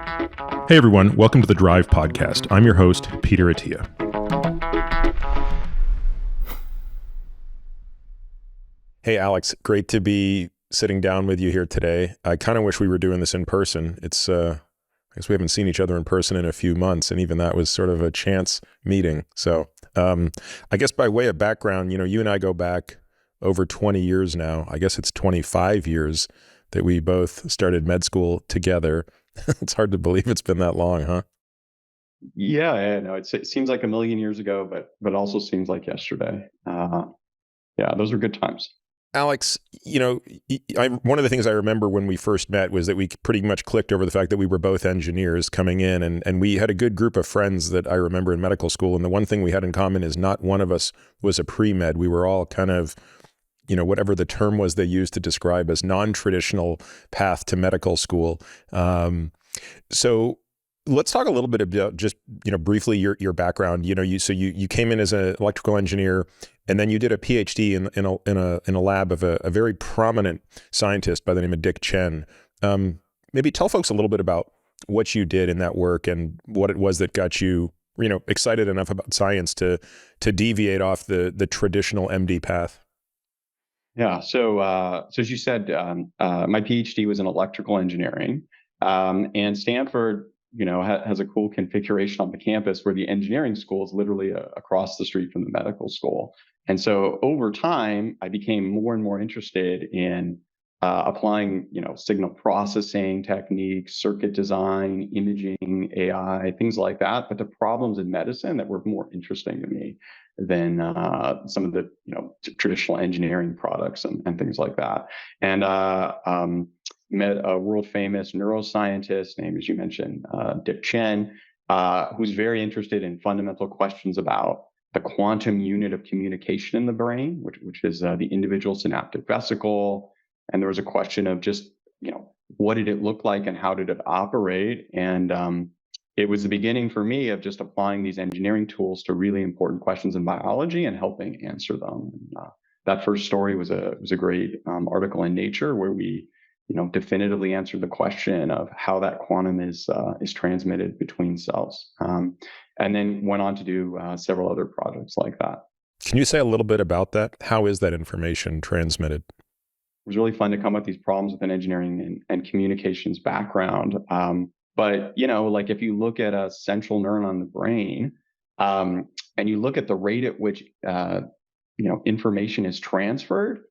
Hey everyone, welcome to the Drive Podcast. I'm your host, Peter Attia. Hey Alex, great to be sitting down with you here today. I kind of wish we were doing this in person. I guess we haven't seen each other in person in a few months, and even that was sort of a chance meeting. So I guess by way of background, you and I go back over 20 years now. I guess it's 25 years that we both started med school together. It's hard to believe it's been that long, huh? Yeah, no, it seems like a million years ago, but also seems like yesterday. Yeah, those were good times. Alex, one of the things I remember when we first met was that we pretty much clicked over the fact that we were both engineers coming in, and we had a good group of friends that I remember in medical school. And the one thing we had in common is not one of us was a pre-med. We were all kind of, whatever the term was they used to describe as non-traditional path to medical school. So let's talk a little bit about just, briefly your background. You came in as an electrical engineer, and then you did a PhD in a lab of a very prominent scientist by the name of Dick Chen. Maybe tell folks a little bit about what you did in that work and what it was that got you, excited enough about science to deviate off the traditional MD path. Yeah, so as you said, my PhD was in electrical engineering, and Stanford, has a cool configuration on the campus where the engineering school is literally across the street from the medical school. And so over time, I became more and more interested in applying, signal processing techniques, circuit design, imaging, AI, things like that, but to problems in medicine that were more interesting to me than some of the, traditional engineering products and things like that. And met a world famous neuroscientist named, as you mentioned, Dick Chen, who's very interested in fundamental questions about the quantum unit of communication in the brain, which is the individual synaptic vesicle. And there was a question of just, what did it look like and how did it operate? And it was the beginning for me of just applying these engineering tools to really important questions in biology and helping answer them. And, that first story was a great article in Nature where we definitively answered the question of how that quantum is transmitted between cells, and then went on to do several other projects like that. Can you say a little bit about that? How is that information transmitted? It was really fun to come up with these problems with an engineering and communications background. But like if you look at a central neuron in the brain, and you look at the rate at which information is transferred,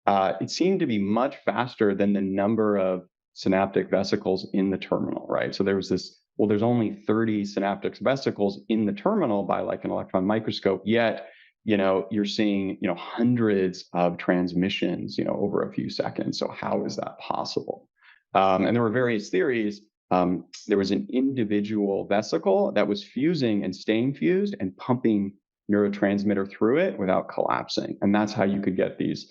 it seemed to be much faster than the number of synaptic vesicles in the terminal, right? So there was this, well, there's only 30 synaptic vesicles in the terminal by like an electron microscope, yet, you're seeing, hundreds of transmissions, over a few seconds. So how is that possible? And there were various theories. There was an individual vesicle that was fusing and staying fused and pumping neurotransmitter through it without collapsing. And that's how you could get these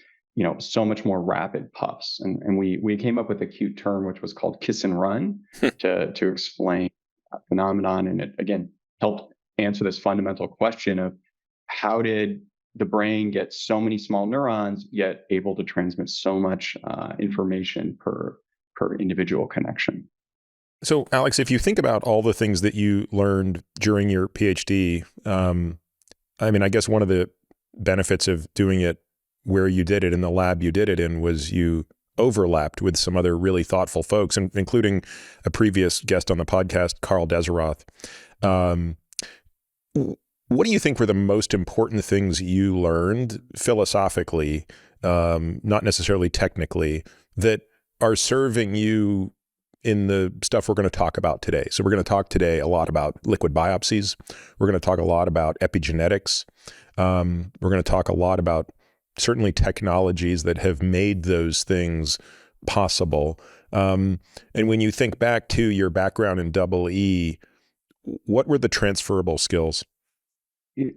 so much more rapid puffs. And we came up with a cute term, which was called kiss and run to explain that phenomenon. And it, again, helped answer this fundamental question of how did the brain get so many small neurons, yet able to transmit so much information per individual connection. So Alex, if you think about all the things that you learned during your PhD, I guess one of the benefits of doing it where you did it in the lab you did it in was you overlapped with some other really thoughtful folks, including a previous guest on the podcast, Carl Deseroth. What do you think were the most important things you learned philosophically, not necessarily technically, that are serving you in the stuff we're going to talk about today? So we're going to talk today a lot about liquid biopsies. We're going to talk a lot about epigenetics. We're going to talk a lot about certainly technologies that have made those things possible. And when you think back to your background in EE, what were the transferable skills?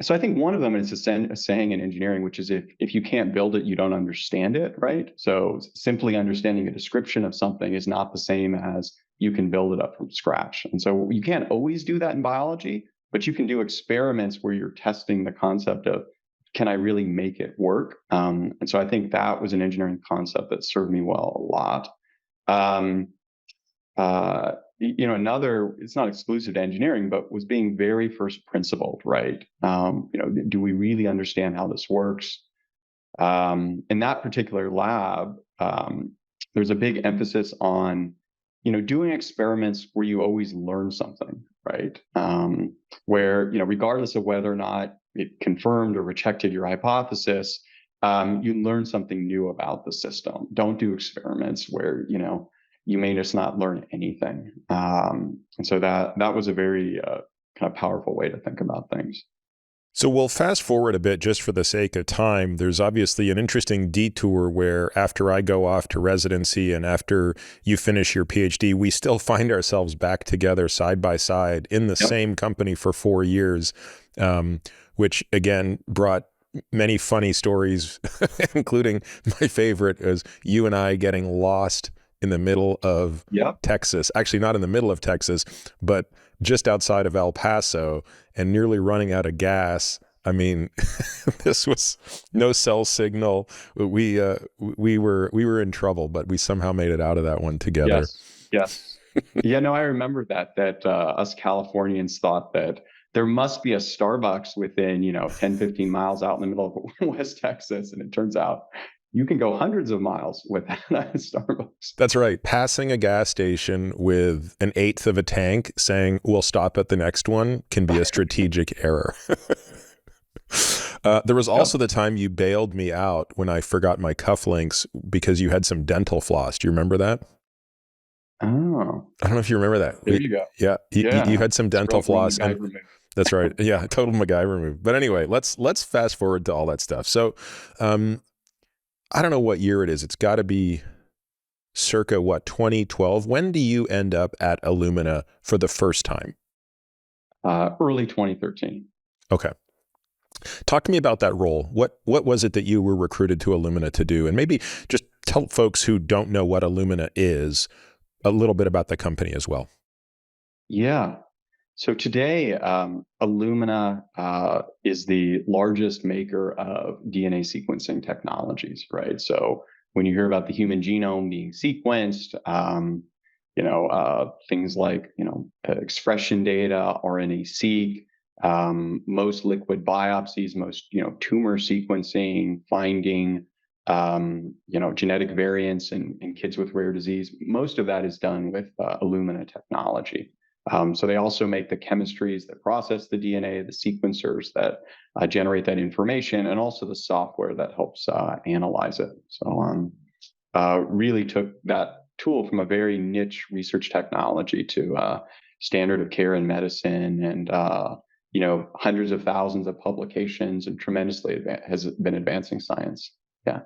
So I think one of them is a saying in engineering, which is if you can't build it, you don't understand it, right? So simply understanding a description of something is not the same as you can build it up from scratch. And so you can't always do that in biology, but you can do experiments where you're testing the concept of, can I really make it work? And so I think that was an engineering concept that served me well a lot. it's not exclusive to engineering, but was being very first principled, right? Do we really understand how this works? In that particular lab, there's a big emphasis on, doing experiments where you always learn something, right? Where, regardless of whether or not it confirmed or rejected your hypothesis, you learn something new about the system. Don't do experiments where, you may just not learn anything. And so that was a very kind of powerful way to think about things. So we'll fast forward a bit just for the sake of time. There's obviously an interesting detour where after I go off to residency and after you finish your PhD, we still find ourselves back together side by side in the same company for 4 years, which again brought many funny stories, including my favorite is you and I getting lost in the middle of Texas. Actually, not in the middle of Texas, but just outside of El Paso and nearly running out of gas. I mean, this was no cell signal. We were in trouble, but we somehow made it out of that one together. Yes. Yeah, no, I remember that us Californians thought that there must be a Starbucks within, 10, 15 miles out in the middle of West Texas. And it turns out you can go hundreds of miles without a Starbucks. That's right. Passing a gas station with an eighth of a tank saying, we'll stop at the next one can be a strategic error. There was also the time you bailed me out when I forgot my cufflinks because you had some dental floss. Do you remember that? Oh. I don't know if you remember that. There you go. Yeah. You had some dental floss. That's right. Yeah, total MacGyver move. But anyway, let's fast forward to all that stuff. So I don't know what year it is. It's got to be circa, 2012? When do you end up at Illumina for the first time? Early 2013. Okay. Talk to me about that role. What was it that you were recruited to Illumina to do? And maybe just tell folks who don't know what Illumina is a little bit about the company as well. Yeah. So today, Illumina is the largest maker of DNA sequencing technologies, right? So when you hear about the human genome being sequenced, things like, expression data, RNA-seq, most liquid biopsies, most, tumor sequencing, finding, genetic variants in kids with rare disease, most of that is done with Illumina technology. So they also make the chemistries that process the DNA, the sequencers that generate that information, and also the software that helps analyze it. So really took that tool from a very niche research technology to standard of care in medicine, and hundreds of thousands of publications, and tremendously has been advancing science. Yeah.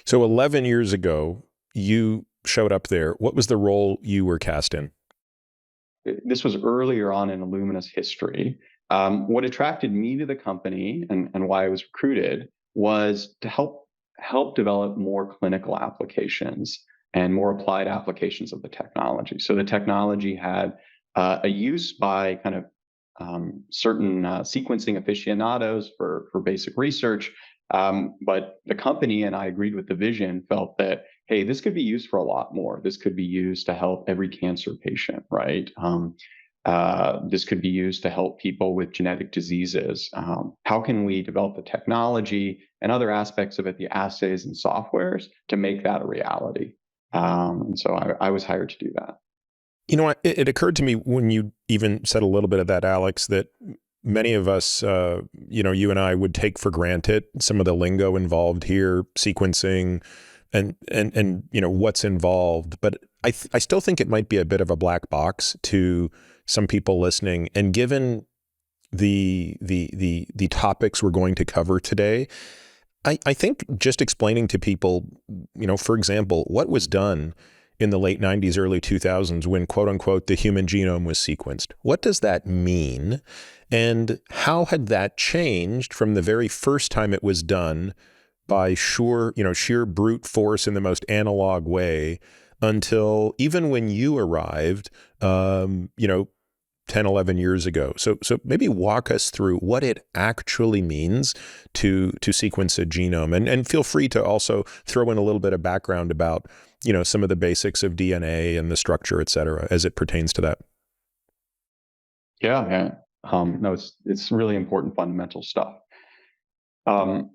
So 11 years ago, you showed up there. What was the role you were cast in? This was earlier on in Illumina's history. What attracted me to the company and why I was recruited was to help develop more clinical applications and more applied applications of the technology. So the technology had a use by kind of certain sequencing aficionados for basic research. But the company, and I agreed with the vision, felt that, hey, this could be used for a lot more. This could be used to help every cancer patient, right? This could be used to help people with genetic diseases. How can we develop the technology and other aspects of it, the assays and softwares, to make that a reality? And so I was hired to do that. It occurred to me when you even said a little bit of that, Alex, that many of us, you and I would take for granted some of the lingo involved here, sequencing and what's involved. But I still think it might be a bit of a black box to some people listening. And given the topics we're going to cover today, I think just explaining to people, for example, what was done in the late 90s, early 2000s when, quote unquote, the human genome was sequenced. What does that mean? And how had that changed from the very first time it was done by sheer brute force in the most analog way until even when you arrived, 10, 11 years ago. So maybe walk us through what it actually means to sequence a genome, and feel free to also throw in a little bit of background about some of the basics of DNA and the structure, et cetera, as it pertains to that? Yeah. No, it's really important fundamental stuff. Quick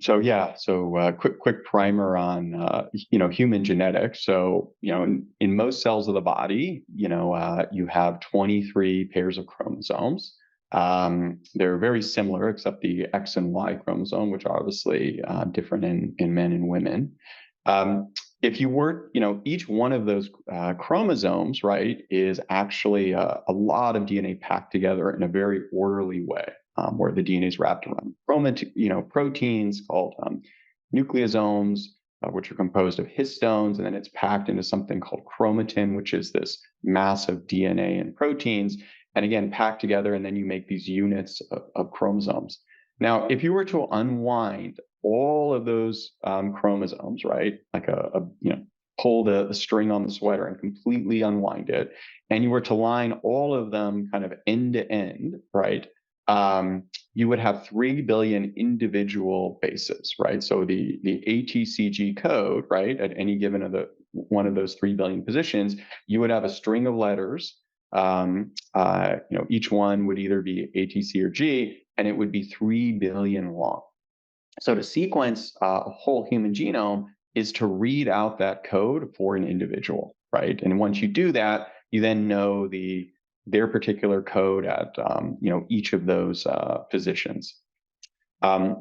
primer on human genetics. So in most cells of the body, you have 23 pairs of chromosomes. They're very similar, except the X and Y chromosome, which are obviously different in men and women. If you were, each one of those chromosomes, right, is actually a lot of DNA packed together in a very orderly way, where the DNA is wrapped around proteins called nucleosomes, which are composed of histones, and then it's packed into something called chromatin, which is this mass of DNA and proteins, and again packed together, and then you make these units of chromosomes. Now, if you were to unwind all of those chromosomes, right, like pull the string on the sweater and completely unwind it, and you were to line all of them kind of end to end, right, you would have 3 billion individual bases, right? So the ATCG code, right, at any given one of those 3 billion positions, you would have a string of letters. Each one would either be ATC or G, and it would be 3 billion long. So to sequence a whole human genome is to read out that code for an individual, right? And once you do that, you then know their particular code at each of those positions. At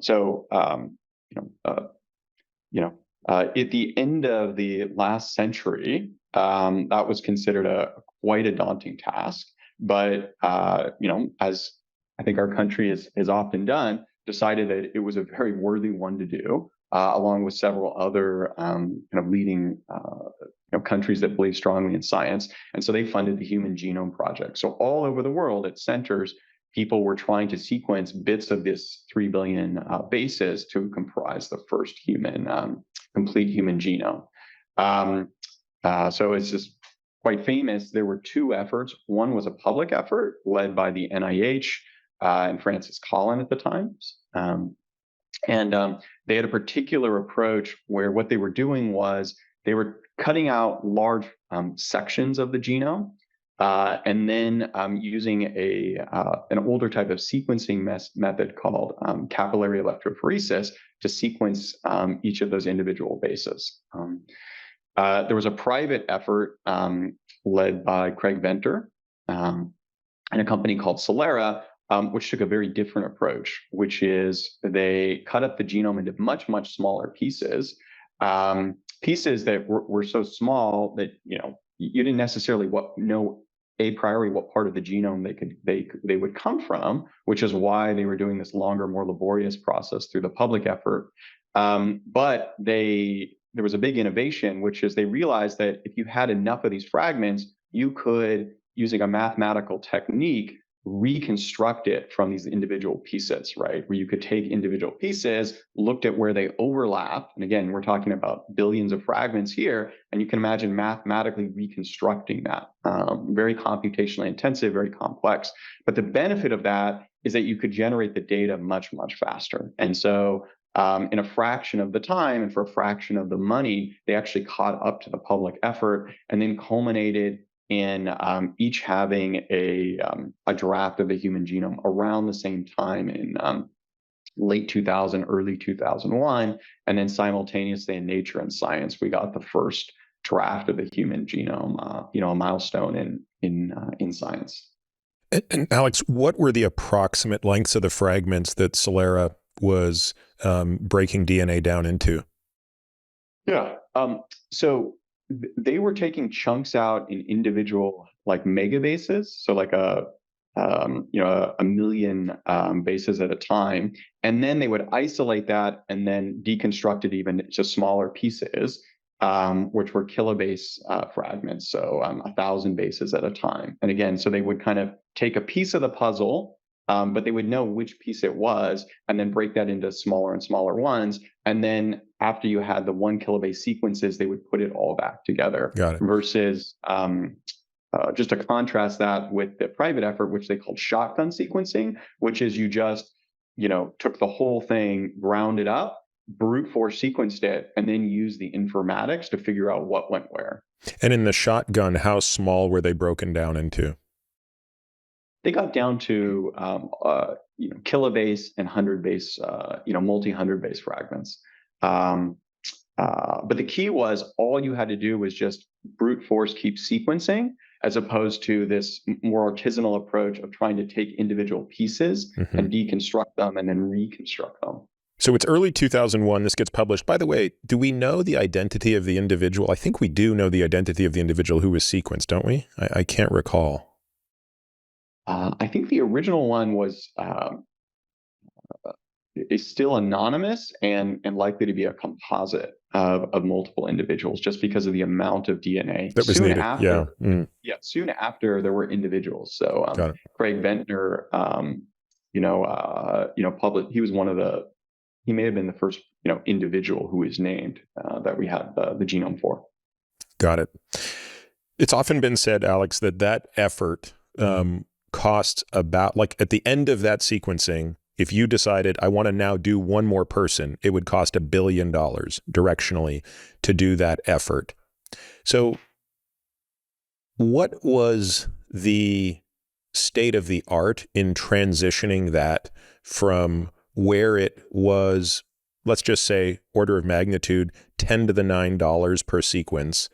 the end of the last century, that was considered quite a daunting task. But as I think our country has often done, decided that it was a very worthy one to do, along with several other leading countries that believe strongly in science. And so they funded the Human Genome Project. So all over the world at centers, people were trying to sequence bits of this 3 billion bases to comprise the first complete human genome. So it's just quite famous. There were 2 efforts. One was a public effort led by the NIH and Francis Collin at the time. They had a particular approach where what they were doing was they were cutting out large sections of the genome and then using an older type of sequencing method called capillary electrophoresis to sequence each of those individual bases. There was a private effort led by Craig Venter and a company called Cellular, which took a very different approach, which is they cut up the genome into much, much smaller pieces, pieces that were so small that you didn't necessarily know a priori what part of the genome they would come from, which is why they were doing this longer, more laborious process through the public effort. But there was a big innovation, which is they realized that if you had enough of these fragments, you could, using a mathematical technique, reconstruct it from these individual pieces, right? Where you could take individual pieces, looked at where they overlap. And again, we're talking about billions of fragments here. And you can imagine mathematically reconstructing that. Very computationally intensive, very complex. But the benefit of that is that you could generate the data much, much faster. And so in a fraction of the time and for a fraction of the money, they actually caught up to the public effort and then culminated in each having a draft of the human genome around the same time in late 2000, early 2001, and then simultaneously in Nature and Science, we got the first draft of the human genome, a milestone in science. And Alex, what were the approximate lengths of the fragments that Cellular was breaking DNA down into? Yeah. So they were taking chunks out in individual megabases, so like a million bases at a time, and then they would isolate that and then deconstruct it even to smaller pieces, which were kilobase fragments, so 1,000 bases at a time. And again, so they would kind of take a piece of the puzzle, but they would know which piece it was, and then break that into smaller and smaller ones. And then after you had the 1 kilobase sequences, they would put it all back together. Got it. Versus just to contrast that with the private effort, which they called shotgun sequencing, which is you just took the whole thing, ground it up, brute force sequenced it, and then used the informatics to figure out what went where. And in the shotgun, how small were they broken down into? They got down to kilobase and hundred base, multi-hundred base fragments. But the key was all you had to do was just brute force keep sequencing, as opposed to this more artisanal approach of trying to take individual pieces and deconstruct them and then reconstruct them. So it's early 2001. This gets published. By the way, do we know the identity of the individual? I think we do know the identity of the individual who was sequenced, don't we? I can't recall. I think the original one was is still anonymous and likely to be a composite of multiple individuals, just because of the amount of DNA that was needed. Soon after there were individuals. So Craig Ventnor, he was one of the. He may have been the first, individual who is named that we had the genome for. Got it. It's often been said, Alex, that effort costs about, like at the end of that sequencing, if you decided I want to now do one more person, it would cost $1 billion directionally to do that effort. So what was the state of the art in transitioning that from where it was, let's just say order of magnitude, 10 to the $9 per sequence,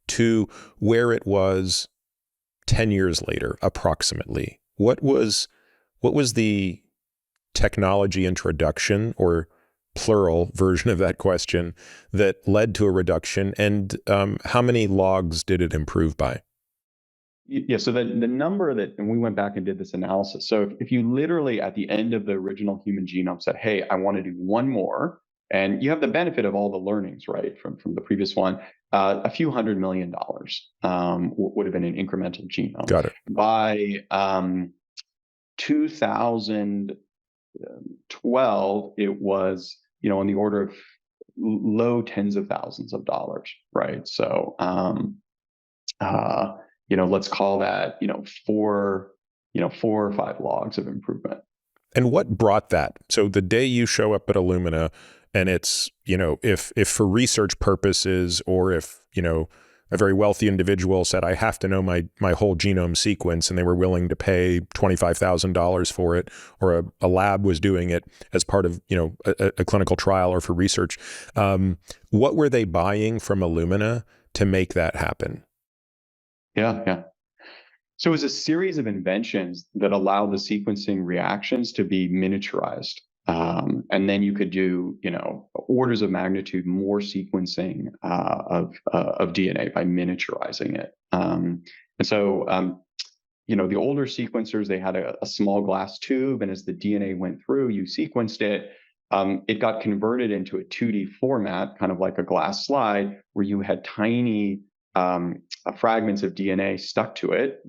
to where it was 10 years later, approximately? What was the technology introduction, or plural version of that question, that led to a reduction, and how many logs did it improve by? Yeah, so the number that, and we went back and did this analysis. So if you literally at the end of the original human genome said, hey, I want to do one more, and you have the benefit of all the learnings, right, from the previous one, a few $100 million would have been an incremental genome. Got it. By 2012, it was, on the order of low tens of thousands of dollars, right? So, let's call that, 4 or 5 logs of improvement. And what brought that? So the day you show up at Illumina, and it's, if for research purposes, or if, a very wealthy individual said, I have to know my whole genome sequence, and they were willing to pay $25,000 for it, or a lab was doing it as part of, a clinical trial or for research. What were they buying from Illumina to make that happen? Yeah. So it was a series of inventions that allow the sequencing reactions to be miniaturized. And then you could do, orders of magnitude more sequencing of DNA by miniaturizing it. And so, the older sequencers, they had a small glass tube, and as the DNA went through, you sequenced it. It got converted into a 2D format, kind of like a glass slide, where you had tiny fragments of DNA stuck to it,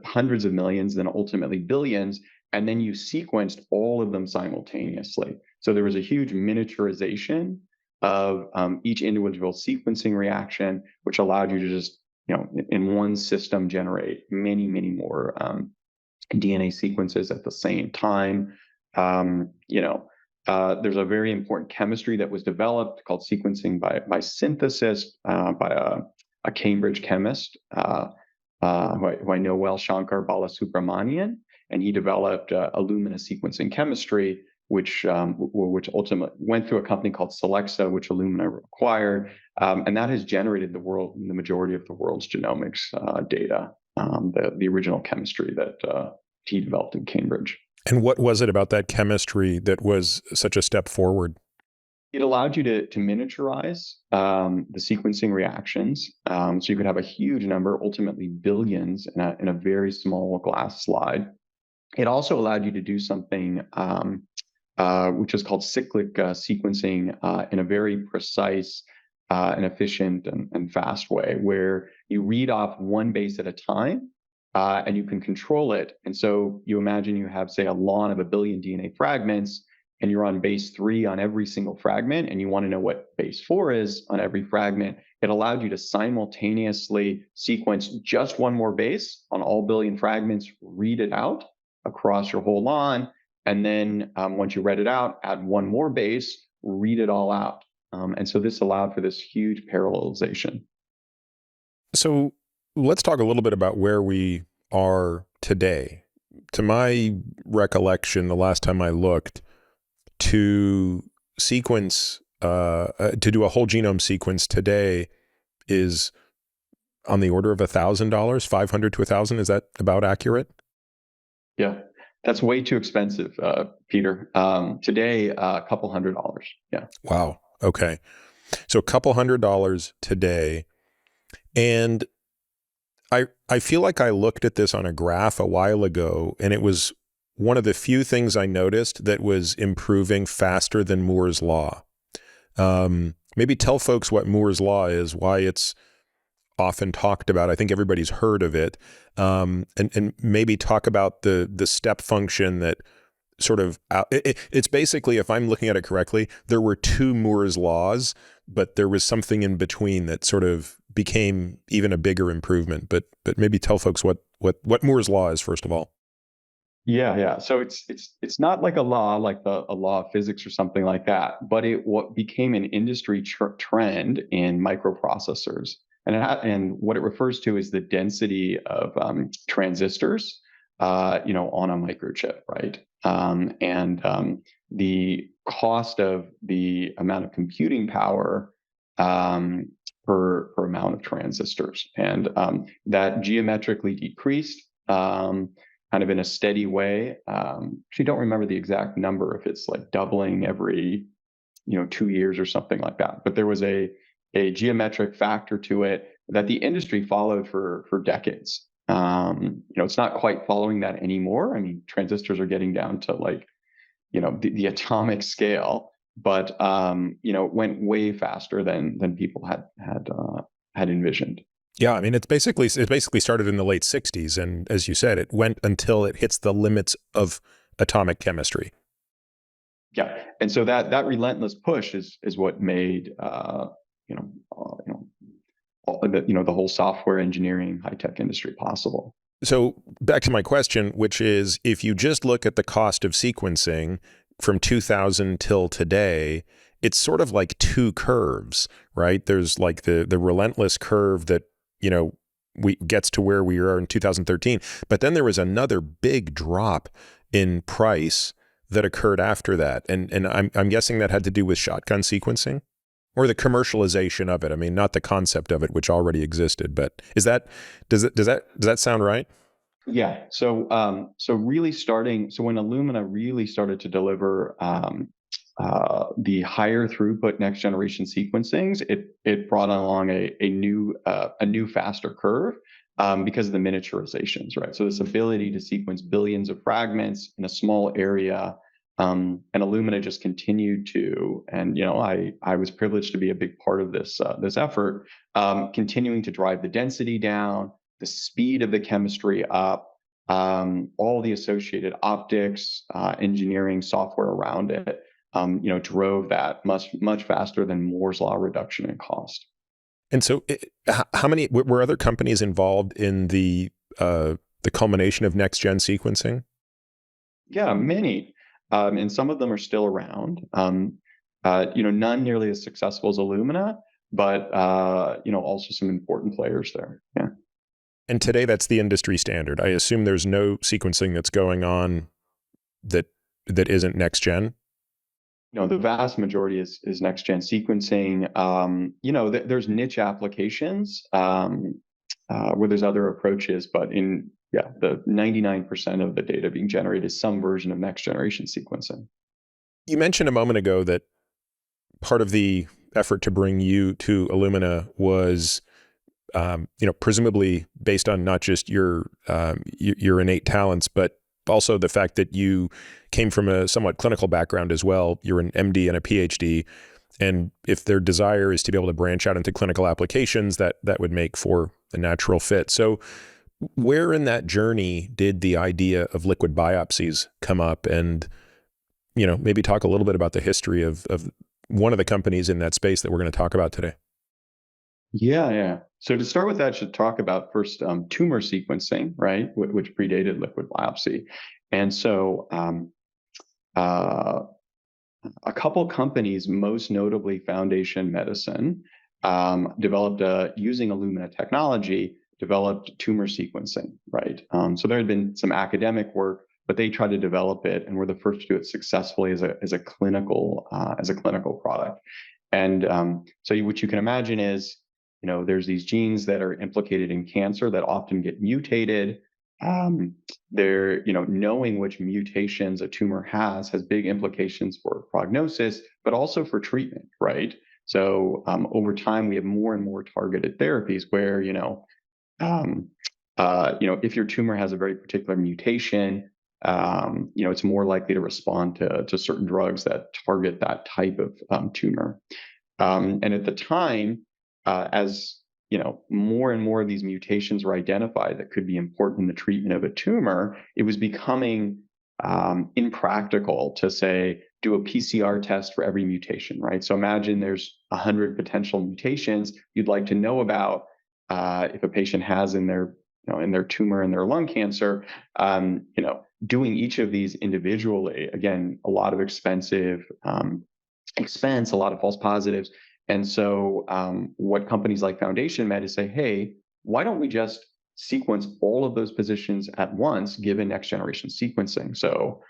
hundreds of millions, then ultimately billions, and then you sequenced all of them simultaneously. So there was a huge miniaturization of each individual sequencing reaction, which allowed you to just, in one system, generate many, many more DNA sequences at the same time. There's a very important chemistry that was developed called sequencing by synthesis by a Cambridge chemist who I know well, Shankar Balasubramanian, and he developed Illumina sequencing chemistry, which ultimately went through a company called Solexa, which Illumina acquired, and that has generated the majority of the world's genomics data. The original chemistry that he developed in Cambridge. And what was it about that chemistry that was such a step forward? It allowed you to miniaturize the sequencing reactions, so you could have a huge number, ultimately billions, in a very small glass slide. It also allowed you to do something which is called cyclic sequencing in a very precise and efficient and fast way, where you read off one base at a time, and you can control it. And so you imagine you have, say, a lawn of 1 billion DNA fragments, and you're on base 3 on every single fragment, and you want to know what base 4 is on every fragment. It allowed you to simultaneously sequence just one more base on all billion fragments, read it out across your whole lawn, and then once you read it out, add one more base, read it all out. And so this allowed for this huge parallelization. So let's talk a little bit about where we are today. To my recollection, the last time I looked, to sequence, to do a whole genome sequence today is on the order of $1,000, 500 to 1,000. Is that about accurate? Yeah, that's way too expensive, Peter. Today, a couple $100. Yeah. Wow. Okay. So a couple $100 today. And I feel like I looked at this on a graph a while ago, and it was one of the few things I noticed that was improving faster than Moore's Law. Maybe tell folks what Moore's Law is, why it's often talked about. I think everybody's heard of it. And maybe talk about the step function that sort of, it's basically, if I'm looking at it correctly, there were two Moore's Laws, but there was something in between that sort of became even a bigger improvement. But maybe tell folks what Moore's Law is, first of all. Yeah. So it's not like a law, like a law of physics or something like that, but what became an industry trend in microprocessors, and what it refers to is the density of transistors, on a microchip, right? And the cost of the amount of computing power per amount of transistors, and that geometrically decreased. Kind of in a steady way. Actually, don't remember the exact number, if it's like doubling every 2 years or something like that. But there was a geometric factor to it that the industry followed for decades. It's not quite following that anymore. I mean, transistors are getting down to like the atomic scale, but it went way faster than people had envisioned. Yeah, I mean, it basically started in the late 60s, and as you said, it went until it hits the limits of atomic chemistry. Yeah, and so that relentless push is what made the whole software engineering high tech industry possible. So back to my question, which is, if you just look at the cost of sequencing from 2000 till today, it's sort of like two curves, right? There's like the relentless curve that we gets to where we are in 2013. But then there was another big drop in price that occurred after that. And I'm guessing that had to do with shotgun sequencing or the commercialization of it. I mean, not the concept of it, which already existed, but does that sound right? Yeah. So when Illumina really started to deliver the higher throughput next generation sequencings, it brought along a new faster curve because of the miniaturizations, right? So this ability to sequence billions of fragments in a small area, and Illumina just continued to, and I was privileged to be a big part of this effort, continuing to drive the density down, the speed of the chemistry up, all the associated optics, engineering software around it. Drove that much faster than Moore's Law reduction in cost. And so, how many were other companies involved in the culmination of next gen sequencing? Yeah, many, and some of them are still around. None nearly as successful as Illumina, but also some important players there. Yeah. And today, that's the industry standard. I assume there's no sequencing that's going on that isn't next gen. No, the vast majority is next gen sequencing. There's niche applications where there's other approaches, but the 99% of the data being generated is some version of next generation sequencing. You mentioned a moment ago that part of the effort to bring you to Illumina was, presumably based on not just your innate talents, but also the fact that you came from a somewhat clinical background as well. You're an MD and a PhD. And if their desire is to be able to branch out into clinical applications, that would make for a natural fit. So where in that journey did the idea of liquid biopsies come up? And, maybe talk a little bit about the history of one of the companies in that space that we're going to talk about today. Yeah. So to start with that, I should talk about first tumor sequencing, right, which predated liquid biopsy. And so a couple companies, most notably Foundation Medicine, developed using Illumina technology, developed tumor sequencing, right? So there had been some academic work, but they tried to develop it and were the first to do it successfully as a clinical product. And so what you can imagine is, there's these genes that are implicated in cancer that often get mutated. Knowing which mutations a tumor has big implications for prognosis, but also for treatment, right? So over time, we have more and more targeted therapies where, if your tumor has a very particular mutation, it's more likely to respond to certain drugs that target that type of tumor. And at the time, as more and more of these mutations were identified that could be important in the treatment of a tumor, it was becoming impractical to say, do a PCR test for every mutation, right? So imagine there's 100 potential mutations you'd like to know about if a patient has in their tumor and their lung cancer. Doing each of these individually, again, a lot of expense, a lot of false positives. And so what companies like Foundation Med is say, hey, why don't we just sequence all of those positions at once, given next generation sequencing? So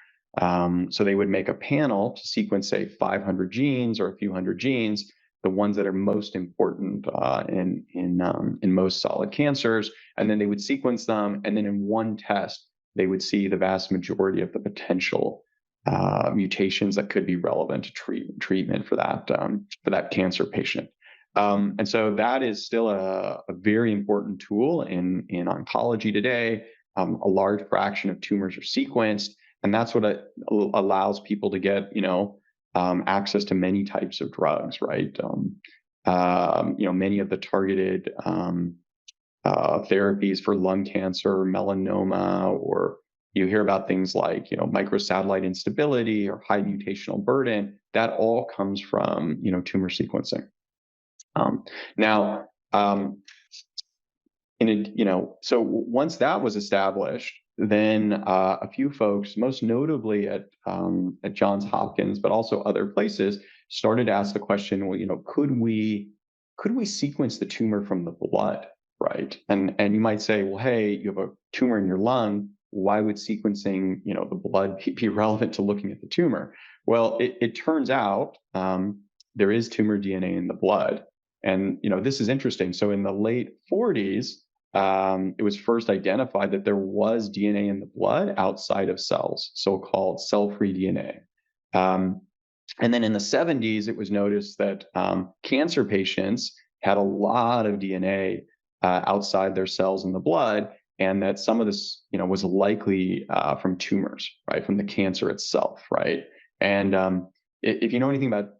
they would make a panel to sequence, say, 500 genes or a few hundred genes, the ones that are most important in most solid cancers, and then they would sequence them, and then in one test, they would see the vast majority of the potential mutations that could be relevant to treatment for that cancer patient. And so that is still a very important tool in oncology today. A large fraction of tumors are sequenced, and that's what allows people to get access to many types of drugs, right? Many of the targeted therapies for lung cancer, melanoma, or you hear about things like, microsatellite instability or high mutational burden. That all comes from, tumor sequencing. So once that was established, then a few folks, most notably at Johns Hopkins, but also other places, started to ask the question, well, could we sequence the tumor from the blood, right? And you might say, well, hey, you have a tumor in your lung. Why would sequencing, the blood be relevant to looking at the tumor? Well, it turns out there is tumor DNA in the blood. And, this is interesting. So in the late 40s, it was first identified that there was DNA in the blood outside of cells, so-called cell-free DNA. And then in the 70s, it was noticed that cancer patients had a lot of DNA outside their cells in the blood, and that some of this, was likely from tumors, right, from the cancer itself, right? And if you know anything about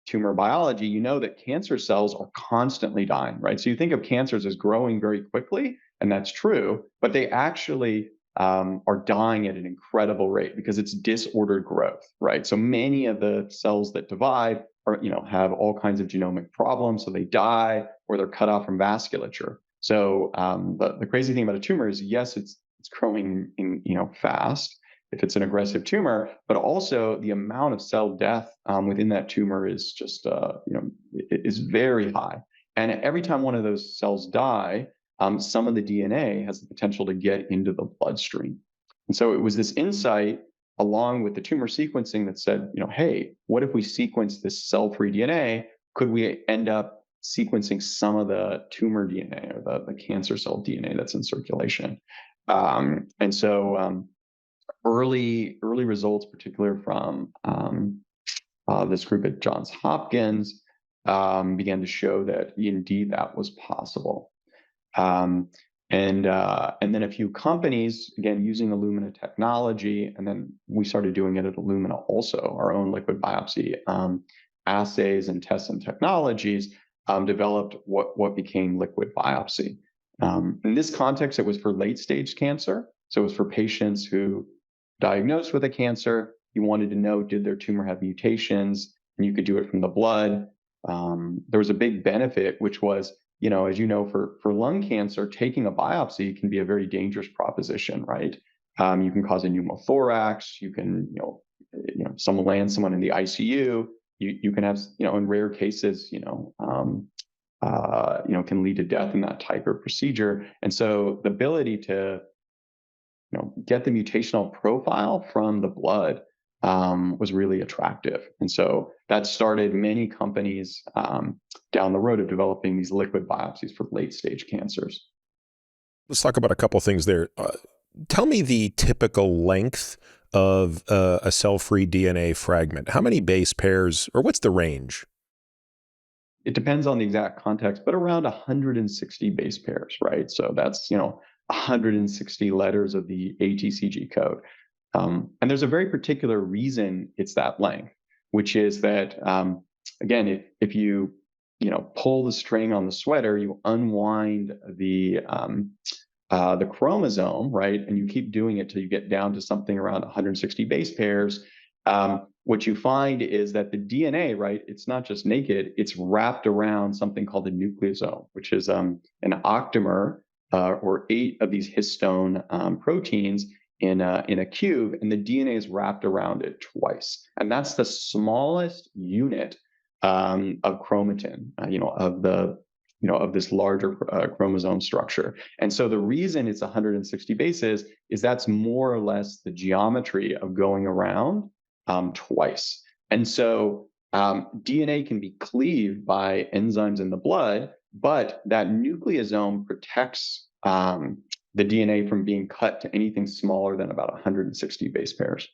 tumor biology, you know that cancer cells are constantly dying, right? So you think of cancers as growing very quickly, and that's true, but they actually are dying at an incredible rate because it's disordered growth, right? So many of the cells that divide are, have all kinds of genomic problems, so they die or they're cut off from vasculature. So the crazy thing about a tumor is, yes, it's growing fast if it's an aggressive tumor, but also the amount of cell death within that tumor is just is very high. And every time one of those cells die, some of the DNA has the potential to get into the bloodstream. And so it was this insight, along with the tumor sequencing, that said, hey, what if we sequence this cell-free DNA? Could we end up sequencing some of the tumor DNA or the cancer cell DNA that's in circulation? And so early results, particularly from this group at Johns Hopkins, began to show that indeed that was possible. And then a few companies, again, using Illumina technology, and then we started doing it at Illumina also, our own liquid biopsy assays and tests and technologies, developed what became liquid biopsy. In this context, it was for late stage cancer. So it was for patients who diagnosed with a cancer. You wanted to know, did their tumor have mutations? And you could do it from the blood. There was a big benefit, which was, as you know, for lung cancer, taking a biopsy can be a very dangerous proposition, right? You can cause a pneumothorax. You can, someone lands someone in the ICU, you can have, in rare cases, can lead to death in that type of procedure. And so the ability to, get the mutational profile from the blood was really attractive. And so that started many companies down the road of developing these liquid biopsies for late stage cancers. Let's talk about a couple things there. Tell me the typical length of a cell-free DNA fragment. How many base pairs, or what's the range? It depends on the exact context, but around 160 base pairs, right? So that's, 160 letters of the ATCG code. And there's a very particular reason it's that length, which is that, again, if you, pull the string on the sweater, you unwind the chromosome, right? And you keep doing it till you get down to something around 160 base pairs. What you find is that the DNA, right, it's not just naked, it's wrapped around something called the nucleosome, which is an octamer or 8 of these histone proteins in a cube, and the DNA is wrapped around it twice. And that's the smallest unit of chromatin, of this larger chromosome structure. And so the reason it's 160 bases is that's more or less the geometry of going around twice. And so DNA can be cleaved by enzymes in the blood, but that nucleosome protects the DNA from being cut to anything smaller than about 160 base pairs.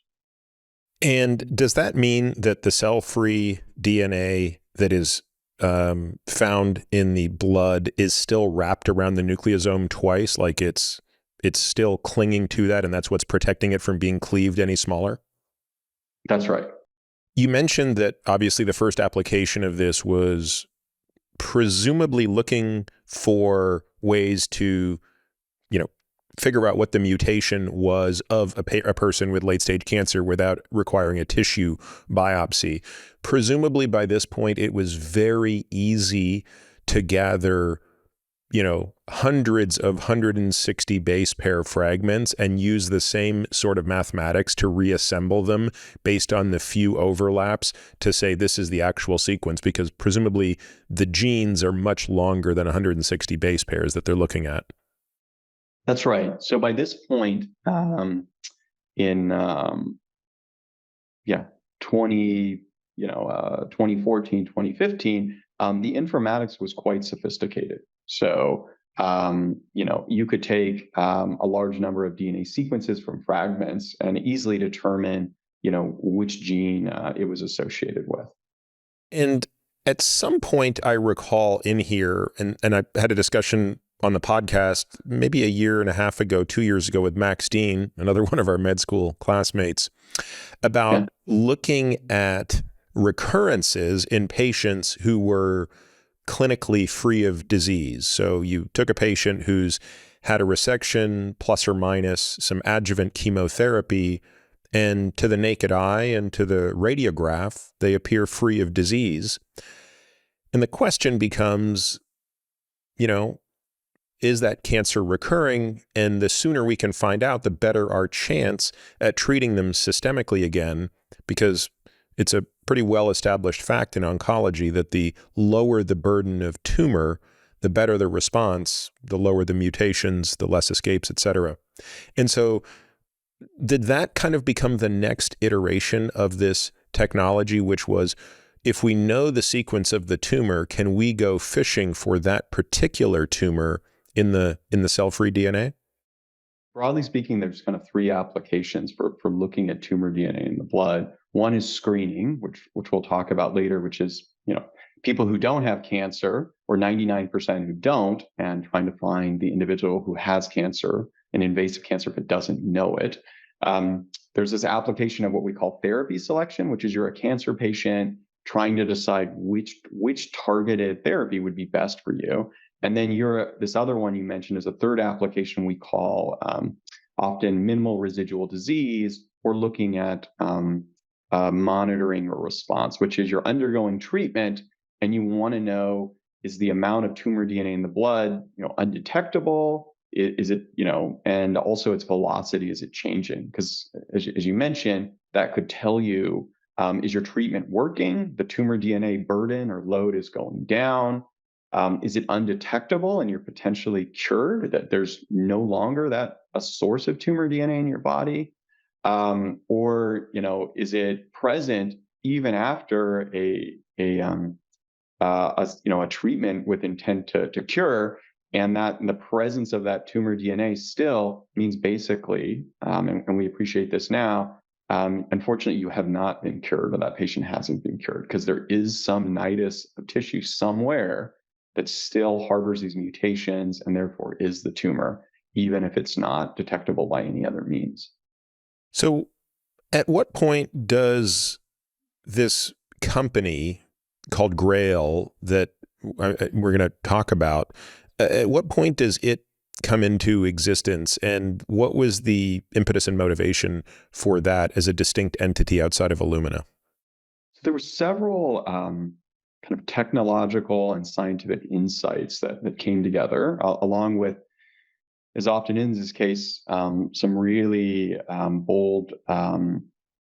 And does that mean that the cell-free DNA that is found in the blood is still wrapped around the nucleosome twice, like it's still clinging to that, and that's what's protecting it from being cleaved any smaller? That's right. You mentioned that obviously the first application of this was presumably looking for ways to, figure out what the mutation was of a person with late-stage cancer without requiring a tissue biopsy. Presumably by this point, it was very easy to gather, hundreds of 160 base pair fragments and use the same sort of mathematics to reassemble them based on the few overlaps to say this is the actual sequence, because presumably the genes are much longer than 160 base pairs that they're looking at. That's right. So by this point, in 2014, 2015, the informatics was quite sophisticated. So you could take a large number of DNA sequences from fragments and easily determine, which gene it was associated with. And at some point, I recall in here, and I had a discussion on the podcast maybe a year and a half ago, 2 years ago, with Max Dean, another one of our med school classmates, about looking at recurrences in patients who were clinically free of disease. So you took a patient who's had a resection plus or minus some adjuvant chemotherapy, and to the naked eye and to the radiograph, they appear free of disease. And the question becomes, is that cancer recurring? And the sooner we can find out, the better our chance at treating them systemically again, because it's a pretty well-established fact in oncology that the lower the burden of tumor, the better the response, the lower the mutations, the less escapes, et cetera. And so did that kind of become the next iteration of this technology, which was, if we know the sequence of the tumor, can we go fishing for that particular tumor in the cell-free DNA? Broadly speaking, there's kind of 3 applications for looking at tumor DNA in the blood. One is screening, which we'll talk about later, which is, people who don't have cancer, or 99% who don't, and trying to find the individual who has cancer, an invasive cancer, but doesn't know it. There's this application of what we call therapy selection, which is you're a cancer patient trying to decide which targeted therapy would be best for you. And then this other one you mentioned is a third application we call often minimal residual disease, or looking at monitoring or response, which is you're undergoing treatment and you want to know, is the amount of tumor DNA in the blood undetectable? Is it, and also its velocity, is it changing? Because as you mentioned, that could tell you, is your treatment working? The tumor DNA burden or load is going down. Is it undetectable and you're potentially cured, that there's no longer a source of tumor DNA in your body? Or, is it present even after a treatment with intent to cure, and that the presence of that tumor DNA still means basically, and we appreciate this now, unfortunately, you have not been cured, or that patient hasn't been cured, because there is some nidus of tissue somewhere that still harbors these mutations and therefore is the tumor, even if it's not detectable by any other means. So at what point does this company called GRAIL that we're going to talk about, at what point does it come into existence, and what was the impetus and motivation for that as a distinct entity outside of Illumina? So there were several kind of technological and scientific insights that came together, along with, as often in this case, some really bold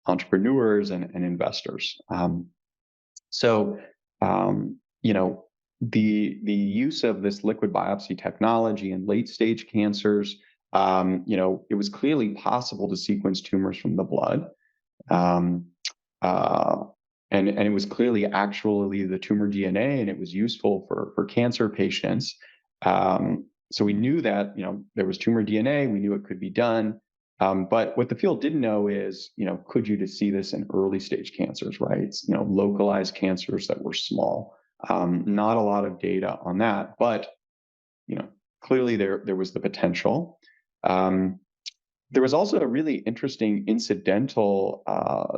entrepreneurs and investors. So, the use of this liquid biopsy technology in late stage cancers, it was clearly possible to sequence tumors from the blood. Um, uh, and it was clearly actually the tumor DNA, and it was useful for cancer patients. So we knew that, there was tumor DNA. We knew it could be done. But what the field didn't know is, could you see this in early stage cancers, right? Localized cancers that were small. Not a lot of data on that, but clearly there was the potential. There was also a really interesting incidental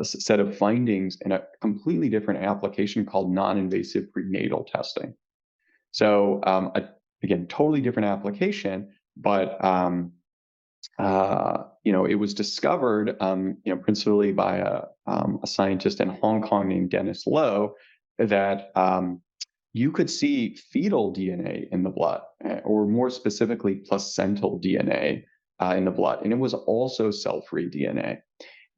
set of findings in a completely different application called non-invasive prenatal testing. So again, totally different application, but it was discovered, principally by a scientist in Hong Kong named Dennis Lowe, that you could see fetal DNA in the blood, or more specifically, placental DNA in the blood, and it was also cell-free DNA.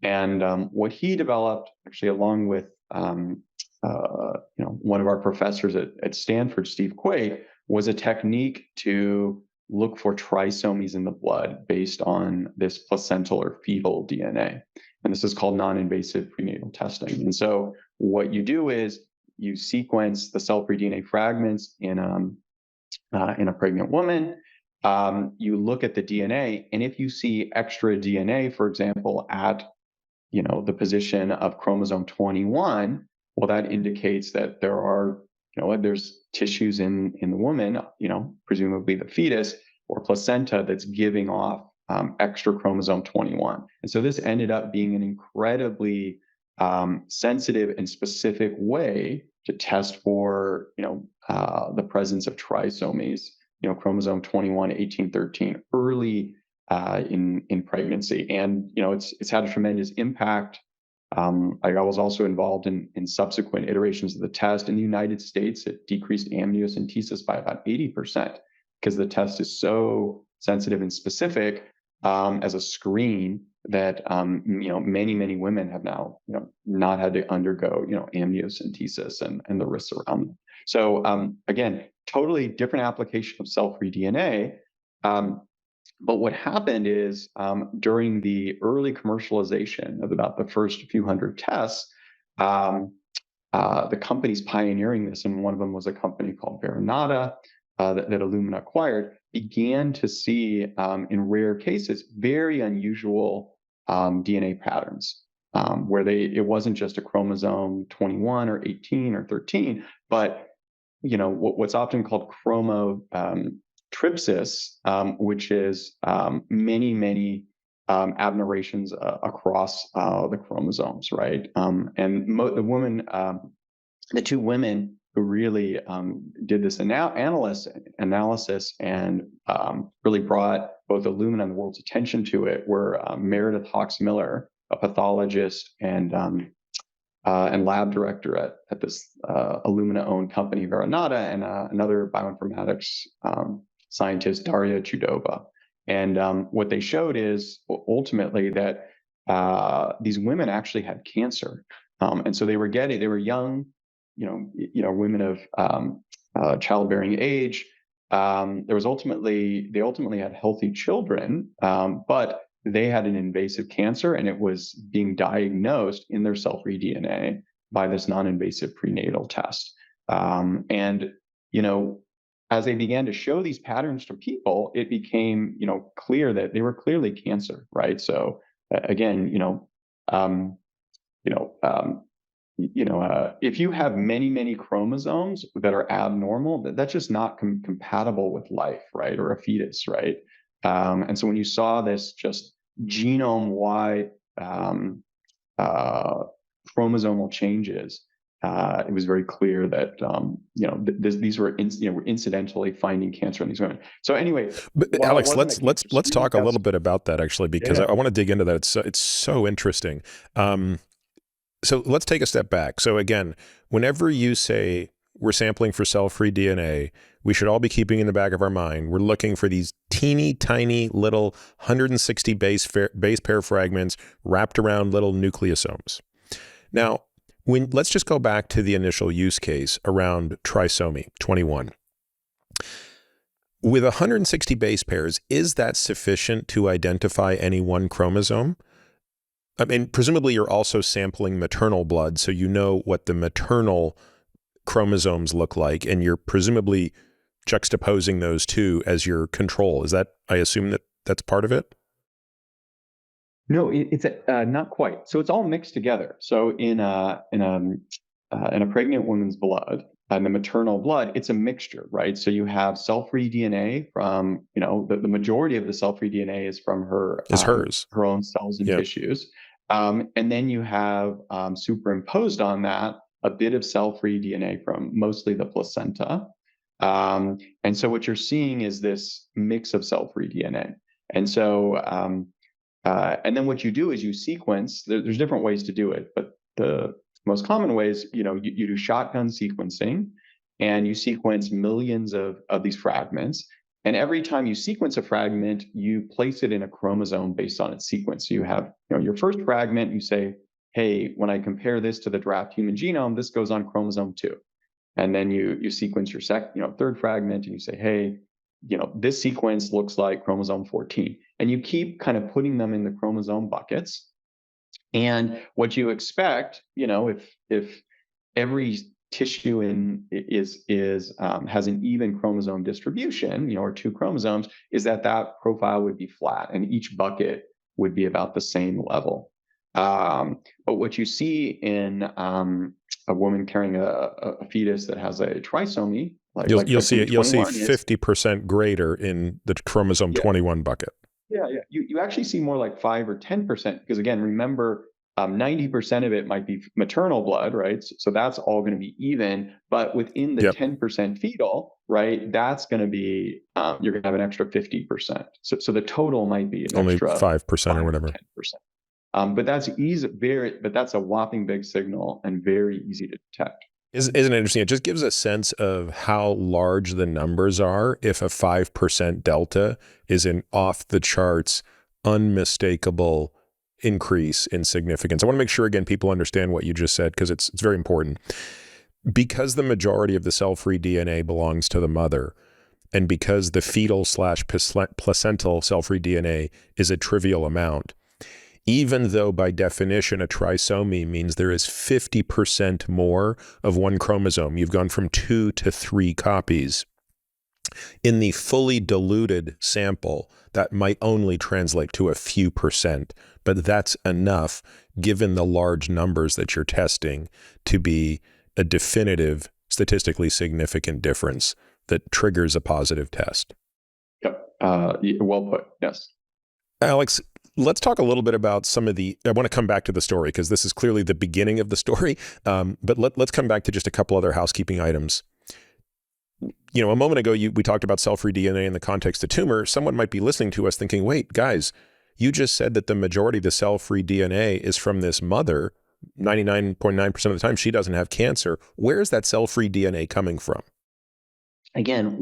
And what he developed, actually, along with one of our professors at Stanford, Steve Quay, was a technique to look for trisomies in the blood based on this placental or fetal DNA. And this is called non-invasive prenatal testing. And so what you do is you sequence the cell-free DNA fragments in a pregnant woman. You look at the DNA, and if you see extra DNA, for example, at the position of chromosome 21, well, that indicates that there's tissues in the woman, presumably the fetus or placenta, that's giving off extra chromosome 21. And so this ended up being an incredibly sensitive and specific way to test for, the presence of trisomies, chromosome 21, 18, 13, early in pregnancy. And, it's had a tremendous impact. I was also involved in subsequent iterations of the test. In the United States, it decreased amniocentesis by about 80%, because the test is so sensitive and specific as a screen that many women have now not had to undergo amniocentesis and the risks around them. So again, totally different application of cell-free DNA. But what happened is, during the early commercialization of about the first few hundred tests, the companies pioneering this, and one of them was a company called Veronata that Illumina acquired, began to see, in rare cases, very unusual DNA patterns, where it wasn't just a chromosome 21 or 18 or 13, but what's often called chromotripsis, which is many aberrations across the chromosomes, right? The two women who really did this analysis and really brought both Illumina and the world's attention to it were Meredith Hawks Miller, a pathologist and lab director at this Illumina-owned company, Veronata, and another bioinformatics scientist, Daria Chudova. And what they showed is ultimately that these women actually had cancer. And so they were young, women of childbearing age. They ultimately had healthy children, but they had an invasive cancer, and it was being diagnosed in their cell-free DNA by this non-invasive prenatal test. And as they began to show these patterns to people, it became clear that they were clearly cancer, right? So again, if you have many chromosomes that are abnormal, that's just not compatible with life, right, or a fetus, right? And so when you saw this just genome-wide chromosomal changes, it was very clear that these were incidentally finding cancer in these women. So anyway, but Alex, let's talk a little bit about that, actually, because I want to dig into that. It's so interesting. So let's take a step back. So again, whenever you say we're sampling for cell-free DNA, we should all be keeping in the back of our mind, we're looking for these teeny tiny little 160 base pair fragments wrapped around little nucleosomes. Now, let's just go back to the initial use case around trisomy 21. With 160 base pairs, is that sufficient to identify any one chromosome? I mean, presumably you're also sampling maternal blood, so you know what the maternal chromosomes look like, and you're presumably juxtaposing those two as your control. Is that, I assume that's part of it? No, it's not quite. So it's all mixed together. So in a pregnant woman's blood, and the maternal blood, it's a mixture, right? So you have cell-free DNA from, the majority of the cell-free DNA is from her, hers, her own cells and tissues. And then you have superimposed on that a bit of cell-free DNA from mostly the placenta. And so what you're seeing is this mix of cell-free DNA. And so, and then what you do is you sequence, there's different ways to do it, but the most common ways, you do shotgun sequencing, and you sequence millions of these fragments. And every time you sequence a fragment, you place it in a chromosome based on its sequence. So you have your first fragment, you say, hey, when I compare this to the draft human genome, this goes on chromosome 2. And then you sequence your third fragment, and you say, hey, this sequence looks like chromosome 14. And you keep kind of putting them in the chromosome buckets. And what you expect, if every tissue has an even chromosome distribution, or 2 chromosomes, is that profile would be flat, and each bucket would be about the same level. But what you see in a woman carrying a fetus that has a trisomy, you'll see 50% greater in the chromosome 21 bucket. Yeah. You actually see more like 5 or 10%, because again, remember, 90% of it might be maternal blood, right? So that's all going to be even, but within the 10% fetal, right, that's going to be, you're going to have an extra 50%. So the total might be only extra 5% or whatever. 10%. But that's but that's a whopping big signal and very easy to detect. Isn't it interesting? It just gives a sense of how large the numbers are if a 5% delta is an off the charts, unmistakable increase in significance. I want to make sure, again, people understand what you just said, because it's very important. Because the majority of the cell-free DNA belongs to the mother, and because the fetal / placental cell-free DNA is a trivial amount, even though by definition a trisomy means there is 50% more of one chromosome, you've gone from 2 to 3 copies. In the fully diluted sample, that might only translate to a few percent, but that's enough, given the large numbers that you're testing, to be a definitive, statistically significant difference that triggers a positive test. Yep. Well put. Yes. Alex, let's talk a little bit about some of the, I want to come back to the story, because this is clearly the beginning of the story, but let's come back to just a couple other housekeeping items. A moment ago, we talked about cell-free DNA in the context of tumor. Someone might be listening to us thinking, wait, guys, you just said that the majority of the cell-free DNA is from this mother. 99.9% of the time, she doesn't have cancer. Where is that cell-free DNA coming from? again,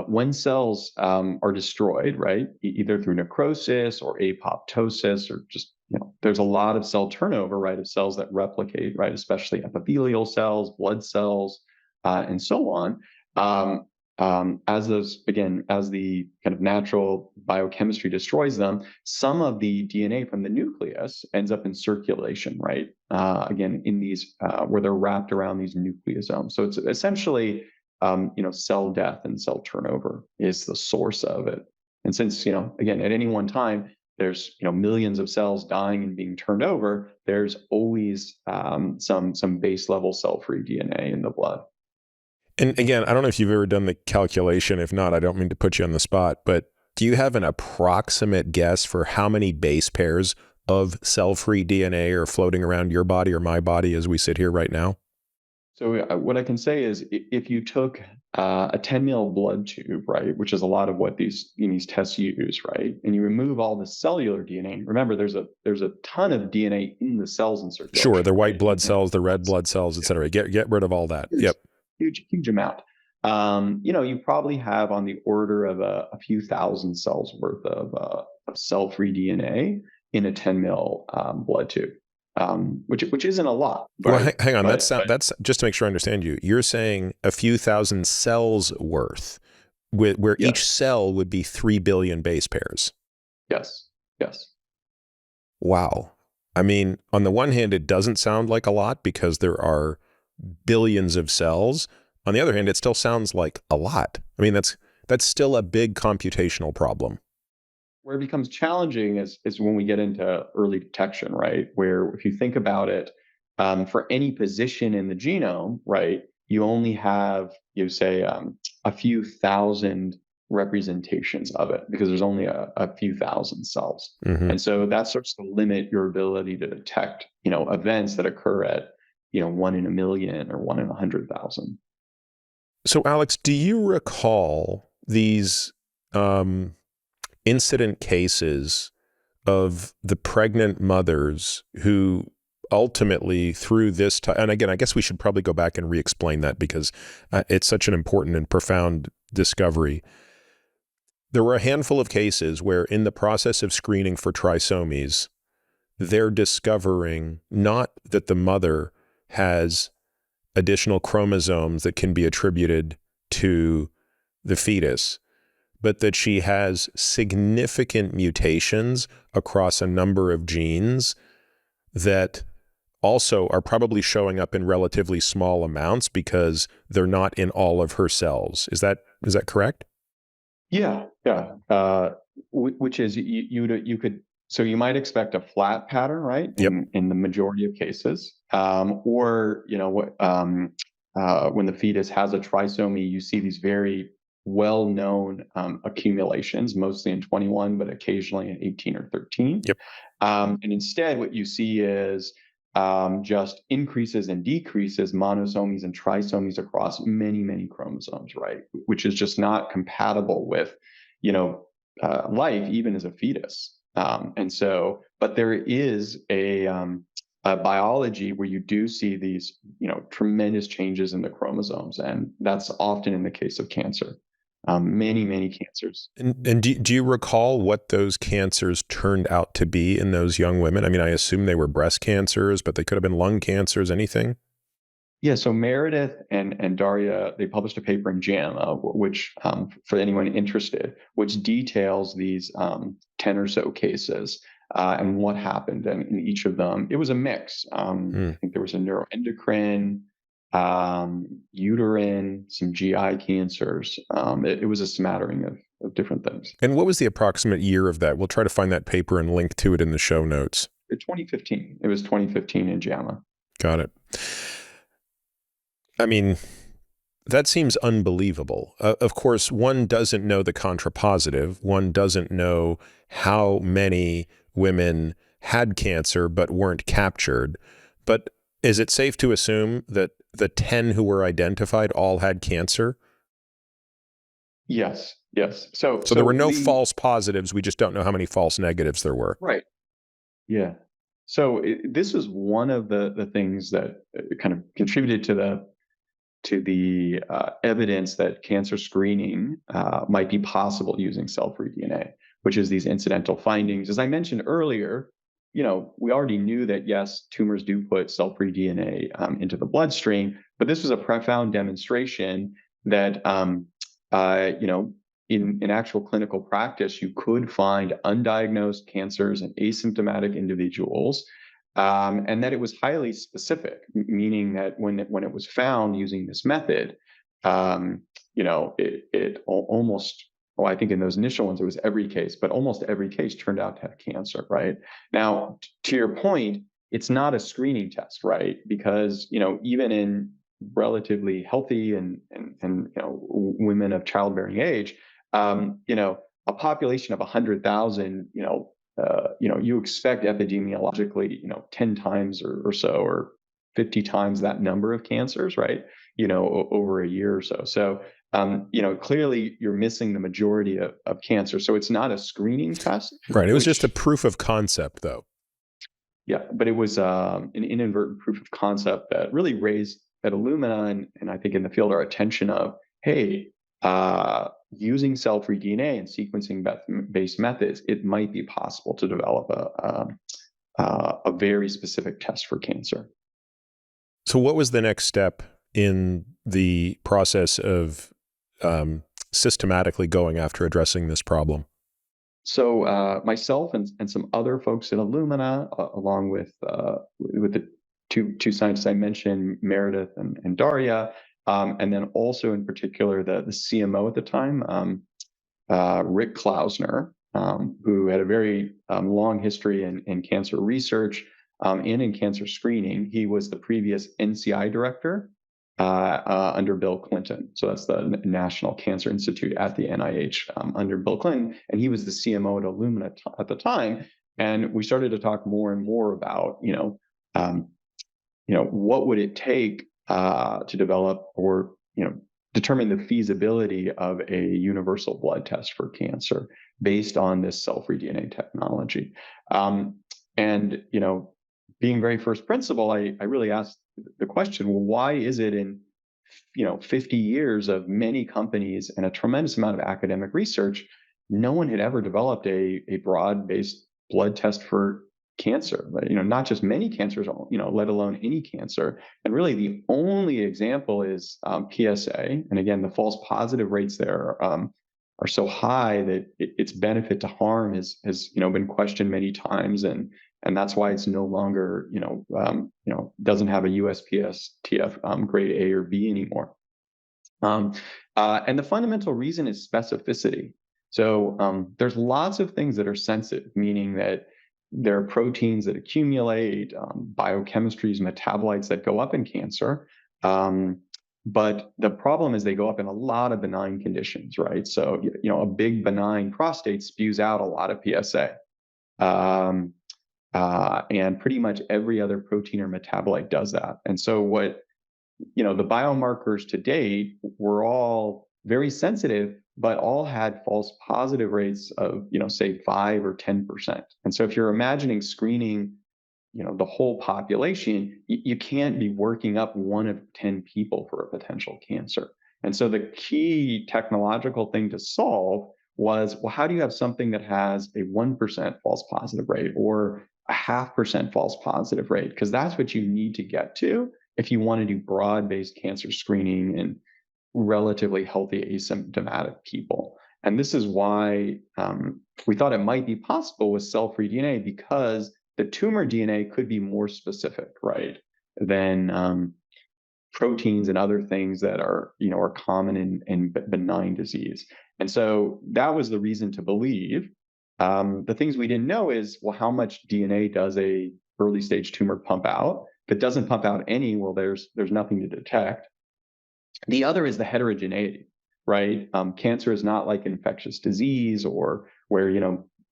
when cells are destroyed, right, either through necrosis or apoptosis, or just, there's a lot of cell turnover, right, of cells that replicate, right, especially epithelial cells, blood cells, and so on. As those, again, as the kind of natural biochemistry destroys them, some of the DNA from the nucleus ends up in circulation, right? Again, in these where they're wrapped around these nucleosomes. So it's essentially cell death and cell turnover is the source of it. And since, again, at any one time, there's, millions of cells dying and being turned over, there's always some base level cell-free DNA in the blood. And again, I don't know if you've ever done the calculation. If not, I don't mean to put you on the spot, but do you have an approximate guess for how many base pairs of cell-free DNA are floating around your body or my body as we sit here right now? So what I can say is, if you took a 10 mil blood tube, right, which is a lot of what these tests use, right, and you remove all the cellular DNA. Remember, there's a ton of DNA in the cells in Sure, circulation. the white Right? blood cells, the red blood cells, et cetera. Get rid of all that. Yep. Huge amount. You probably have on the order of a few thousand cells worth of cell-free DNA in a 10 mil blood tube, which isn't a lot. Well, Right? hang on. That's just to make sure I understand you. You're saying a few thousand cells worth, where yes. each cell would be 3 billion base pairs. Yes. Wow. I mean, on the one hand, it doesn't sound like a lot because there are billions of cells. On the other hand, it still sounds like a lot. I mean, that's still a big computational problem. Where it becomes challenging is when we get into early detection, right? Where if you think about it, for any position in the genome, right, you only have, say, a few thousand representations of it because there's only a few thousand cells. Mm-hmm. And so that starts to limit your ability to detect, events that occur at, 1 in a million or 1 in 100,000. So, Alex, do you recall these incident cases of the pregnant mothers who ultimately through this time, and again, I guess we should probably go back and re-explain that because it's such an important and profound discovery. There were a handful of cases where in the process of screening for trisomies, they're discovering not that the mother has additional chromosomes that can be attributed to the fetus, but that she has significant mutations across a number of genes that also are probably showing up in relatively small amounts because they're not in all of her cells. Is that correct? Yeah. Which is you could, so you might expect a flat pattern, right? Yep. In the majority of cases, or when the fetus has a trisomy, you see these very well-known accumulations, mostly in 21, but occasionally in 18 or 13. Yep. And instead, what you see is just increases and decreases, monosomies and trisomies across many chromosomes, right? Which is just not compatible with, life, even as a fetus. And so, but there is a biology where you do see these, tremendous changes in the chromosomes, and that's often in the case of cancer. Many cancers. And do you recall what those cancers turned out to be in those young women? I mean, I assume they were breast cancers, but they could have been lung cancers, anything? Yeah, so Meredith and Daria, they published a paper in JAMA, which, for anyone interested, which details these 10 or so cases and what happened in each of them. It was a mix. I think there was a neuroendocrine, uterine, some GI cancers. It was a smattering of different things. And what was the approximate year of that? We'll try to find that paper and link to it in the show notes. 2015. It was 2015 in JAMA. Got it. I mean, that seems unbelievable. Of course, one doesn't know the contrapositive. One doesn't know how many women had cancer but weren't captured. But is it safe to assume that the 10 who were identified all had cancer? Yes. So there were no false positives. We just don't know how many false negatives there were. Right. Yeah. So this was one of the things that kind of contributed to to the evidence that cancer screening might be possible using cell-free DNA, which is these incidental findings. As I mentioned earlier, we already knew that, yes, tumors do put cell-free DNA into the bloodstream, but this was a profound demonstration that, in actual clinical practice, you could find undiagnosed cancers in asymptomatic individuals, and that it was highly specific, meaning that when it was found using this method, it almost, well, I think in those initial ones, it was every case, but almost every case turned out to have cancer, right? Now, to your point, it's not a screening test, right? Because, even in relatively healthy and women of childbearing age, a population of 100,000, you expect epidemiologically, 10 times or so, or 50 times that number of cancers, right? Over a year or so. So, clearly you're missing the majority of cancer. So it's not a screening test. Right. It was just a proof of concept, though. Yeah, but it was an inadvertent proof of concept that really raised at Illumina and I think in the field our attention of, hey, using cell-free DNA and sequencing-based methods, it might be possible to develop a very specific test for cancer. So what was the next step in the process of systematically going after addressing this problem? So myself and some other folks at Illumina, along with the two scientists I mentioned, Meredith and Daria, and then also in particular the CMO at the time, Rick Klausner, who had a very long history in cancer research and in cancer screening. He was the previous NCI director under Bill Clinton. So that's the National Cancer Institute at the NIH under Bill Clinton. And he was the CMO at Illumina at the time. And we started to talk more and more about, what would it take to develop or, determine the feasibility of a universal blood test for cancer based on this cell-free DNA technology. And, being very first principle, I really asked the question, well, why is it in 50 years of many companies and a tremendous amount of academic research, no one had ever developed a broad-based blood test for cancer? Not just many cancers, let alone any cancer. And really, the only example is PSA. And again, the false positive rates there are so high that its benefit to harm has been questioned many times, and that's why it's no longer doesn't have a USPSTF grade A or B anymore. And the fundamental reason is specificity. So there's lots of things that are sensitive, meaning that there are proteins that accumulate, biochemistries, metabolites that go up in cancer. But the problem is they go up in a lot of benign conditions, right? So, a big benign prostate spews out a lot of PSA. And pretty much every other protein or metabolite does that. And so what, the biomarkers to date were all very sensitive, but all had false positive rates of, say 5 or 10%. And so if you're imagining screening, the whole population, you can't be working up 1 of 10 people for a potential cancer. And so the key technological thing to solve was, well, how do you have something that has a 1% false positive rate or a 0.5% false positive rate? Because that's what you need to get to if you want to do broad-based cancer screening in relatively healthy asymptomatic people. And this is why we thought it might be possible with cell-free DNA, because the tumor DNA could be more specific, right, than proteins and other things that are common in benign disease. And so that was the reason to believe. The things we didn't know is, well, how much DNA does a early stage tumor pump out? If it doesn't pump out any, well, there's nothing to detect. The other is the heterogeneity, right? Cancer is not like infectious disease or where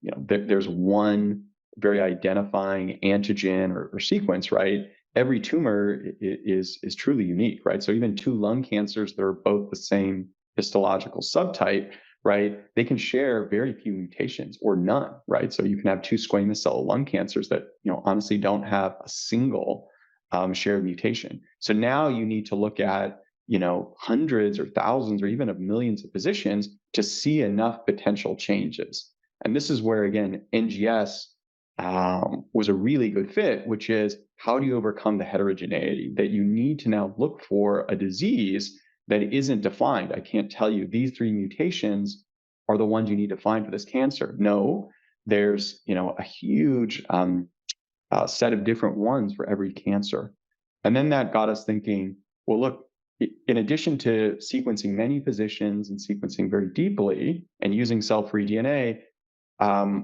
there's one very identifying antigen or sequence, right? Every tumor is truly unique, right? So even 2 lung cancers that are both the same histological subtype, right? They can share very few mutations or none, right? So you can have 2 squamous cell lung cancers that honestly don't have a single shared mutation. So now you need to look at hundreds or thousands or even of millions of positions to see enough potential changes. And this is where, again, NGS was a really good fit, which is how do you overcome the heterogeneity that you need to now look for a disease that isn't defined? I can't tell you these 3 mutations are the ones you need to find for this cancer. No, there's a huge set of different ones for every cancer. And then that got us thinking, well, look, in addition to sequencing many positions and sequencing very deeply and using cell-free DNA,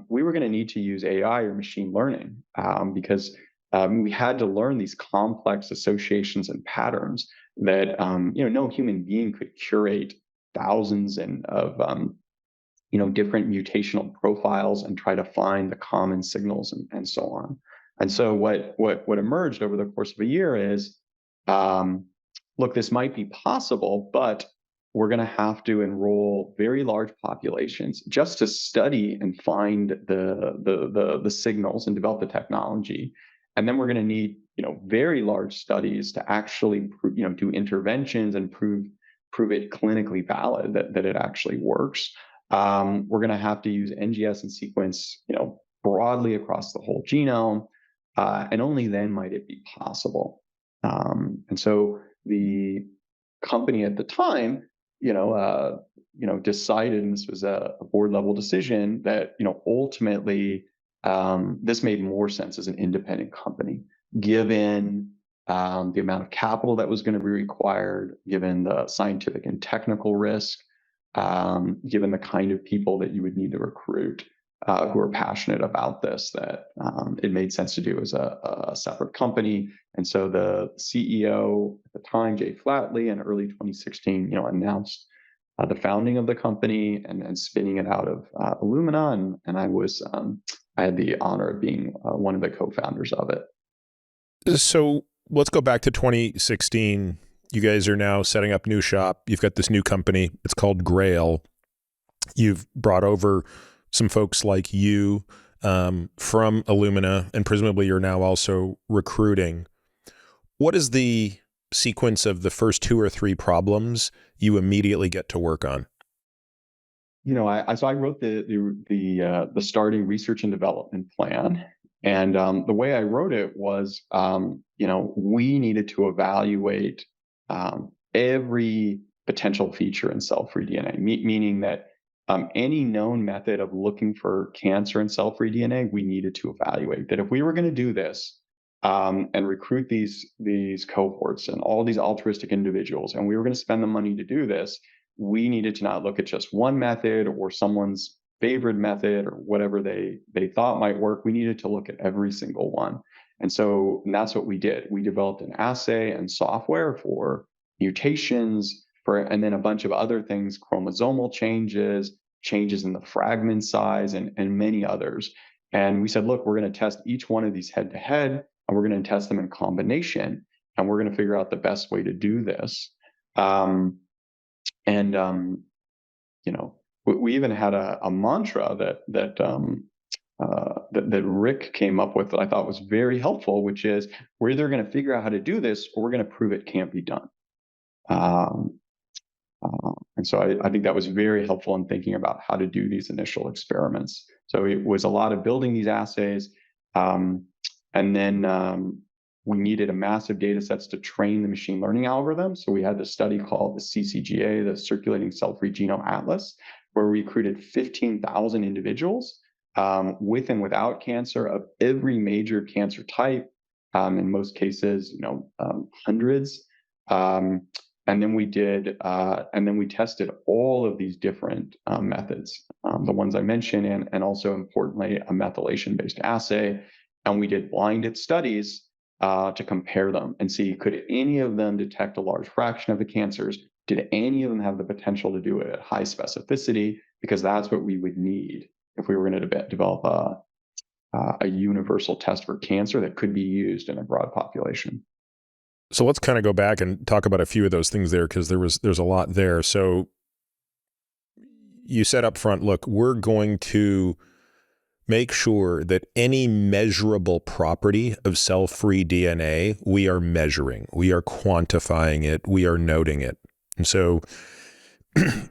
we were going to need to use AI or machine learning because we had to learn these complex associations and patterns that no human being could curate thousands of different mutational profiles and try to find the common signals and so on. And so what emerged over the course of a year is, look, this might be possible, but we're going to have to enroll very large populations just to study and find the signals and develop the technology. And then we're going to need very large studies to actually do interventions and prove it clinically valid that it actually works. We're going to have to use NGS and sequence broadly across the whole genome, and only then might it be possible. And so the company at the time, decided, and this was a board level decision, that ultimately this made more sense as an independent company, given the amount of capital that was going to be required, given the scientific and technical risk, given the kind of people that you would need to recruit who are passionate about this, that it made sense to do as a separate company. And so the CEO at the time, Jay Flatley, in early 2016, announced the founding of the company and spinning it out of Illumina, and I had the honor of being one of the co-founders of it. So let's go back to 2016. You guys are now setting up new shop. You've got this new company. It's called GRAIL. You've brought over some folks like you from Illumina, and presumably you're now also recruiting. What is the sequence of the first 2 or 3 problems you immediately get to work on? So I wrote the starting research and development plan, and the way I wrote it was, we needed to evaluate every potential feature in cell-free DNA, meaning that any known method of looking for cancer in cell-free DNA, we needed to evaluate. That if we were going to do this and recruit these cohorts and all these altruistic individuals, and we were going to spend the money to do this, we needed to not look at just one method or someone's favorite method or whatever they thought might work. We needed to look at every single one. And that's what we did. We developed an assay and software for mutations, and then a bunch of other things, chromosomal changes in the fragment size, and many others. And we said, look, we're going to test each one of these head to head, and we're going to test them in combination, and we're going to figure out the best way to do this. We even had a mantra that Rick came up with that I thought was very helpful, which is, we're either going to figure out how to do this or we're going to prove it can't be done. And so I think that was very helpful in thinking about how to do these initial experiments. So it was a lot of building these assays, and then we needed a massive data sets to train the machine learning algorithm. So we had this study called the CCGA, the Circulating Cell-Free Genome Atlas, where we recruited 15,000 individuals with and without cancer of every major cancer type, in most cases, hundreds. And then we tested all of these different methods, the ones I mentioned, and also importantly, a methylation-based assay. And we did blinded studies to compare them and see, could any of them detect a large fraction of the cancers? Did any of them have the potential to do it at high specificity? Because that's what we would need if we were going to develop a universal test for cancer that could be used in a broad population. So let's kind of go back and talk about a few of those things there, because there's a lot there. So you said up front, look, we're going to make sure that any measurable property of cell-free DNA, we are measuring, we are quantifying it, we are noting it. And so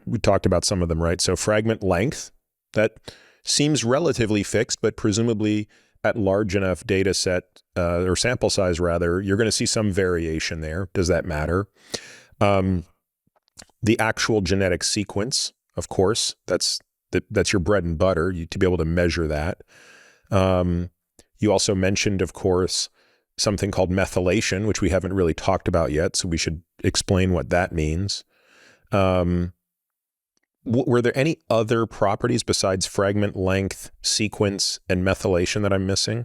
we talked about some of them, right? So fragment length, that seems relatively fixed, but presumably at large enough data set or sample size rather, you're going to see some variation there. Does that matter? The actual genetic sequence, of course, that's your bread and butter, to be able to measure that. You also mentioned, of course, something called methylation, which we haven't really talked about yet, so we should explain what that means. Were there any other properties besides fragment length, sequence, and methylation that I'm missing?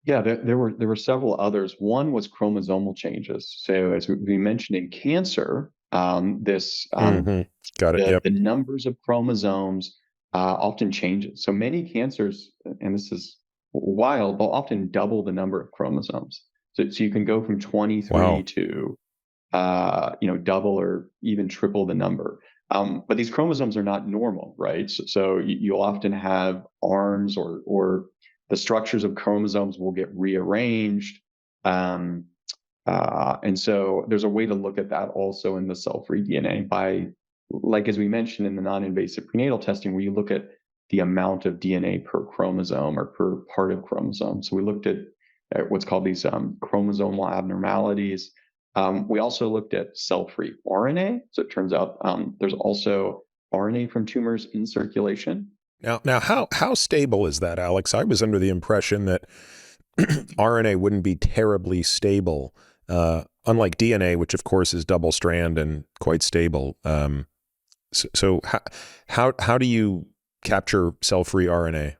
Yeah, there were several others. One was chromosomal changes. So as we mentioned in cancer, Got it. Yep. the numbers of chromosomes often changes. So many cancers, and this is wild, they'll often double the number of chromosomes. So you can go from 23 Wow. to double or even triple the number. But these chromosomes are not normal, right? So you'll often have arms or the structures of chromosomes will get rearranged. And so there's a way to look at that also in the cell-free DNA by, like, as we mentioned in the non-invasive prenatal testing, where you look at the amount of DNA per chromosome or per part of chromosome. So we looked at what's called these chromosomal abnormalities. We also looked at cell-free RNA. So it turns out there's also RNA from tumors in circulation. Now, how stable is that, Alex? I was under the impression that RNA wouldn't be terribly stable, unlike DNA, which of course is double strand and quite stable. So how do you capture cell-free RNA?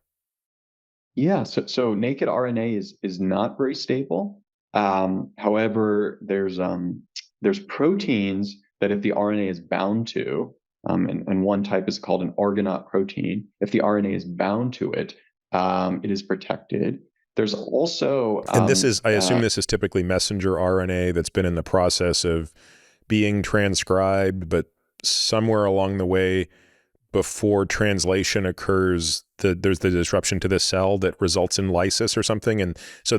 Yeah, so naked RNA is not very stable. However, there's proteins that if the RNA is bound to, and one type is called an Argonaute protein. If the RNA is bound to it, it is protected. There's also And this is, I assume this is typically messenger RNA that's been in the process of being transcribed, but somewhere along the way before translation occurs, there's the disruption to the cell that results in lysis or something. And so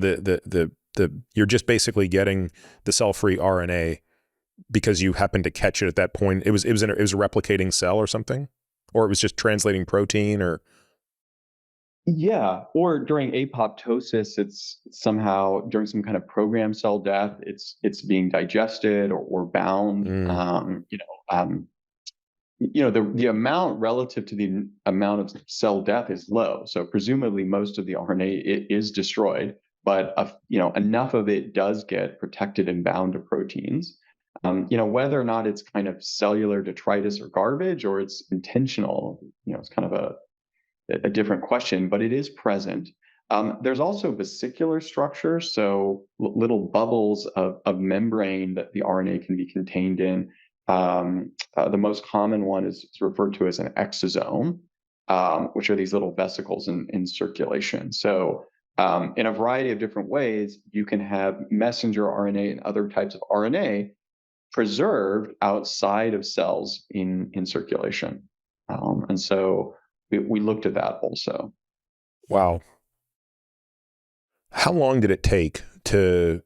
you're just basically getting the cell-free RNA because you happen to catch it at that point. It was a replicating cell or something, or it was just translating protein, or yeah, or during apoptosis, it's somehow during some kind of programmed cell death, it's being digested or bound. The amount relative to the amount of cell death is low. So presumably most of the RNA is destroyed, but enough of it does get protected and bound to proteins. Whether or not it's kind of cellular detritus or garbage or it's intentional, it's kind of a different question, but it is present. There's also vesicular structure, so little bubbles of membrane that the RNA can be contained in. The most common one is referred to as an exosome, which are these little vesicles in circulation. So in a variety of different ways, you can have messenger RNA and other types of RNA preserved outside of cells in circulation. And so we looked at that also. wow. How long did it take to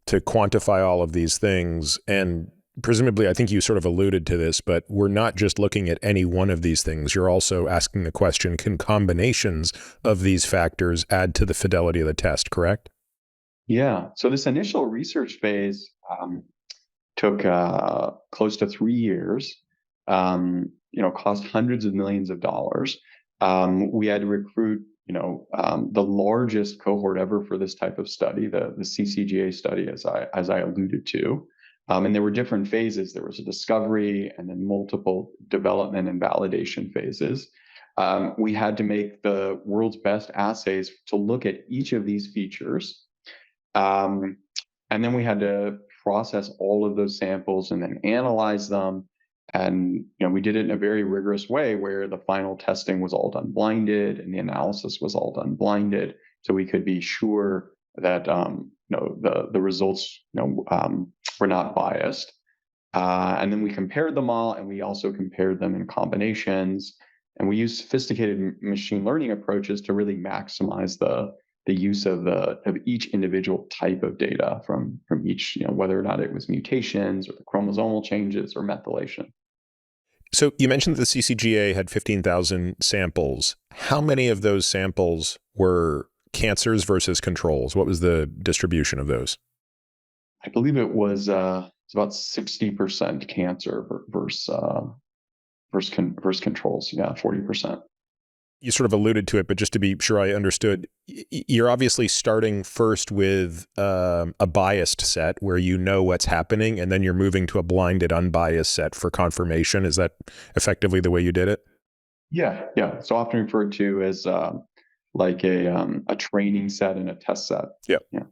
quantify all of these things? And presumably, I think you sort of alluded to this, but we're not just looking at any one of these things. You're also asking the question, can combinations of these factors add to the fidelity of the test, correct? Yeah. So this initial research phase took close to 3 years, cost hundreds of millions of dollars. We had to recruit, the largest cohort ever for this type of study, the CCGA study, as I alluded to. And there were different phases. There was a discovery and then multiple development and validation phases. We had to make the world's best assays to look at each of these features. And then we had to process all of those samples and then analyze them. And we did it in a very rigorous way where the final testing was all done blinded and the analysis was all done blinded, so we could be sure that the results were not biased. And then we compared them all, and we also compared them in combinations. And we use sophisticated machine learning approaches to really maximize the use of each individual type of data from each, whether or not it was mutations or the chromosomal changes or methylation. So you mentioned that the CCGA had 15,000 samples. How many of those samples were cancers versus controls? What was the distribution of those? I believe it's about 60% cancer versus controls. Yeah, 40%. You sort of alluded to it, but just to be sure I understood, you're obviously starting first with a biased set where you know what's happening, and then you're moving to a blinded, unbiased set for confirmation. Is that effectively the way you did it? Yeah, yeah. So often referred to as like a training set and a test set. Yeah. Yeah.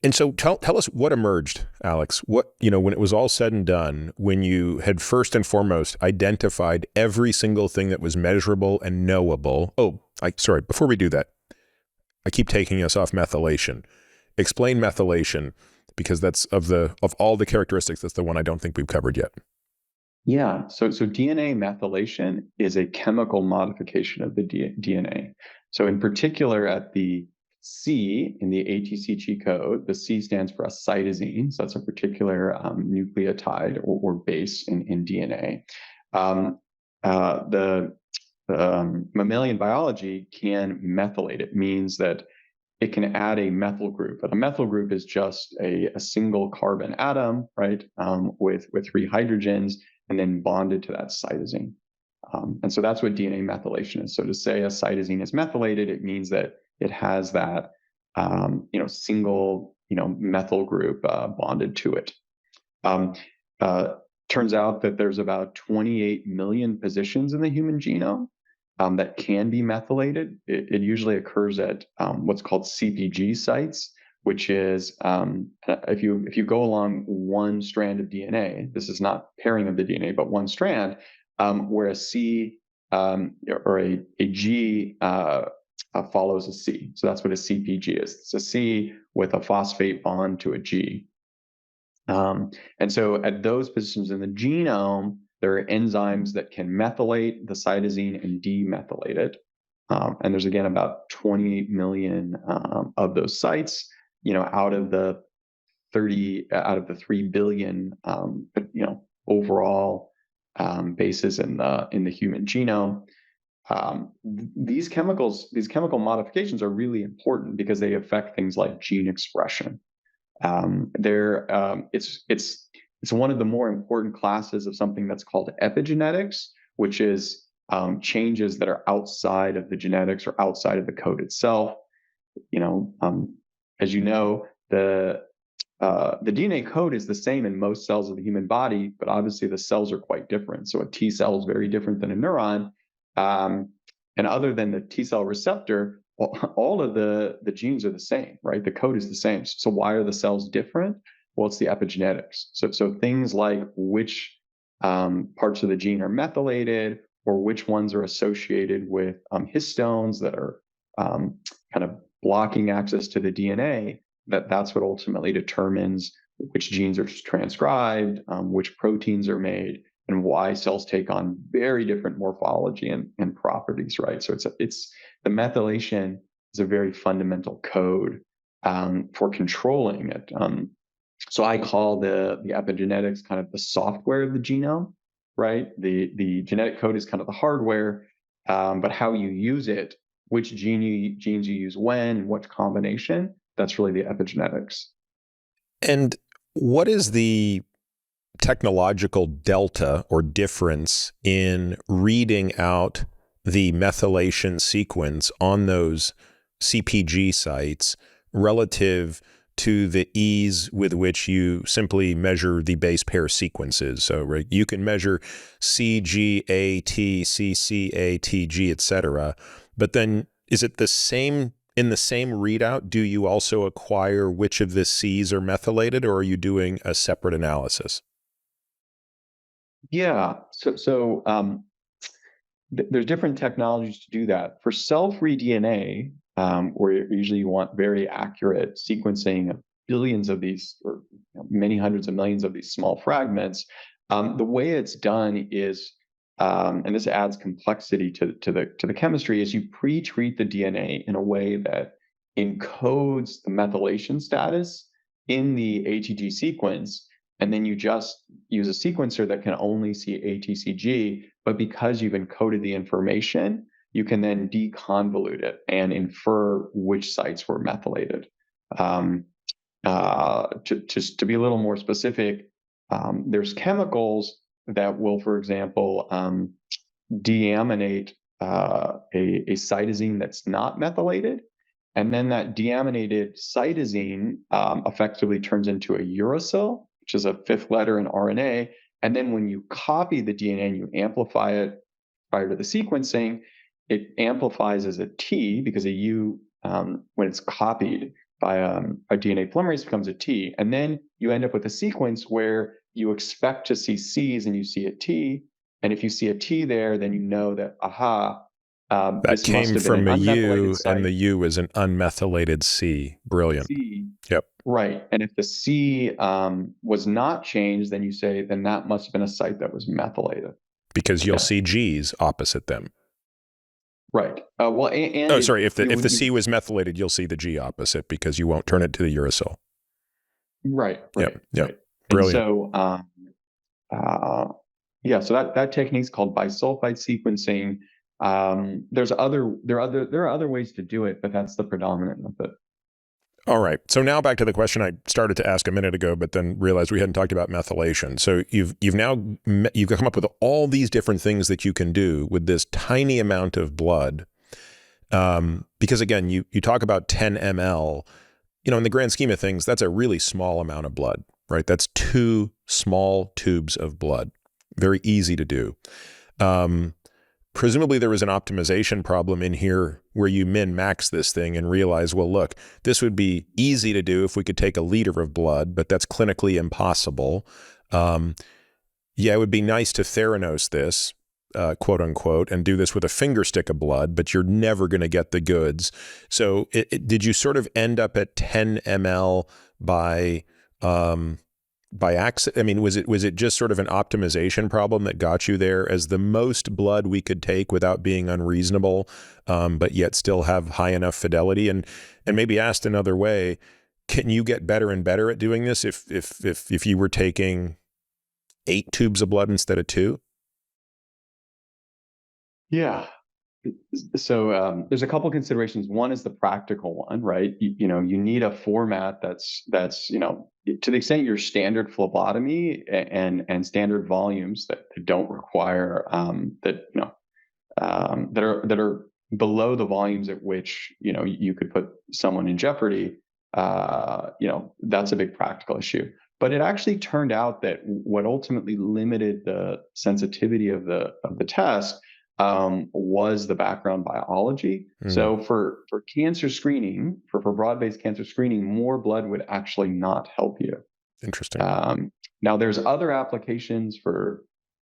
And so tell us what emerged, Alex. What, when it was all said and done, when you had first and foremost identified every single thing that was measurable and knowable. Oh, sorry, before we do that, I keep taking us off methylation. Explain methylation, because that's of all the characteristics, that's the one I don't think we've covered yet. Yeah. So DNA methylation is a chemical modification of the DNA. So in particular, at the C in the ATCG code, the C stands for a cytosine. So that's a particular nucleotide or base in DNA. The mammalian biology can methylate. It means that it can add a methyl group, but a methyl group is just a single carbon atom, right, with three hydrogens, and then bonded to that cytosine. And so that's what DNA methylation is. So to say a cytosine is methylated, it means that it has that single methyl group bonded to it. Turns out that there's about 28 million positions in the human genome that can be methylated. It usually occurs at what's called CPG sites, which is if you go along one strand of DNA, this is not pairing of the DNA, but one strand, where a C or a G follows a C. So that's what a CPG is. It's a C with a phosphate bond to a G. And so at those positions in the genome, there are enzymes that can methylate the cytosine and demethylate it. And there's, again, about 28 million of those sites, out of the 3 billion, overall bases in the human genome. These chemical modifications are really important because they affect things like gene expression. It's one of the more important classes of something that's called epigenetics, which is changes that are outside of the genetics or outside of the code itself. As you know, the DNA code is the same in most cells of the human body, but obviously the cells are quite different. So a T cell is very different than a neuron. And other than the T cell receptor, all of the genes are the same, right? The code is the same. So why are the cells different? Well, it's the epigenetics. So things like which parts of the gene are methylated, or which ones are associated with histones that are kind of blocking access to the DNA, that's what ultimately determins which genes are transcribed, which proteins are made, and why cells take on very different morphology and properties, right? So it's the methylation is a very fundamental code for controlling it. So I call the epigenetics kind of the software of the genome, right? The genetic code is kind of the hardware, but how you use it, which genes you use when, and what combination, that's really the epigenetics. And what is the technological delta or difference in reading out the methylation sequence on those CPG sites relative to the ease with which you simply measure the base pair sequences? So, right, you can measure CGAT, CCATG, et cetera, but then is it the same in the same readout? Do you also acquire which of the C's are methylated, or are you doing a separate analysis? Yeah. So there's different technologies to do that. For cell-free DNA, where usually you want very accurate sequencing of billions of these, or many hundreds of millions of these small fragments, the way it's done is and this adds complexity to the chemistry, is you pre-treat the DNA in a way that encodes the methylation status in the ATG sequence, and then you just use a sequencer that can only see ATCG, but because you've encoded the information, you can then deconvolute it and infer which sites were methylated. To be a little more specific, there's chemicals that will, for example, deaminate a cytosine that's not methylated, and then that deaminated cytosine effectively turns into a uracil, which is a fifth letter in RNA. And then when you copy the DNA and you amplify it prior to the sequencing, it amplifies as a T, because a U, when it's copied by a DNA polymerase, becomes a T. And then you end up with a sequence where you expect to see C's and you see a T. And if you see a T there, then you know that, aha, That this must came have been from an a unmethylated U, site. and the U is an unmethylated C. Brilliant. C. Yep. Right. And if the C was not changed, then you say, then that must have been a site that was methylated. Because you'll see G's opposite them. Right. Well, and oh, sorry. If the C was methylated, you'll see the G opposite, because you won't turn it to the uracil. Right. Right. Yep. Right. Brilliant. And so, yeah. So that technique is called bisulfite sequencing. There are other ways to do it, but that's the predominant method. All right. So now back to the question I started to ask a minute ago, but then realized we hadn't talked about methylation. So you've come up with all these different things that you can do with this tiny amount of blood. Because again, you talk about 10 ml, in the grand scheme of things, that's a really small amount of blood, right? That's 2 small tubes of blood. Very easy to do. Presumably there was an optimization problem in here where you min-max this thing and realize, well, look, this would be easy to do if we could take a liter of blood, but that's clinically impossible. Yeah, it would be nice to Theranos this, quote unquote, and do this with a finger stick of blood, but you're never going to get the goods. So did you sort of end up at 10 ml by accident? I mean, was it just sort of an optimization problem that got you there as the most blood we could take without being unreasonable, but yet still have high enough fidelity? And maybe asked another way, can you get better and better at doing this if you were taking 8 tubes of blood instead of 2? Yeah. So there's a couple considerations. One is the practical one, right? You need a format that's to the extent your standard phlebotomy and standard volumes that don't require that are below the volumes at which you could put someone in jeopardy. That's a big practical issue. But it actually turned out that what ultimately limited the sensitivity of the test was the background biology. So for cancer screening, for broad-based cancer screening, more blood would actually not help you. Interesting. Now there's other applications for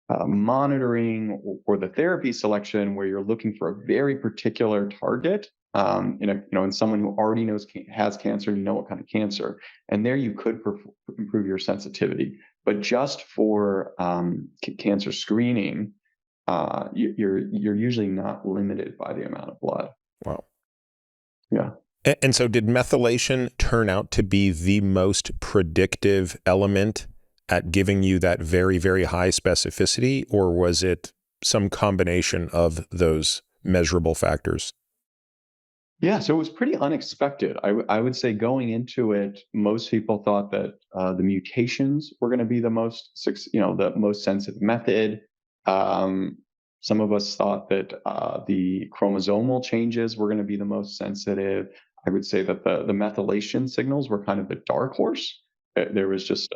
monitoring or the therapy selection where you're looking for a very particular target. In someone who already has cancer, what kind of cancer, and there you could improve your sensitivity. But just for cancer screening, you're usually not limited by the amount of blood. Wow. Yeah. And so did methylation turn out to be the most predictive element at giving you that very, very high specificity, or was it some combination of those measurable factors? Yeah, so it was pretty unexpected. I would say going into it, most people thought that the mutations were going to be the most sensitive method. Some of us thought that the chromosomal changes were going to be the most sensitive. I would say that the methylation signals were kind of the dark horse. There was just,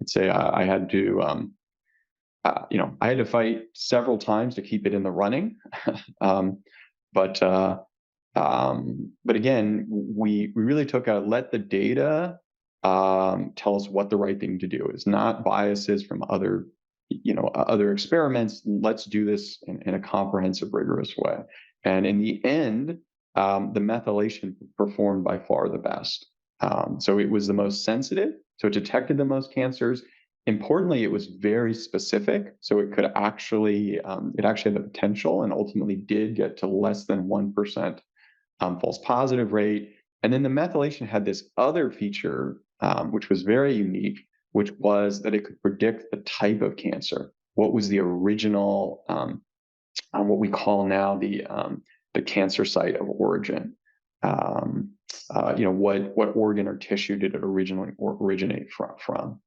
I'd say I had to, I had to fight several times to keep it in the running. But again, we really took let the data tell us what the right thing to do is, not biases from other experiments. Let's do this in a comprehensive, rigorous way. And in the end, the methylation performed by far the best. So it was the most sensitive. So it detected the most cancers. Importantly, it was very specific, so it could actually it actually had the potential and ultimately did get to less than 1% false positive rate. And then the methylation had this other feature, which was very unique, which was that it could predict the type of cancer. What was the original, what we call now the cancer site of origin? What organ or tissue did it originally originate from?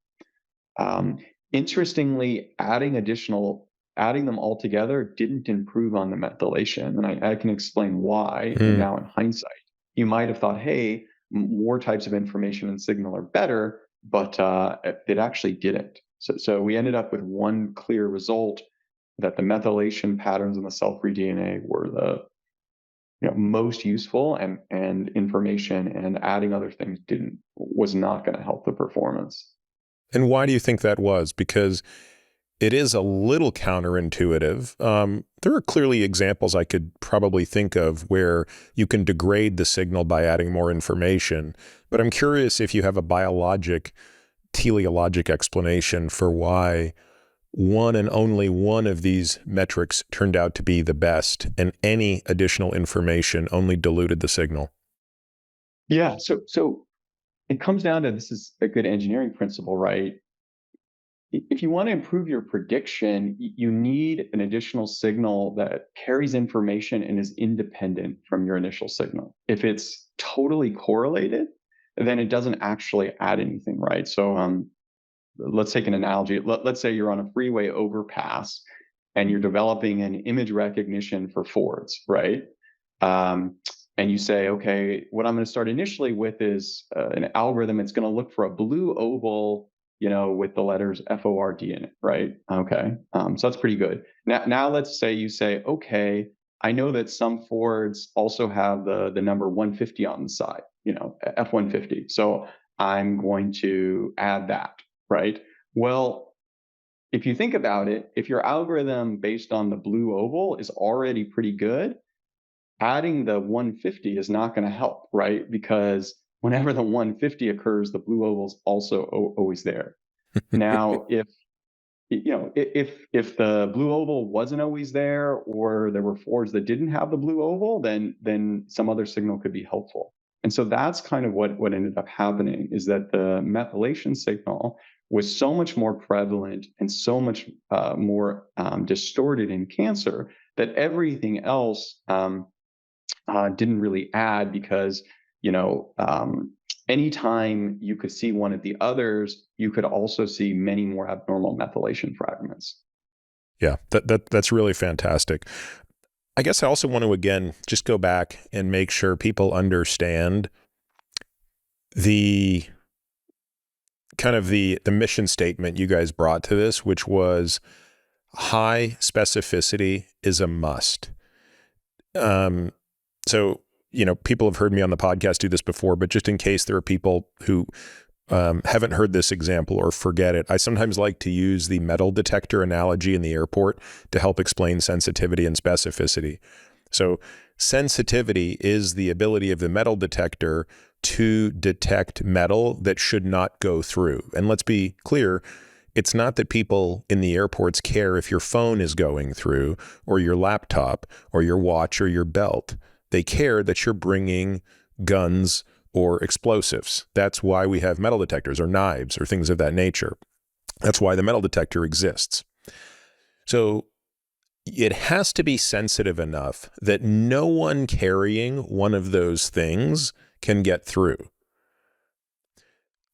Interestingly, adding them all together didn't improve on the methylation. And I can explain why. And now in hindsight, you might have thought, hey, more types of information and signal are better, but it actually didn't. So we ended up with one clear result, that the methylation patterns in the cell-free DNA were the most useful, and information and adding other things was not going to help the performance. And why do you think that was? Because it is a little counterintuitive. There are clearly examples I could probably think of where you can degrade the signal by adding more information. But I'm curious if you have a teleologic explanation for why one and only one of these metrics turned out to be the best, and any additional information only diluted the signal. Yeah, so it comes down to, this is a good engineering principle, right? If you want to improve your prediction, you need an additional signal that carries information and is independent from your initial signal. If it's totally correlated, then it doesn't actually add anything, right? So let's take an analogy. Let's say you're on a freeway overpass and you're developing an image recognition for Fords, right? And you say, okay, what I'm going to start initially with is an algorithm. It's going to look for a blue oval, with the letters FORD in it, right? Okay, so that's pretty good. Now let's say you say, okay, I know that some Fords also have the number 150 on the side, F-150. So I'm going to add that, right? Well, if you think about it, if your algorithm based on the blue oval is already pretty good, adding the 150 is not going to help, right? Because whenever the 150 occurs, the blue oval is also always there. Now, if the blue oval wasn't always there, or there were Fords that didn't have the blue oval, then some other signal could be helpful. And so that's kind of what ended up happening, is that the methylation signal was so much more prevalent and so much more distorted in cancer, that everything else didn't really add, because anytime you could see one of the others, you could also see many more abnormal methylation fragments. Yeah, that's really fantastic. I guess I also want to, again, just go back and make sure people understand the kind of the mission statement you guys brought to this, which was high specificity is a must. So, people have heard me on the podcast do this before, but just in case there are people who haven't heard this example or forget it, I sometimes like to use the metal detector analogy in the airport to help explain sensitivity and specificity. So sensitivity is the ability of the metal detector to detect metal that should not go through. And let's be clear, it's not that people in the airports care if your phone is going through, or your laptop, or your watch, or your belt. They care that you're bringing guns or explosives. That's why we have metal detectors, or knives, or things of that nature. That's why the metal detector exists. So it has to be sensitive enough that no one carrying one of those things can get through.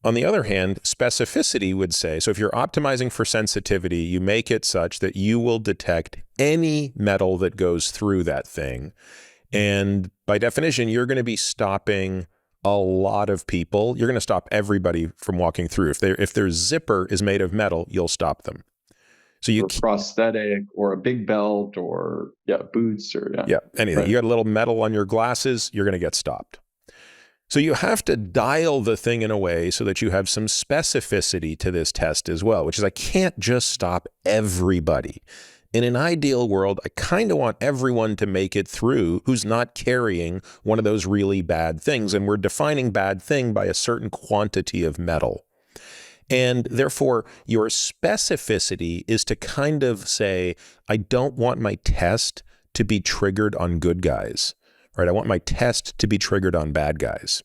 On the other hand, specificity would say, so if you're optimizing for sensitivity, you make it such that you will detect any metal that goes through that thing. And by definition, you're going to be stopping a lot of people. You're going to stop everybody from walking through. If their zipper is made of metal, you'll stop them. So you prosthetic, or a big belt, or boots, or anything. Right. You got a little metal on your glasses, you're going to get stopped. So you have to dial the thing in a way so that you have some specificity to this test as well, which is I can't just stop everybody. In an ideal world, I kind of want everyone to make it through who's not carrying one of those really bad things. And we're defining bad thing by a certain quantity of metal. And therefore, your specificity is to kind of say, I don't want my test to be triggered on good guys, right? I want my test to be triggered on bad guys.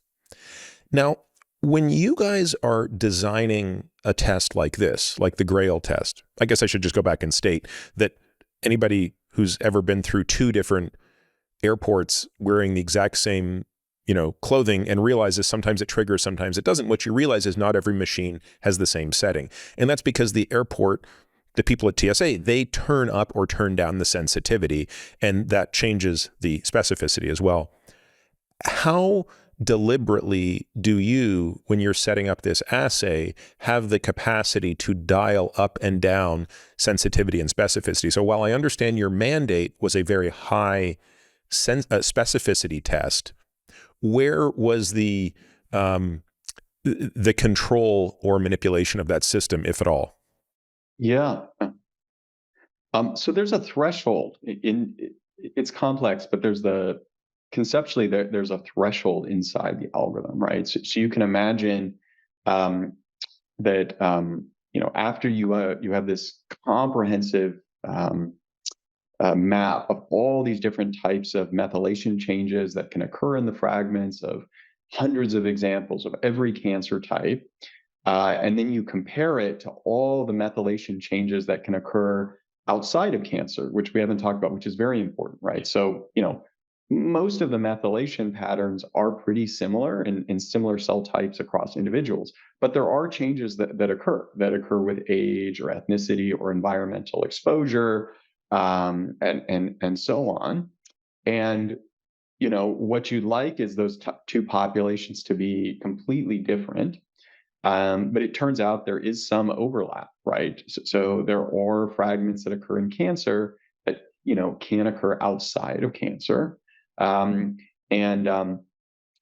Now, when you guys are designing a test like this, like the GRAIL test, I guess I should just go back and state that anybody who's ever been through 2 different airports wearing the exact same clothing and realizes sometimes it triggers, sometimes it doesn't. What you realize is not every machine has the same setting. And that's because the airport, the people at TSA, they turn up or turn down the sensitivity, and that changes the specificity as well. How deliberately do you, when you're setting up this assay, have the capacity to dial up and down sensitivity and specificity? So while I understand your mandate was a very high specificity test, where was the control or manipulation of that system, if at all? Yeah. So there's a threshold. It's complex, but conceptually there's a threshold inside the algorithm, right? So you can imagine that after you have this comprehensive map of all these different types of methylation changes that can occur in the fragments of hundreds of examples of every cancer type. And then you compare it to all the methylation changes that can occur outside of cancer, which we haven't talked about, which is very important, right? So, most of the methylation patterns are pretty similar in similar cell types across individuals, but there are changes that occur with age or ethnicity or environmental exposure, and so on. And what you'd like is those 2 populations to be completely different. But it turns out there is some overlap, right? So there are fragments that occur in cancer that can occur outside of cancer.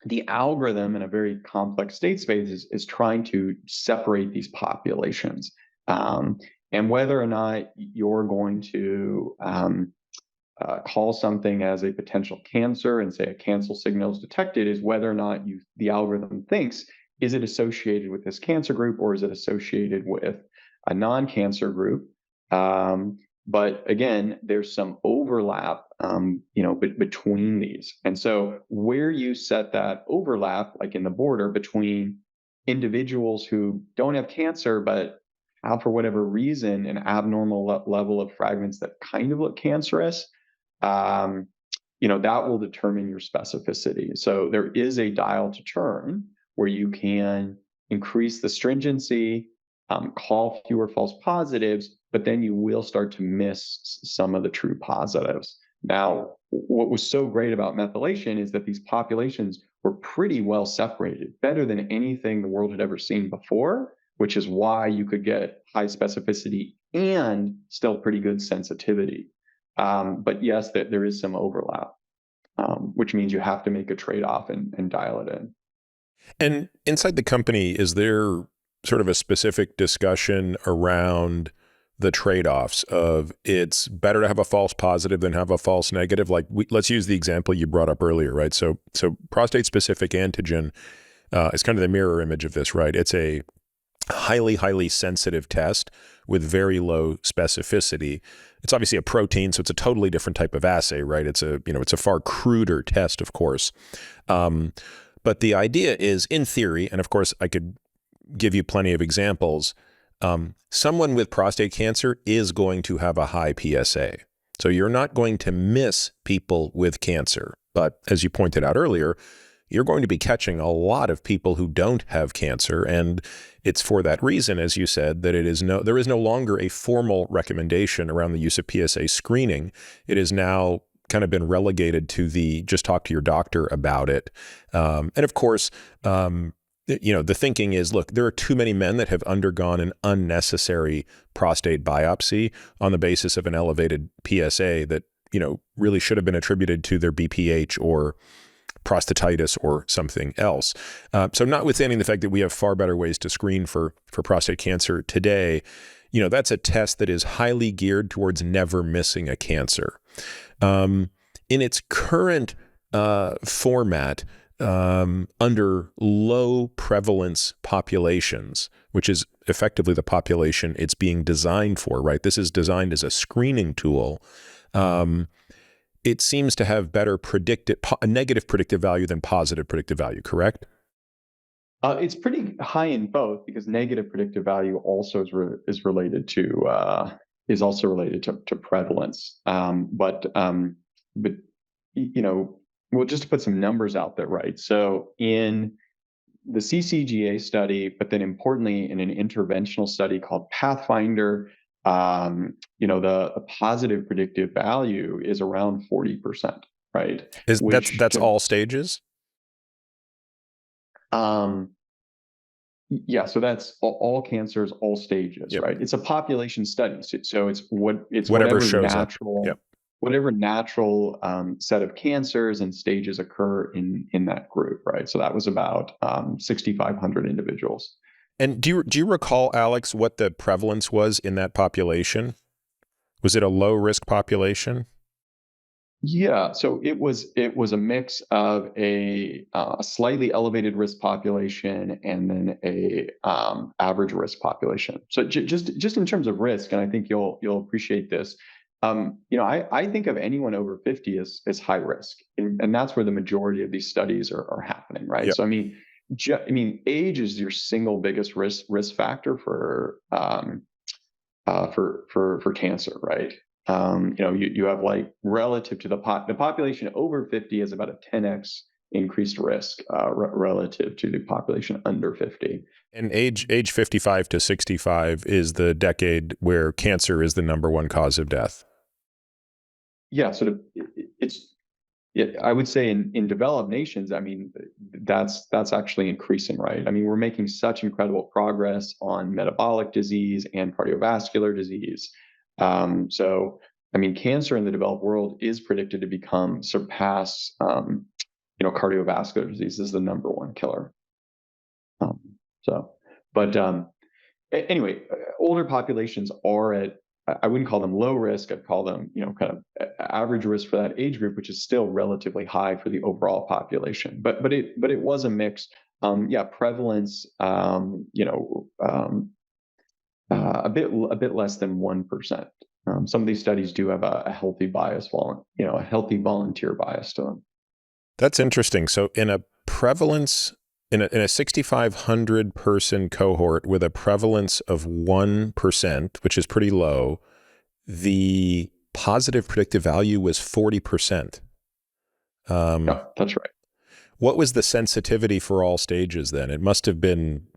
The algorithm in a very complex state space is trying to separate these populations. And whether or not you're going to call something as a potential cancer and say a cancer signal is detected is whether or not the algorithm thinks, is it associated with this cancer group or is it associated with a non-cancer group? But again, there's some overlap, between these. And so where you set that overlap, like in the border between individuals who don't have cancer, but have, for whatever reason, an abnormal level of fragments that kind of look cancerous, that will determine your specificity. So there is a dial to turn where you can increase the stringency, call fewer false positives, but then you will start to miss some of the true positives. Now, what was so great about methylation is that these populations were pretty well separated, better than anything the world had ever seen before, which is why you could get high specificity and still pretty good sensitivity. But yes, there is some overlap, which means you have to make a trade-off and dial it in. And inside the company, is there sort of a specific discussion around the trade-offs of it's better to have a false positive than have a false negative? Like, let's use the example you brought up earlier, right? So prostate-specific antigen is kind of the mirror image of this, right? It's a highly, highly sensitive test with very low specificity. It's obviously a protein, so it's a totally different type of assay, right? It's a far cruder test, of course. But the idea is, in theory, and of course I could give you plenty of examples, someone with prostate cancer is going to have a high PSA. So you're not going to miss people with cancer. But as you pointed out earlier, you're going to be catching a lot of people who don't have cancer. And it's for that reason, as you said, that there is no longer a formal recommendation around the use of PSA screening. It is now kind of been relegated to just talk to your doctor about it. And of course, the thinking is, look, there are too many men that have undergone an unnecessary prostate biopsy on the basis of an elevated PSA that, really should have been attributed to their BPH or prostatitis or something else. So notwithstanding the fact that we have far better ways to screen for prostate cancer today, that's a test that is highly geared towards never missing a cancer. In its current format, under low prevalence populations, which is effectively the population it's being designed for, right? This is designed as a screening tool. It seems to have better negative predictive value than positive predictive value, correct? It's pretty high in both, because negative predictive value also is related to prevalence. But well, just to put some numbers out there, right? So in the CCGA study, but then importantly in an interventional study called Pathfinder, the positive predictive value is around 40%, right? That's all stages? Yeah, so that's all cancers, all stages, Yep. right? It's a population study, so it's whatever shows natural, up. Yep. whatever natural set of cancers and stages occur in that group, right? So that was about 6,500 individuals. And do you recall, Alex, what the prevalence was in that population? Was it a low risk population? Yeah, so it was a mix of a slightly elevated risk population and then a average risk population. So just in terms of risk, and I think you'll appreciate this. I think of anyone over 50 as high risk, and that's where the majority of these studies are happening, right? Yep. So I mean, age is your single biggest risk factor for cancer, right? You have, like, relative to the population over 50 is about a 10x increased risk relative to the population under 50. And age 55 to 65 is the decade where cancer is the #1 cause of death. Yeah, so I would say in developed nations, I mean, that's actually increasing, right? I mean, we're making such incredible progress on metabolic disease and cardiovascular disease. So, I mean, cancer in the developed world is predicted to surpass, cardiovascular disease is the #1 killer. Anyway, older populations are at, I wouldn't call them low risk. I'd call them, kind of average risk for that age group, which is still relatively high for the overall population. But it was a mix. Prevalence, a bit less than 1%. Some of these studies do have a healthy bias, a healthy volunteer bias to them. That's interesting. So in a prevalence in a 6,500 person cohort with a prevalence of 1%, which is pretty low, the positive predictive value was 40%. Yeah, that's right. What was the sensitivity for all stages then? It must have been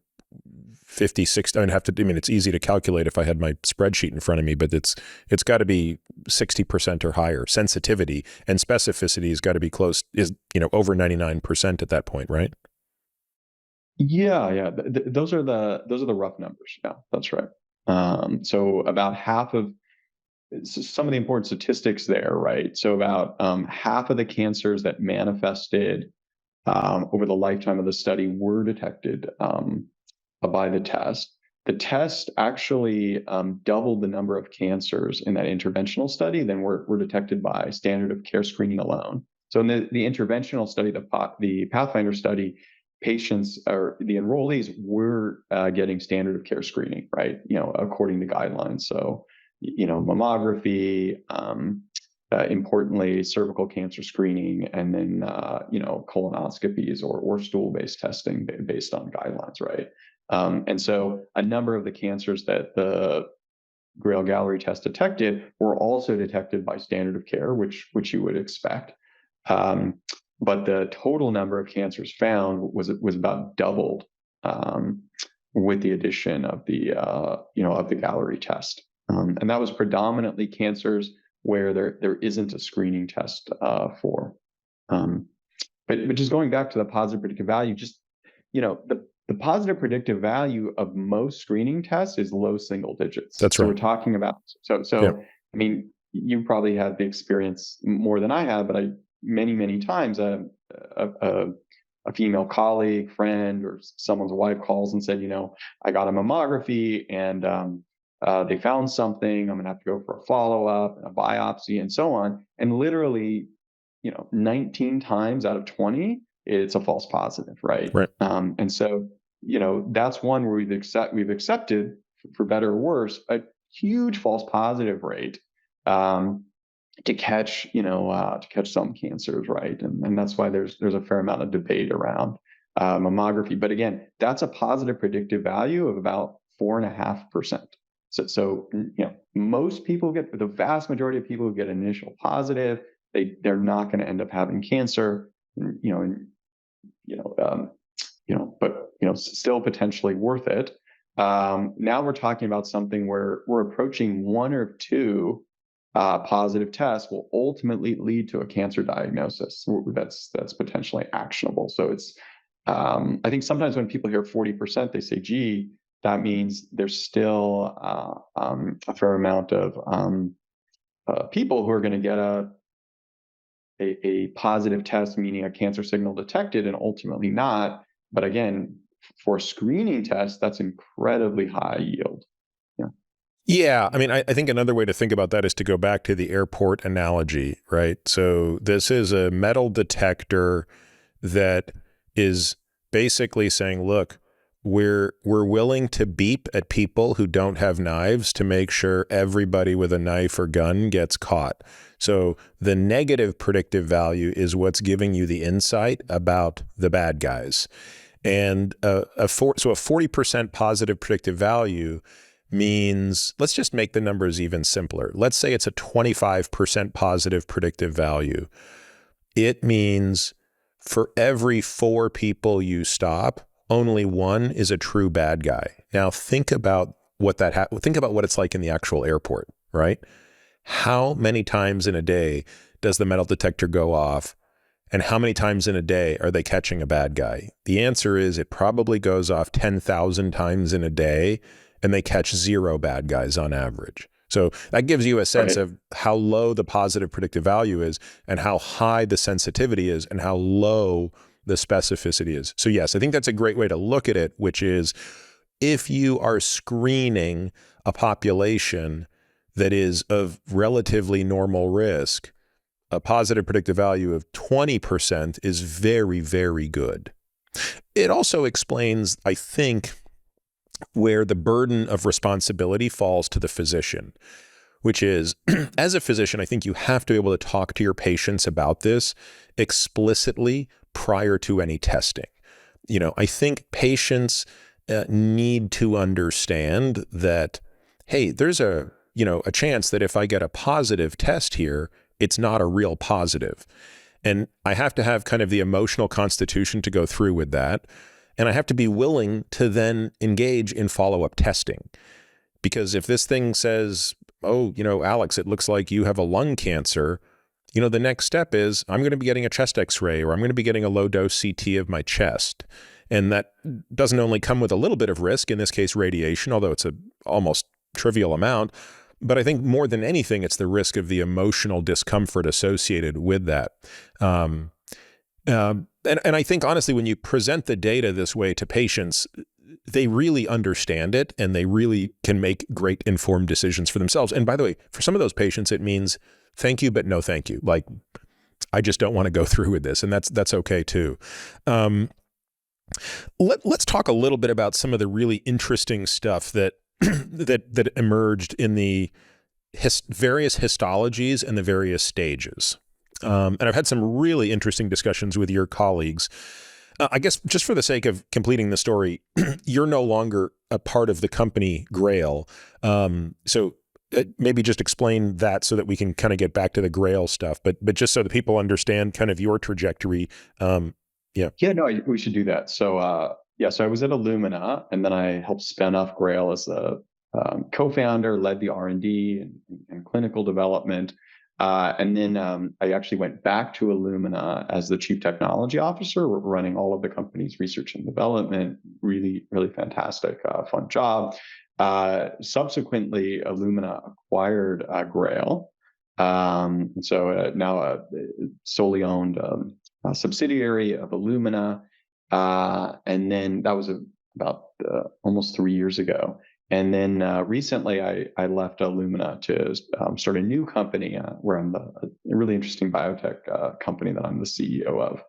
50, 60. It's easy to calculate if I had my spreadsheet in front of me, but it's got to be 60% or higher sensitivity, and specificity has got to be over 99% at that point, right? Yeah. Those are the rough numbers. Yeah, that's right. So about half of some of the important statistics there, right? So about half of the cancers that manifested over the lifetime of the study were detected by the test. The test actually doubled the number of cancers in that interventional study than were detected by standard of care screening alone. So in the interventional study, the Pathfinder study, patients or the enrollees were getting standard of care screening, right? According to guidelines. So, mammography, importantly, cervical cancer screening, and then, colonoscopies or stool-based testing based on guidelines, right? And so a number of the cancers that the GRAIL Galleri test detected were also detected by standard of care, which you would expect. But the total number of cancers found was about doubled with the addition of the Galleri test, and that was predominantly cancers where there isn't a screening test for. But just going back to the positive predictive value, the positive predictive value of most screening tests is low single digits. That's so right. We're talking about Yeah. I mean, you probably had the experience more than I have, but many times a female colleague, friend, or someone's wife calls and said, I got a mammography and they found something. I'm going to have to go for a follow-up, a biopsy, and so on. And literally, 19 times out of 20, it's a false positive, right? Right. And so, that's one where we've accepted, for better or worse, a huge false positive rate, to catch some cancers, right? And that's why there's a fair amount of debate around mammography. But again, that's a positive predictive value of about 4.5%. So most people the vast majority of people who get initial positive, they're not going to end up having cancer, but still potentially worth it. Now we're talking about something where we're approaching one or two positive tests will ultimately lead to a cancer diagnosis that's potentially actionable. So it's I think sometimes when people hear 40%, they say, "Gee, that means there's still a fair amount of people who are going to get a positive test, meaning a cancer signal detected, and ultimately not." But again, for a screening test, that's incredibly high yield. Yeah. Yeah, I mean, I think another way to think about that is to go back to the airport analogy, right? So this is a metal detector that is basically saying, look, we're willing to beep at people who don't have knives to make sure everybody with a knife or gun gets caught. So the negative predictive value is what's giving you the insight about the bad guys. And so a 40% positive predictive value means, let's just make the numbers even simpler. Let's say it's a 25% positive predictive value. It means for every 4 people you stop, only 1 is a true bad guy. Now think about what think about what it's like in the actual airport, right? How many times in a day does the metal detector go off? And how many times in a day are they catching a bad guy? The answer is it probably goes off 10,000 times in a day, and they catch 0 bad guys on average. So that gives you a sense of how low the positive predictive value is and how high the sensitivity is and how low the specificity is. So yes, I think that's a great way to look at it, which is if you are screening a population that is of relatively normal risk, a positive predictive value of 20% is very, very good. It also explains, I think, where the burden of responsibility falls to the physician, which is, as a physician, I think you have to be able to talk to your patients about this explicitly prior to any testing. I think patients need to understand that, hey, there's a chance that if I get a positive test here, it's not a real positive. And I have to have kind of the emotional constitution to go through with that. And I have to be willing to then engage in follow-up testing. Because if this thing says, oh, Alex, it looks like you have a lung cancer, the next step is I'm going to be getting a chest x-ray, or I'm going to be getting a low-dose CT of my chest. And that doesn't only come with a little bit of risk, in this case radiation, although it's a almost trivial amount, but I think more than anything, it's the risk of the emotional discomfort associated with that. And I think, honestly, when you present the data this way to patients, they really understand it and they really can make great informed decisions for themselves. And by the way, for some of those patients, it means thank you, but no thank you. Like, I just don't want to go through with this. And that's okay too. Let's talk a little bit about some of the really interesting stuff that that emerged in the various histologies and the various stages. And I've had some really interesting discussions with your colleagues. I guess just for the sake of completing the story, you're no longer a part of the company GRAIL. So maybe just explain that so that we can kind of get back to the GRAIL stuff, but just so that people understand kind of your trajectory. Yeah, no, we should do that. So so I was at Illumina, and then I helped spin off GRAIL as a co-founder, led the R&D and clinical development. And then I actually went back to Illumina as the chief technology officer, running all of the company's research and development. Really, really fantastic, fun job. Subsequently, Illumina acquired GRAIL. So now a solely owned subsidiary of Illumina. And then that was about almost 3 years ago. And then recently, I left Illumina to start a new company where I'm a really interesting biotech company that I'm the CEO of.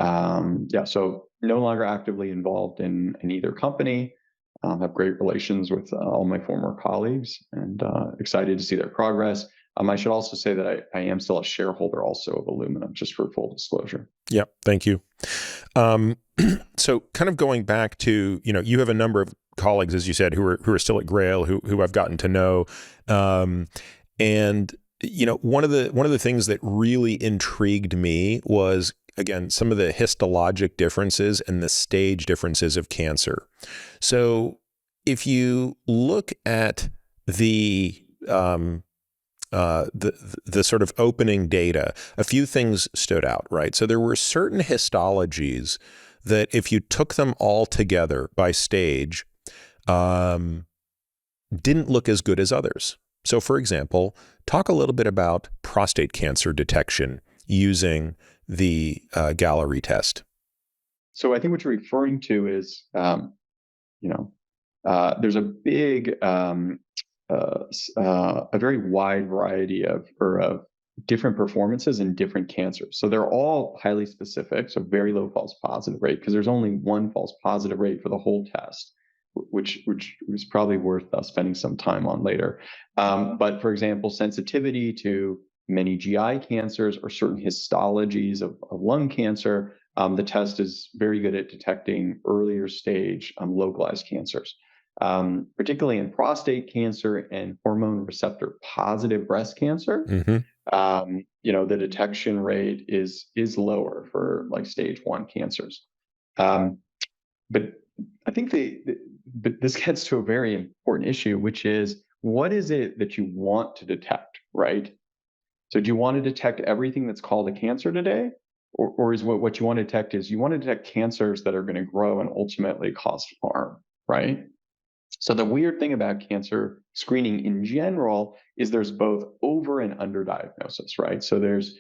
Yeah, so no longer actively involved in either company. Have great relations with all my former colleagues, and excited to see their progress. I should also say that I am still a shareholder also of Illumina, just for full disclosure. Yeah, thank you. So kind of going back to, you have a number of colleagues, as you said, who are still at GRAIL, who I've gotten to know. And one of the things that really intrigued me was, again, some of the histologic differences and the stage differences of cancer. So if you look at the sort of opening data, a few things stood out, right? So there were certain histologies that if you took them all together by stage, didn't look as good as others. So for example, talk a little bit about prostate cancer detection using the Galleri test. So I think what you're referring to is, there's a big, a very wide variety of different performances in different cancers. So they're all highly specific, so very low false positive rate, because there's only one false positive rate for the whole test, which is probably worth spending some time on later. But for example, sensitivity to many GI cancers or certain histologies of lung cancer, the test is very good at detecting earlier stage localized cancers. Particularly in prostate cancer and hormone receptor positive breast cancer, the detection rate is lower for like stage 1 cancers. But I think but this gets to a very important issue, which is, what is it that you want to detect, right? So do you want to detect everything that's called a cancer today? Or is what you want to detect is you want to detect cancers that are going to grow and ultimately cause harm, right? So the weird thing about cancer screening in general is there's both over and under diagnosis, right? So there's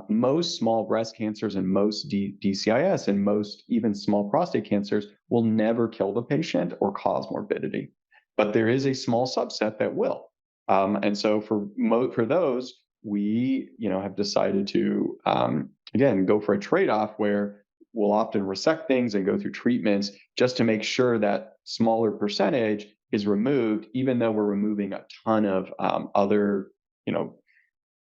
most small breast cancers and most DCIS and most even small prostate cancers will never kill the patient or cause morbidity. But there is a small subset that will. And so for those, we have decided to, again, go for a trade-off where we'll often resect things and go through treatments just to make sure that smaller percentage is removed, even though we're removing a ton of other,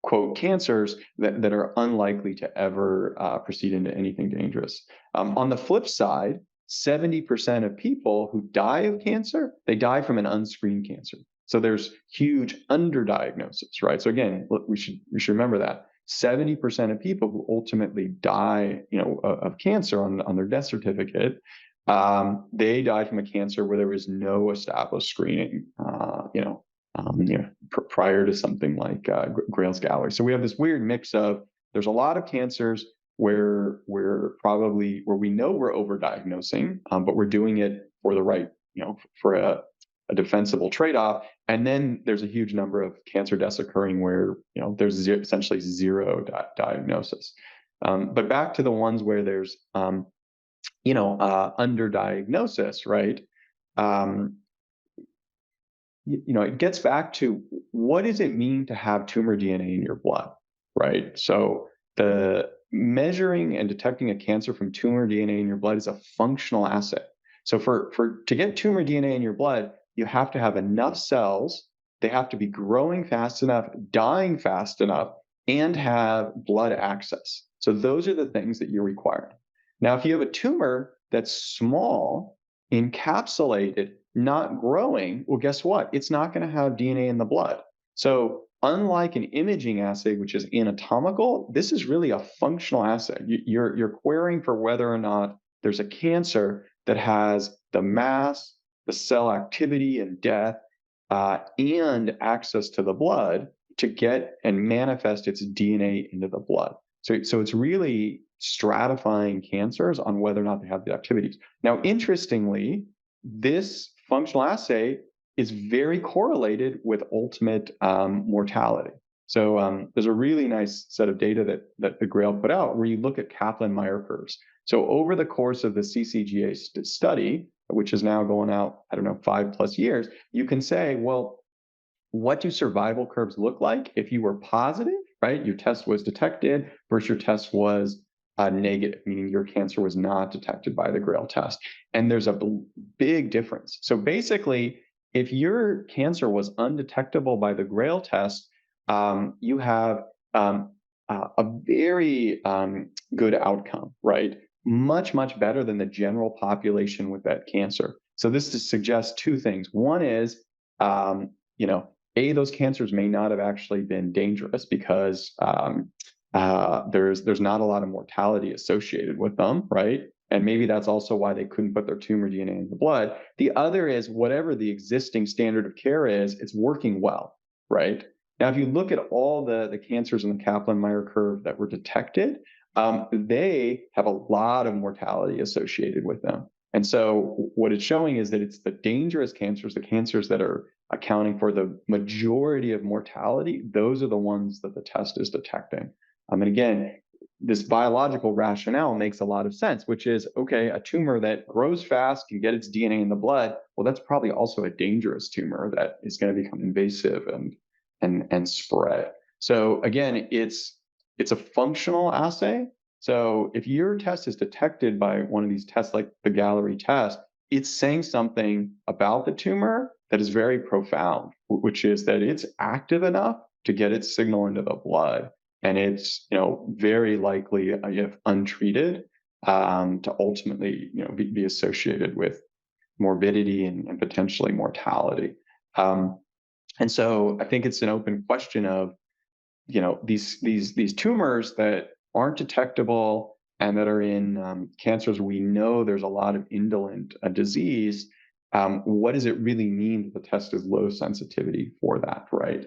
quote, cancers that are unlikely to ever proceed into anything dangerous. On the flip side, 70% of people who die of cancer, they die from an unscreened cancer. So there's huge underdiagnosis, right? So again, we should remember that 70% of people who ultimately die, of cancer on their death certificate, they died from a cancer where there was no established screening, prior to something like GRAIL's Galleri. So we have this weird mix of, there's a lot of cancers where we know we're overdiagnosing, but we're doing it for the right, for a defensible trade-off. And then there's a huge number of cancer deaths occurring where, there's essentially zero diagnosis. But back to the ones where there's, underdiagnosis, right? It gets back to, what does it mean to have tumor DNA in your blood, right? So the measuring and detecting a cancer from tumor DNA in your blood is a functional assay. So to get tumor DNA in your blood, you have to have enough cells, they have to be growing fast enough, dying fast enough, and have blood access. So those are the things that you're requiring. Now, if you have a tumor that's small, encapsulated, not growing, well, guess what? It's not going to have DNA in the blood. So unlike an imaging assay, which is anatomical, this is really a functional assay. You're querying for whether or not there's a cancer that has the mass, the cell activity and death, and access to the blood to get and manifest its DNA into the blood. So it's really stratifying cancers on whether or not they have the activities. Now, interestingly, this functional assay is very correlated with ultimate mortality. So there's a really nice set of data that the GRAIL put out where you look at Kaplan-Meier curves. So over the course of the CCGA study, which is now going out, 5+ years, you can say, well, what do survival curves look like if you were positive, right? Your test was detected versus your test was negative, meaning your cancer was not detected by the GRAIL test. And there's a big difference. So basically, if your cancer was undetectable by the GRAIL test, you have a very good outcome, right? Much, much better than the general population with that cancer. So this suggests two things. One is, those cancers may not have actually been dangerous because there's not a lot of mortality associated with them, right? And maybe that's also why they couldn't put their tumor DNA in the blood. The other is whatever the existing standard of care is, it's working well, right? Now, if you look at all the cancers in the Kaplan-Meier curve that were detected, they have a lot of mortality associated with them. And so what it's showing is that it's the dangerous cancers, the cancers that are accounting for the majority of mortality, those are the ones that the test is detecting. And again, this biological rationale makes a lot of sense, which is, okay, a tumor that grows fast, can get its DNA in the blood, well, that's probably also a dangerous tumor that is going to become invasive and spread. So again, it's a functional assay. So if your test is detected by one of these tests like the Galleri test, it's saying something about the tumor that is very profound, which is that it's active enough to get its signal into the blood. And it's very likely, if untreated, to ultimately be associated with morbidity and potentially mortality. And so I think it's an open question of these tumors that aren't detectable and that are in cancers we know there's a lot of indolent disease. What does it really mean that the test is low sensitivity for that, right?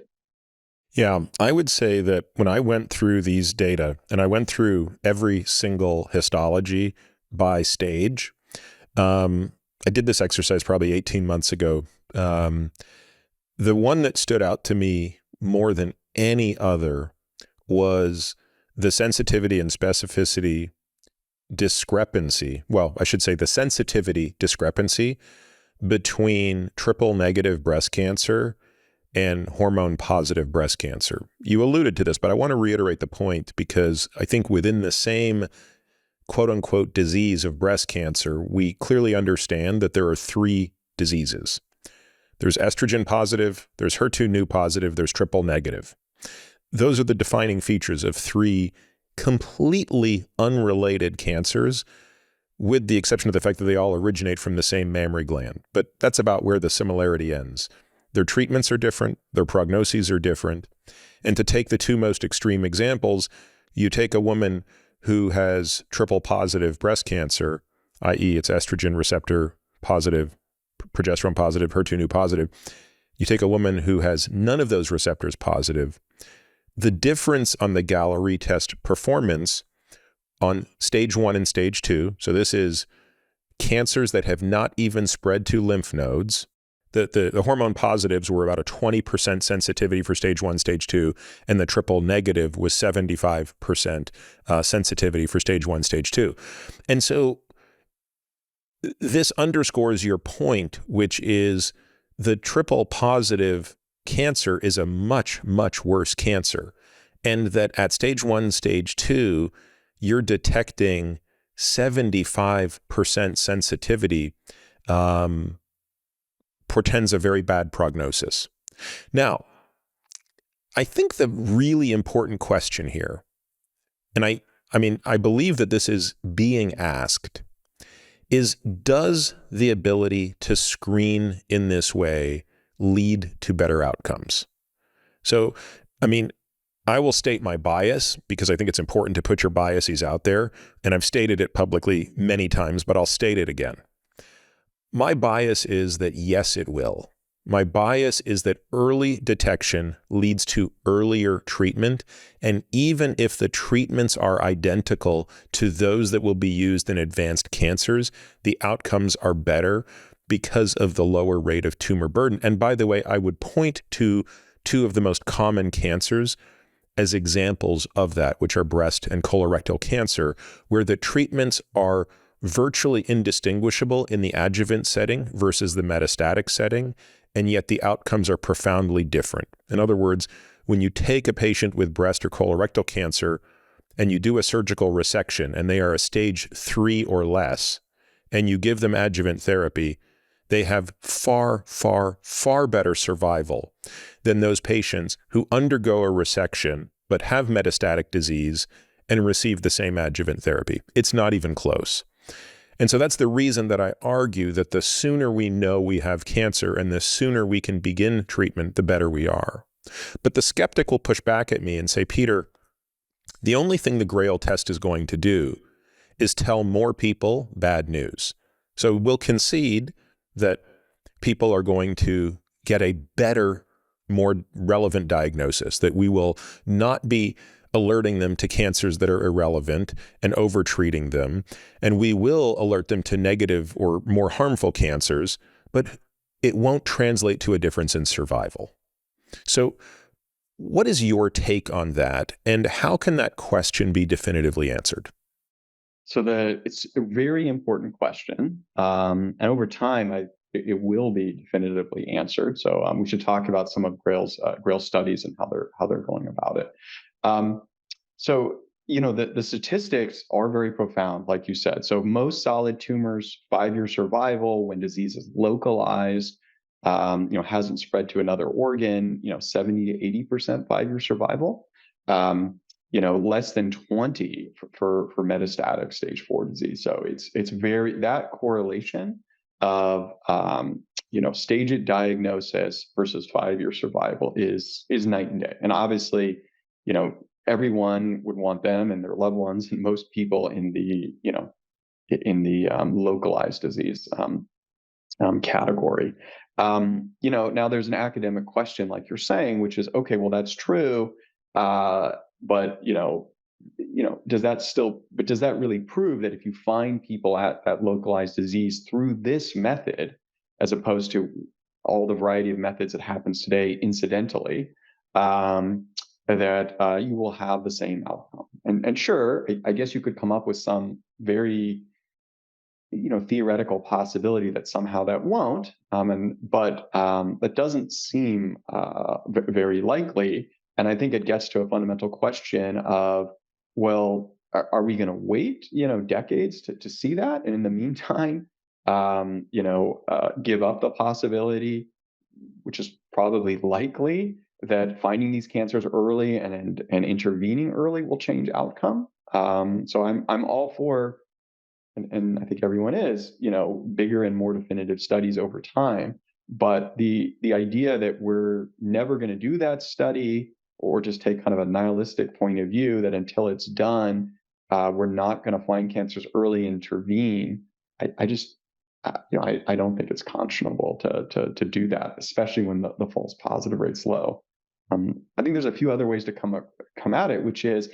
Yeah, I would say that when I went through these data, and I went through every single histology by stage, I did this exercise probably 18 months ago. The one that stood out to me more than any other was the sensitivity and specificity discrepancy. Well, I should say the sensitivity discrepancy between triple negative breast cancer and hormone positive breast cancer. You alluded to this, but I want to reiterate the point because I think within the same quote unquote disease of breast cancer, we clearly understand that there are three diseases. There's estrogen positive, there's HER2 neu positive, there's triple negative. Those are the defining features of three completely unrelated cancers, with the exception of the fact that they all originate from the same mammary gland. But that's about where the similarity ends. Their treatments are different, their prognoses are different. And to take the two most extreme examples, you take a woman who has triple positive breast cancer, i.e. it's estrogen receptor positive, progesterone positive, HER2 neu positive. You take a woman who has none of those receptors positive. The difference on the Galleri test performance on stage 1 and stage 2, so this is cancers that have not even spread to lymph nodes. The hormone positives were about a 20% sensitivity for stage 1, stage 2, and the triple negative was 75% sensitivity for stage 1, stage 2. And so this underscores your point, which is the triple positive cancer is a much, much worse cancer. And that at stage 1, stage 2, you're detecting 75% sensitivity portends a very bad prognosis. Now, I think the really important question here, and I believe that this is being asked, is does the ability to screen in this way lead to better outcomes? So, I will state my bias because I think it's important to put your biases out there, and I've stated it publicly many times, but I'll state it again. My bias is that yes, it will. My bias is that early detection leads to earlier treatment, and even if the treatments are identical to those that will be used in advanced cancers, the outcomes are better because of the lower rate of tumor burden. And by the way, I would point to two of the most common cancers as examples of that, which are breast and colorectal cancer, where the treatments are virtually indistinguishable in the adjuvant setting versus the metastatic setting, and yet the outcomes are profoundly different. In other words, when you take a patient with breast or colorectal cancer and you do a surgical resection and they are a stage 3 or less, and you give them adjuvant therapy, they have far, far, far better survival than those patients who undergo a resection but have metastatic disease and receive the same adjuvant therapy. It's not even close. And so that's the reason that I argue that the sooner we know we have cancer and the sooner we can begin treatment, the better we are. But the skeptic will push back at me and say, Peter, the only thing the GRAIL test is going to do is tell more people bad news. So we'll concede that people are going to get a better, more relevant diagnosis, that we will not be alerting them to cancers that are irrelevant and over-treating them, and we will alert them to negative or more harmful cancers, but it won't translate to a difference in survival. So what is your take on that, and how can that question be definitively answered? So it's a very important question, and over time, it will be definitively answered. So we should talk about some of GRAIL studies and how they're going about it. So the statistics are very profound, like you said. So most solid tumors, 5-year survival when disease is localized, hasn't spread to another organ. 70 to 80% 5-year survival. Less than 20 for metastatic stage 4 disease. So it's very, that correlation of staged diagnosis versus 5-year survival is night and day. And obviously, everyone would want them and their loved ones, and most people in the localized disease category. Now there's an academic question, like you're saying, which is, okay, well, that's true. But does that really prove that if you find people at localized disease through this method, as opposed to all the variety of methods that happens today incidentally, that you will have the same outcome? And sure, I guess you could come up with some very theoretical possibility that somehow that won't, but that doesn't seem very likely. And I think it gets to a fundamental question of, well, are we going to wait, decades to see that? And in the meantime, give up the possibility, which is probably likely, that finding these cancers early and intervening early will change outcome. So I'm all for, and I think everyone is, bigger and more definitive studies over time. But the idea that we're never going to do that study, or just take kind of a nihilistic point of view that until it's done, we're not going to find cancers early and intervene, I don't think it's conscionable to do that, especially when the false positive rate's low. I think there's a few other ways to come at it, which is,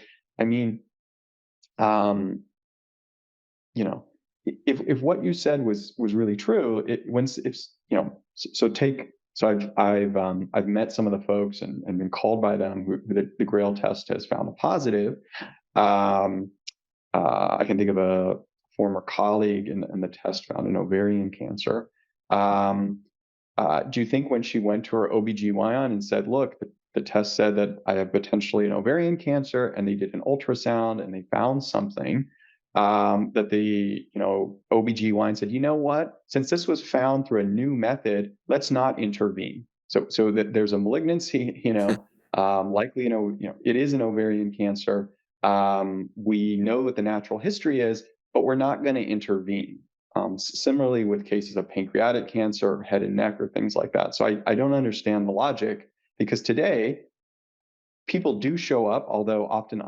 if what you said was really true, I've met some of the folks and been called by them who the GRAIL test has found a positive. I can think of a former colleague, and the test found an ovarian cancer. Do you think when she went to her OBGYN and said, look, the test said that I have potentially an ovarian cancer, and they did an ultrasound and they found something, that the OBGYN said, you know what, since this was found through a new method, let's not intervene. So that there's a malignancy, likely, it is an ovarian cancer. We know what the natural history is, but we're not going to intervene. Similarly with cases of pancreatic cancer, head and neck, or things like that. So I don't understand the logic, because today people do show up, although often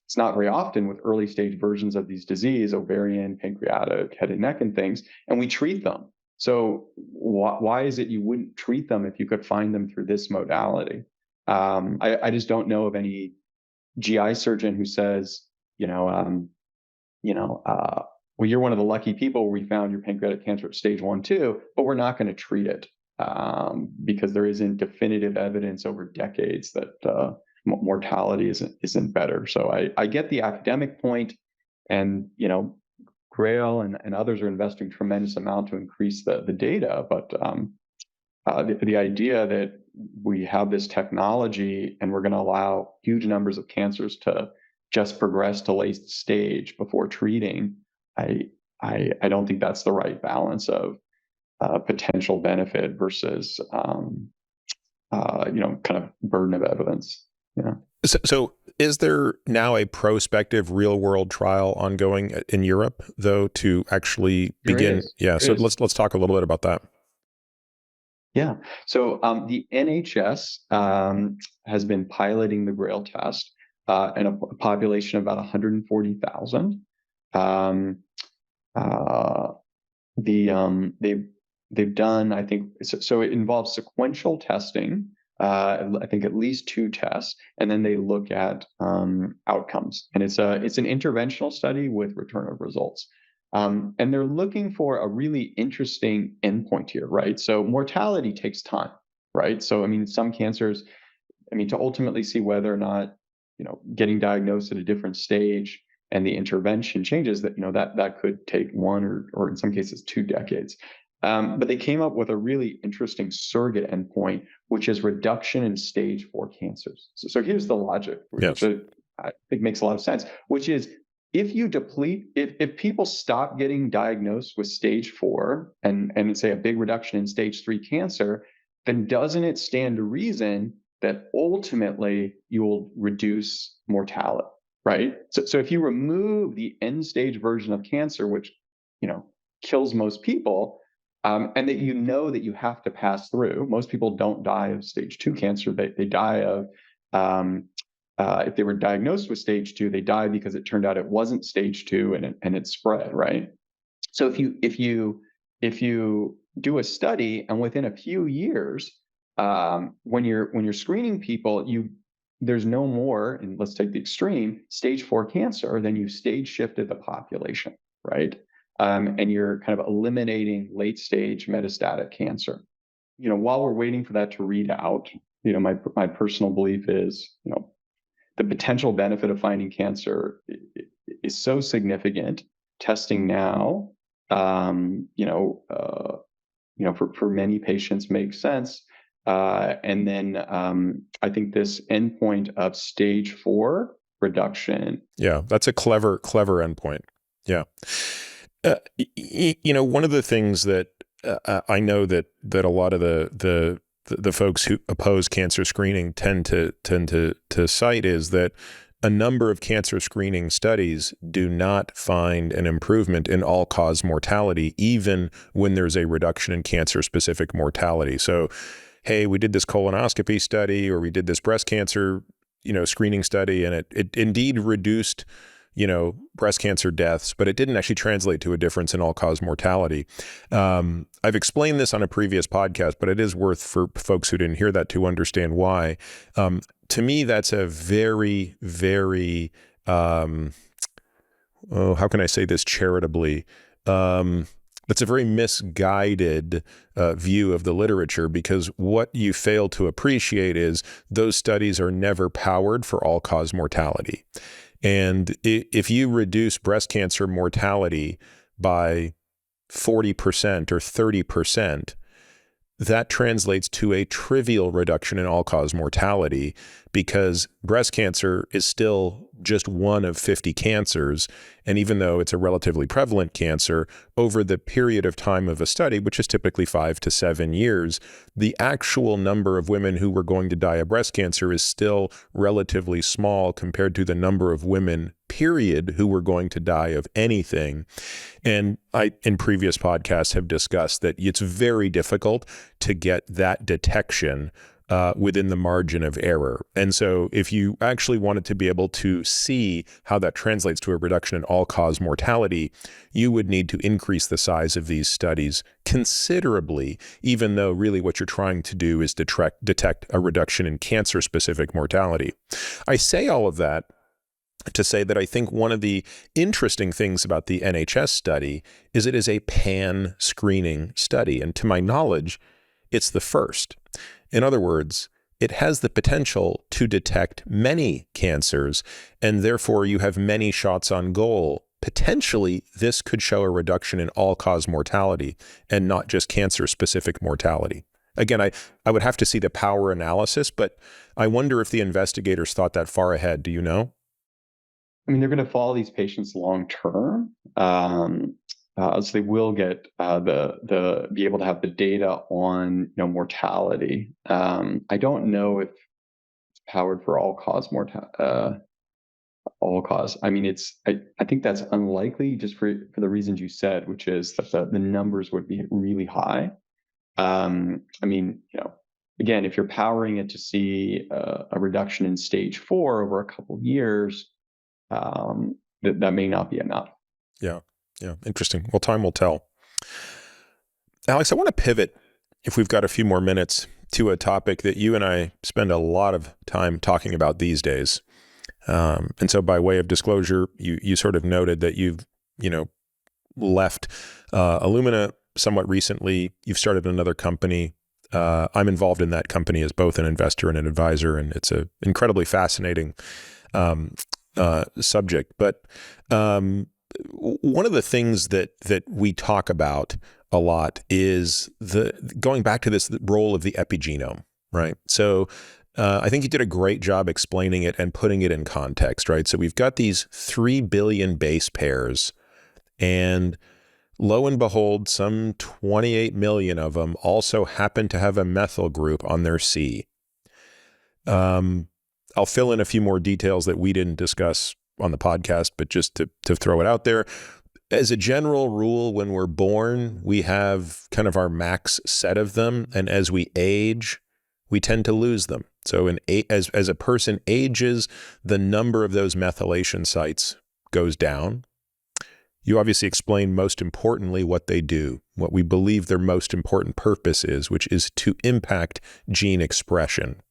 it's not very often, with early stage versions of these disease, ovarian, pancreatic, head and neck, and things, and we treat them. So why is it you wouldn't treat them if you could find them through this modality? I just don't know of any GI surgeon who says, well, you're one of the lucky people where we found your pancreatic cancer at stage 1, 2, but we're not going to treat it, because there isn't definitive evidence over decades that mortality isn't better. So I get the academic point, and GRAIL and others are investing tremendous amount to increase the data, but the idea that we have this technology and we're going to allow huge numbers of cancers to just progress to late stage before treating, I don't think that's the right balance of potential benefit versus kind of burden of evidence. Yeah. So is there now a prospective real world trial ongoing in Europe, though, to actually begin? Yeah. So let's talk a little bit about that. Yeah. So the NHS has been piloting the GRAIL test in a population of about 140,000. They've done, I think, so it involves sequential testing. I think at least 2 tests, and then they look at outcomes. And it's an interventional study with return of results. And they're looking for a really interesting endpoint here, right? So mortality takes time, right? So I mean, some cancers, to ultimately see whether or not, getting diagnosed at a different stage and the intervention changes, that could take 1 or in some cases 2 decades. But they came up with a really interesting surrogate endpoint, which is reduction in stage 4 cancers. So here's the logic, which I think makes a lot of sense, which is if you deplete, if people stop getting diagnosed with stage 4 and say a big reduction in stage 3 cancer, then doesn't it stand to reason that ultimately you will reduce mortality, right? So if you remove the end stage version of cancer, which kills most people, and that that you have to pass through. Most people don't die of stage 2 cancer. They die of, if they were diagnosed with stage 2, they die because it turned out it wasn't stage 2 and it spread, right? So if you do a study and within a few years, when you're screening people, there's no more, and let's take the extreme, stage 4 cancer, then you stage shifted the population, right? And you're kind of eliminating late stage metastatic cancer. While we're waiting for that to read out, my personal belief is, the potential benefit of finding cancer is so significant. Testing now, for many patients makes sense. And then I think this endpoint of stage 4 reduction. Yeah, that's a clever endpoint. Yeah. One of the things that I know that a lot of the folks who oppose cancer screening tend to cite is that a number of cancer screening studies do not find an improvement in all-cause mortality, even when there's a reduction in cancer-specific mortality. So, hey, we did this colonoscopy study, or we did this breast cancer, screening study, and it indeed reduced breast cancer deaths, but it didn't actually translate to a difference in all-cause mortality. I've explained this on a previous podcast, but it is worth for folks who didn't hear that to understand why. To me, that's a very, very, how can I say this charitably? That's a very misguided view of the literature, because what you fail to appreciate is those studies are never powered for all-cause mortality. And if you reduce breast cancer mortality by 40% or 30%, that translates to a trivial reduction in all-cause mortality, because breast cancer is still just one of 50 cancers. And even though it's a relatively prevalent cancer, over the period of time of a study, which is typically 5 to 7 years, the actual number of women who were going to die of breast cancer is still relatively small compared to the number of women, period, who were going to die of anything. And I, in previous podcasts, have discussed that it's very difficult to get that detection within the margin of error. And so if you actually wanted to be able to see how that translates to a reduction in all-cause mortality, you would need to increase the size of these studies considerably, even though really what you're trying to do is detect a reduction in cancer-specific mortality. I say all of that to say that I think one of the interesting things about the NHS study is it is a pan-screening study. And to my knowledge, it's the first. In other words, it has the potential to detect many cancers, and therefore you have many shots on goal. Potentially, this could show a reduction in all-cause mortality and not just cancer-specific mortality. Again, I would have to see the power analysis, but I wonder if the investigators thought that far ahead. Do you know? I mean, they're going to follow these patients long term, so they will get be able to have the data on mortality. I don't know if it's powered for all cause mortality. All cause. I mean, I think that's unlikely just for the reasons you said, which is that the numbers would be really high. I mean, again, if you're powering it to see a reduction in stage 4 over a couple of years, that may not be enough. Yeah. Yeah. Interesting. Well, time will tell. Alex, I want to pivot, if we've got a few more minutes, to a topic that you and I spend a lot of time talking about these days. And so by way of disclosure, you sort of noted that you've, left Illumina somewhat recently. You've started another company. I'm involved in that company as both an investor and an advisor, and it's an incredibly fascinating subject. But one of the things that we talk about a lot is going back to this role of the epigenome, right? So I think you did a great job explaining it and putting it in context, right? So we've got these 3 billion base pairs, and lo and behold, some 28 million of them also happen to have a methyl group on their C. I'll fill in a few more details that we didn't discuss on the podcast, but just to throw it out there. As a general rule, when we're born, we have kind of our max set of them, and as we age, we tend to lose them. So as a person ages, the number of those methylation sites goes down. You obviously explain most importantly what they do, what we believe their most important purpose is, which is to impact gene expression.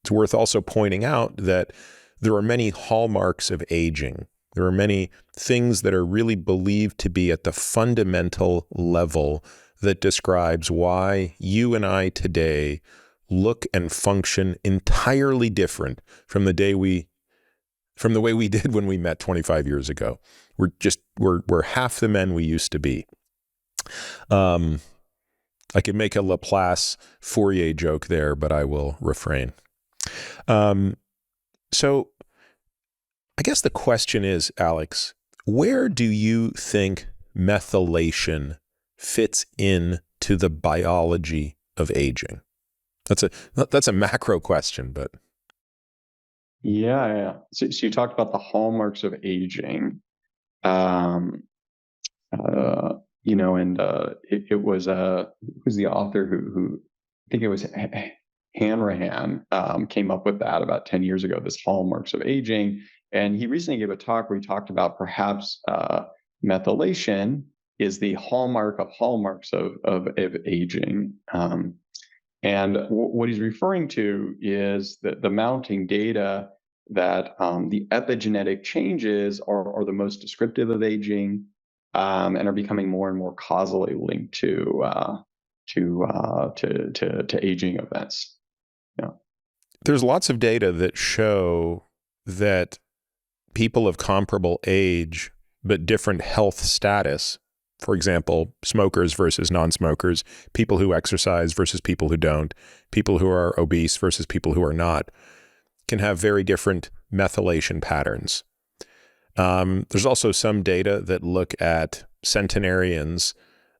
It's worth also pointing out that there are many hallmarks of aging. There are many things that are really believed to be at the fundamental level that describes why you and I today look and function entirely different from the way we did when we met 25 years ago. We're half the men we used to be. I could make a Laplace Fourier joke there, but I will refrain. So I guess the question is, Alex, where do you think methylation fits in to the biology of aging? That's a macro question, but yeah. So you talked about the hallmarks of aging, and it was who's the author who I think it was Hanrahan came up with that about 10 years ago. This hallmarks of aging, and he recently gave a talk where he talked about perhaps methylation is the hallmark of hallmarks of aging. And what he's referring to is the mounting data that the epigenetic changes are the most descriptive of aging, and are becoming more and more causally linked to aging events. Yeah. There's lots of data that show that people of comparable age but different health status, for example, smokers versus non-smokers, people who exercise versus people who don't, people who are obese versus people who are not, can have very different methylation patterns. There's also some data that look at centenarians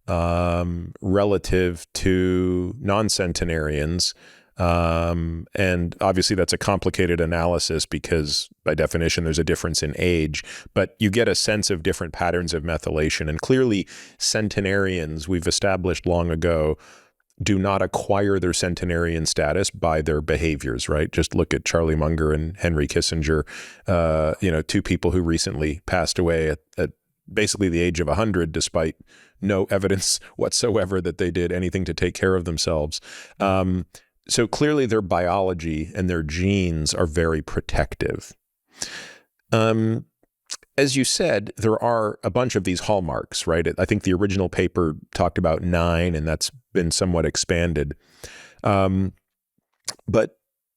relative to non-centenarians. And obviously that's a complicated analysis because by definition there's a difference in age, but you get a sense of different patterns of methylation. And clearly centenarians, we've established long ago, do not acquire their centenarian status by their behaviors, right? Just look at Charlie Munger and Henry Kissinger, two people who recently passed away at basically the age of 100, despite no evidence whatsoever that they did anything to take care of themselves. So clearly their biology and their genes are very protective. As you said, there are a bunch of these hallmarks, right? I think the original paper talked about 9, and that's been somewhat expanded. But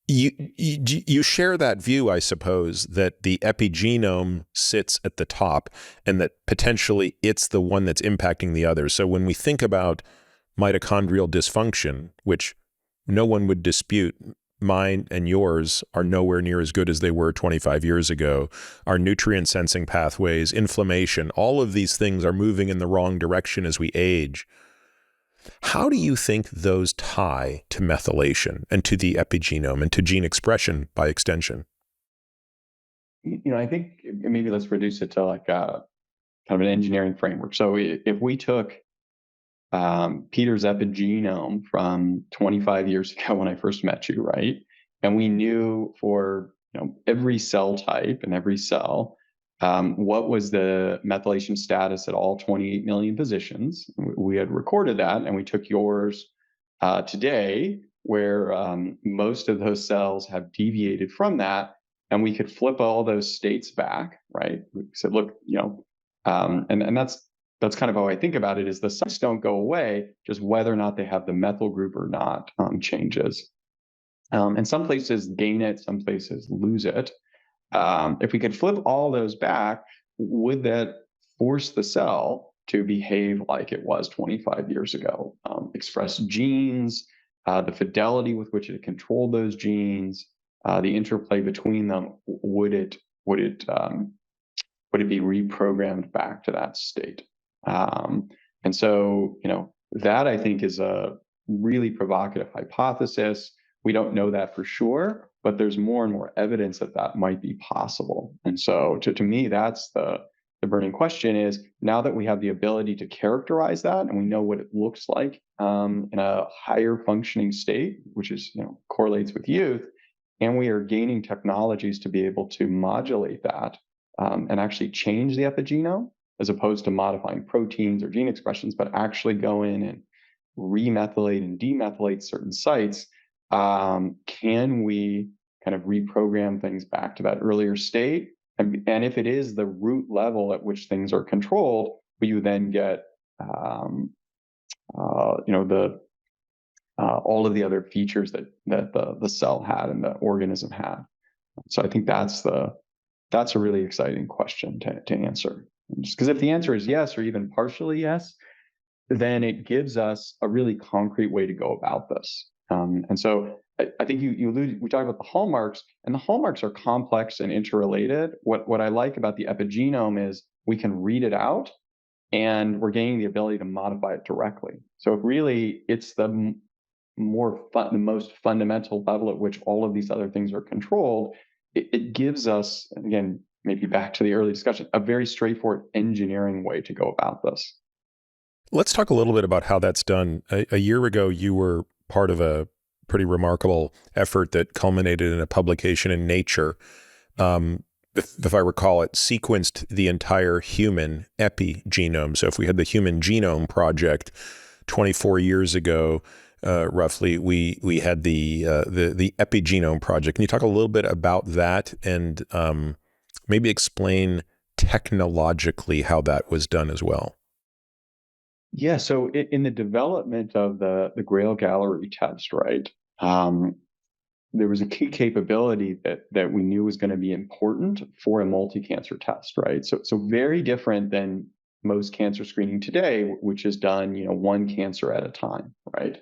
you share that view, I suppose, that the epigenome sits at the top and that potentially it's the one that's impacting the others. So when we think about mitochondrial dysfunction, which no one would dispute mine and yours are nowhere near as good as they were 25 years ago. Our nutrient sensing pathways, inflammation, all of these things are moving in the wrong direction as we age. How do you think those tie to methylation and to the epigenome and to gene expression by extension? I think maybe let's reduce it to like a kind of an engineering framework. So if we took Peter's epigenome from 25 years ago when I first met you, right? And we knew for every cell type and every cell, what was the methylation status at all 28 million positions. We had recorded that, and we took yours today, where most of those cells have deviated from that, and we could flip all those states back, right? We said, look, and that's kind of how I think about it, is the sites don't go away, just whether or not they have the methyl group or not changes. And some places gain it, some places lose it. If we could flip all those back, would that force the cell to behave like it was 25 years ago? Express genes, the fidelity with which it controlled those genes, the interplay between them, would it be reprogrammed back to that state? And so, that I think is a really provocative hypothesis. We don't know that for sure, but there's more and more evidence that that might be possible. And so to me, that's the burning question, is now that we have the ability to characterize that and we know what it looks like in a higher functioning state, which is, correlates with youth, and we are gaining technologies to be able to modulate that and actually change the epigenome, as opposed to modifying proteins or gene expressions, but actually go in and remethylate and demethylate certain sites. Can we kind of reprogram things back to that earlier state? And if it is the root level at which things are controlled, will you then get, all of the other features that the cell had and the organism had? So I think that's a really exciting question to answer. Just because if the answer is yes, or even partially yes, then it gives us a really concrete way to go about this. And so I think we talked about the hallmarks, and the hallmarks are complex and interrelated. What I like about the epigenome is we can read it out, and we're gaining the ability to modify it directly. So it's the most fundamental level at which all of these other things are controlled. It gives us, again, maybe back to the early discussion, a very straightforward engineering way to go about this. Let's talk a little bit about how that's done. A year ago, you were part of a pretty remarkable effort that culminated in a publication in Nature. If I recall, it sequenced the entire human epigenome. So if we had the Human Genome Project 24 years ago, roughly, we had the Epigenome Project. Can you talk a little bit about that and maybe explain technologically how that was done as well? Yeah, so in the development of the GRAIL Galleri test, right, there was a key capability that we knew was going to be important for a multi-cancer test, right? So very different than most cancer screening today, which is done, one cancer at a time, right?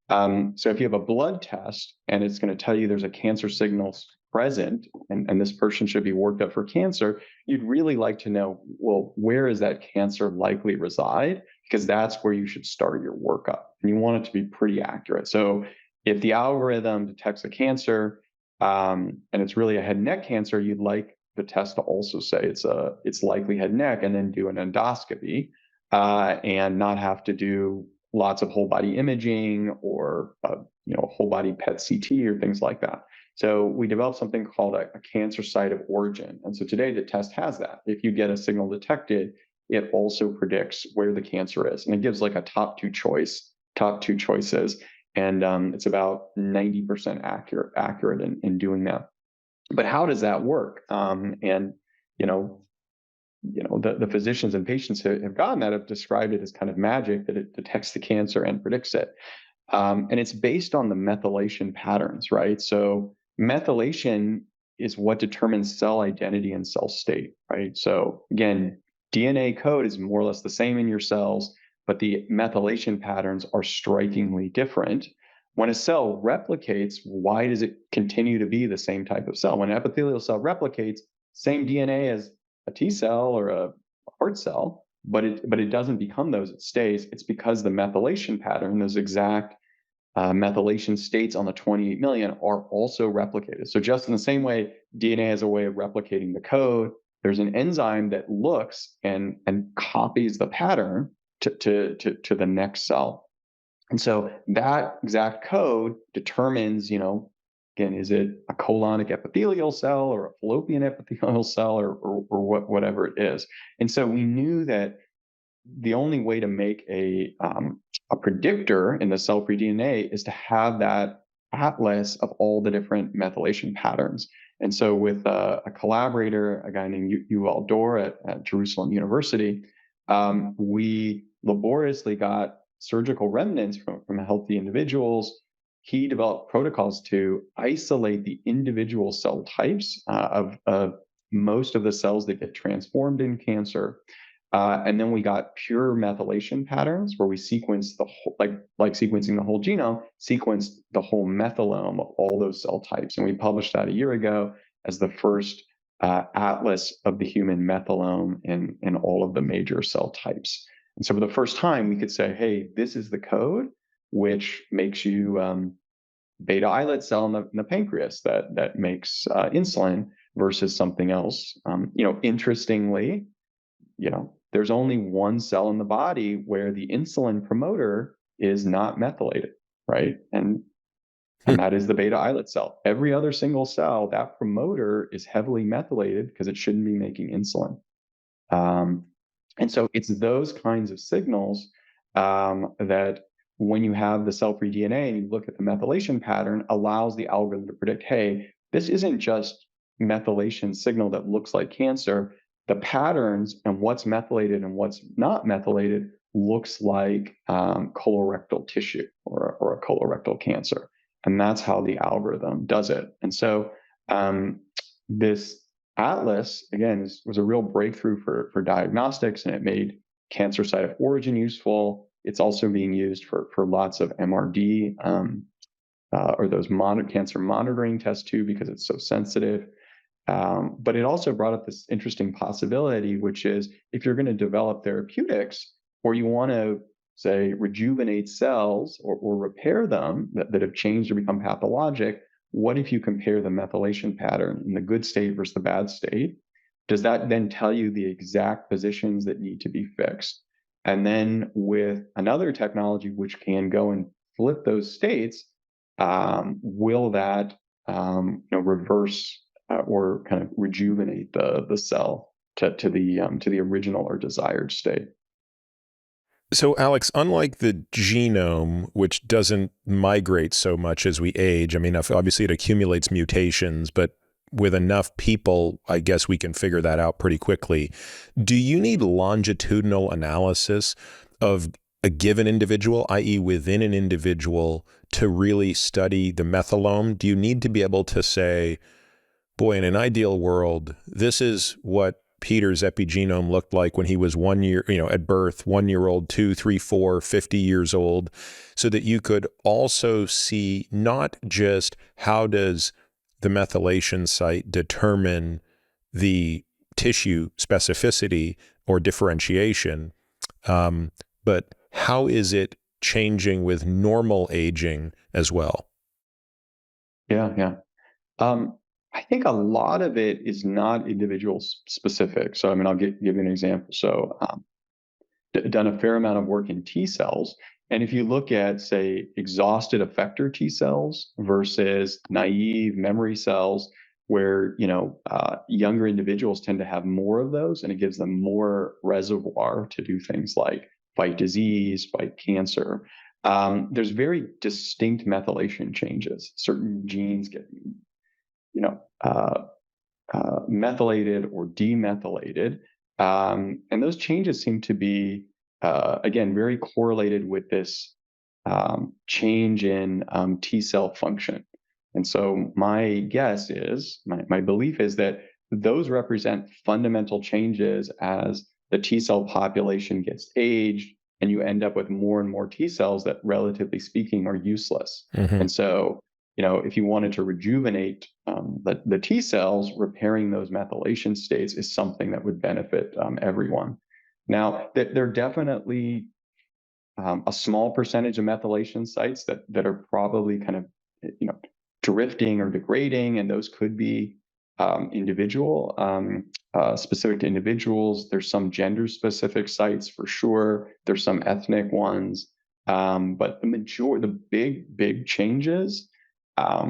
So if you have a blood test and it's going to tell you there's a cancer signal present and this person should be worked up for cancer, you'd really like to know, well, where is that cancer likely reside? Because that's where you should start your workup. And you want it to be pretty accurate. So if the algorithm detects a cancer and it's really a head and neck cancer, you'd like the test to also say it's likely head and neck, and then do an endoscopy and not have to do lots of whole body imaging or whole body PET CT or things like that. So we developed something called a cancer site of origin. And so today the test has that. If you get a signal detected, it also predicts where the cancer is. And it gives like a top two choices. And it's about 90% accurate in doing that. But how does that work? The physicians and patients have gotten that, have described it as kind of magic, that it detects the cancer and predicts it. And it's based on the methylation patterns, right? So methylation is what determines cell identity and cell state, right? So again, DNA code is more or less the same in your cells, but the methylation patterns are strikingly different. When a cell replicates, why does it continue to be the same type of cell? When an epithelial cell replicates, same DNA as a T cell or a heart cell, but it doesn't become those. It stays. It's because the methylation pattern, those exact methylation states on the 28 million, are also replicated. So just in the same way, DNA has a way of replicating the code. There's an enzyme that looks and copies the pattern to the next cell. And so that exact code determines, again, is it a colonic epithelial cell or a fallopian epithelial cell or whatever it is. And so we knew that the only way to make a predictor in the cell-free DNA is to have that atlas of all the different methylation patterns. And so with a collaborator, a guy named Yuval Dor at Jerusalem University, we laboriously got surgical remnants from healthy individuals. He developed protocols to isolate the individual cell types of most of the cells that get transformed in cancer. And then we got pure methylation patterns where we sequenced the whole, like sequencing the whole genome, sequenced the whole methylome of all those cell types. And we published that a year ago as the first atlas of the human methylome in all of the major cell types. And so for the first time, we could say, hey, this is the code which makes you beta islet cell in the pancreas that makes insulin versus something else. Interestingly, there's only one cell in the body where the insulin promoter is not methylated, right? And that is the beta islet cell. Every other single cell, that promoter is heavily methylated because it shouldn't be making insulin. And so it's those kinds of signals that when you have the cell-free DNA and you look at the methylation pattern, allows the algorithm to predict, hey, this isn't just methylation signal that looks like cancer. The patterns and what's methylated and what's not methylated looks like colorectal tissue or a colorectal cancer. And that's how the algorithm does it. And so this atlas, again, was a real breakthrough for diagnostics, and it made cancer site of origin useful. It's also being used for lots of MRD or those cancer monitoring tests too, because it's so sensitive. But it also brought up this interesting possibility, which is if you're going to develop therapeutics or you want to, say, rejuvenate cells or repair them that have changed or become pathologic, what if you compare the methylation pattern in the good state versus the bad state? Does that then tell you the exact positions that need to be fixed? And then with another technology which can go and flip those states, will that reverse or kind of rejuvenate the cell to the original or desired state? So, Alex, unlike the genome, which doesn't migrate so much as we age, I mean, obviously it accumulates mutations, but with enough people, I guess we can figure that out pretty quickly. Do you need longitudinal analysis of a given individual, i.e. within an individual, to really study the methylome? Do you need to be able to say, boy, in an ideal world, this is what Peter's epigenome looked like when he was 1 year, at birth, 1 year old, 2, 3, 4, 50 years old, so that you could also see not just how does the methylation site determine the tissue specificity or differentiation, but how is it changing with normal aging as well? Yeah. I think a lot of it is not individual specific. So, I mean, I'll give you an example. So, done a fair amount of work in T cells. And if you look at, say, exhausted effector T cells versus naive memory cells, where, younger individuals tend to have more of those, and it gives them more reservoir to do things like fight disease, fight cancer. There's very distinct methylation changes. Certain genes get methylated or demethylated. And those changes seem to be, again, very correlated with this change in T cell function. And so my guess is, my belief is that those represent fundamental changes as the T cell population gets aged and you end up with more and more T cells that, relatively speaking, are useless. Mm-hmm. And so, if you wanted to rejuvenate the T cells, repairing those methylation states is something that would benefit everyone. Now, there are definitely a small percentage of methylation sites that are probably kind of, drifting or degrading, and those could be individual specific to individuals. There's some gender specific sites for sure. There's some ethnic ones, but the big changes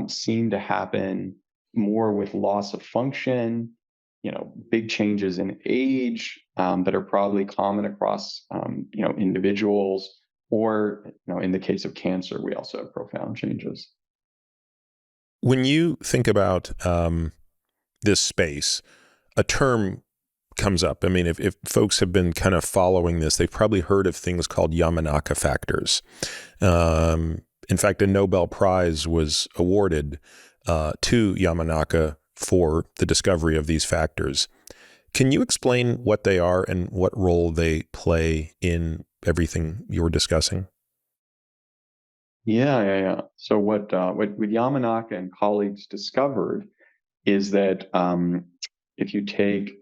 seem to happen more with loss of function, big changes in age that are probably common across, individuals, or, in the case of cancer, we also have profound changes. When you think about this space, a term comes up. I mean, if folks have been kind of following this, they've probably heard of things called Yamanaka factors. In fact, a Nobel Prize was awarded to Yamanaka for the discovery of these factors. Can you explain what they are and what role they play in everything you were discussing? Yeah. So what Yamanaka and colleagues discovered is that if you take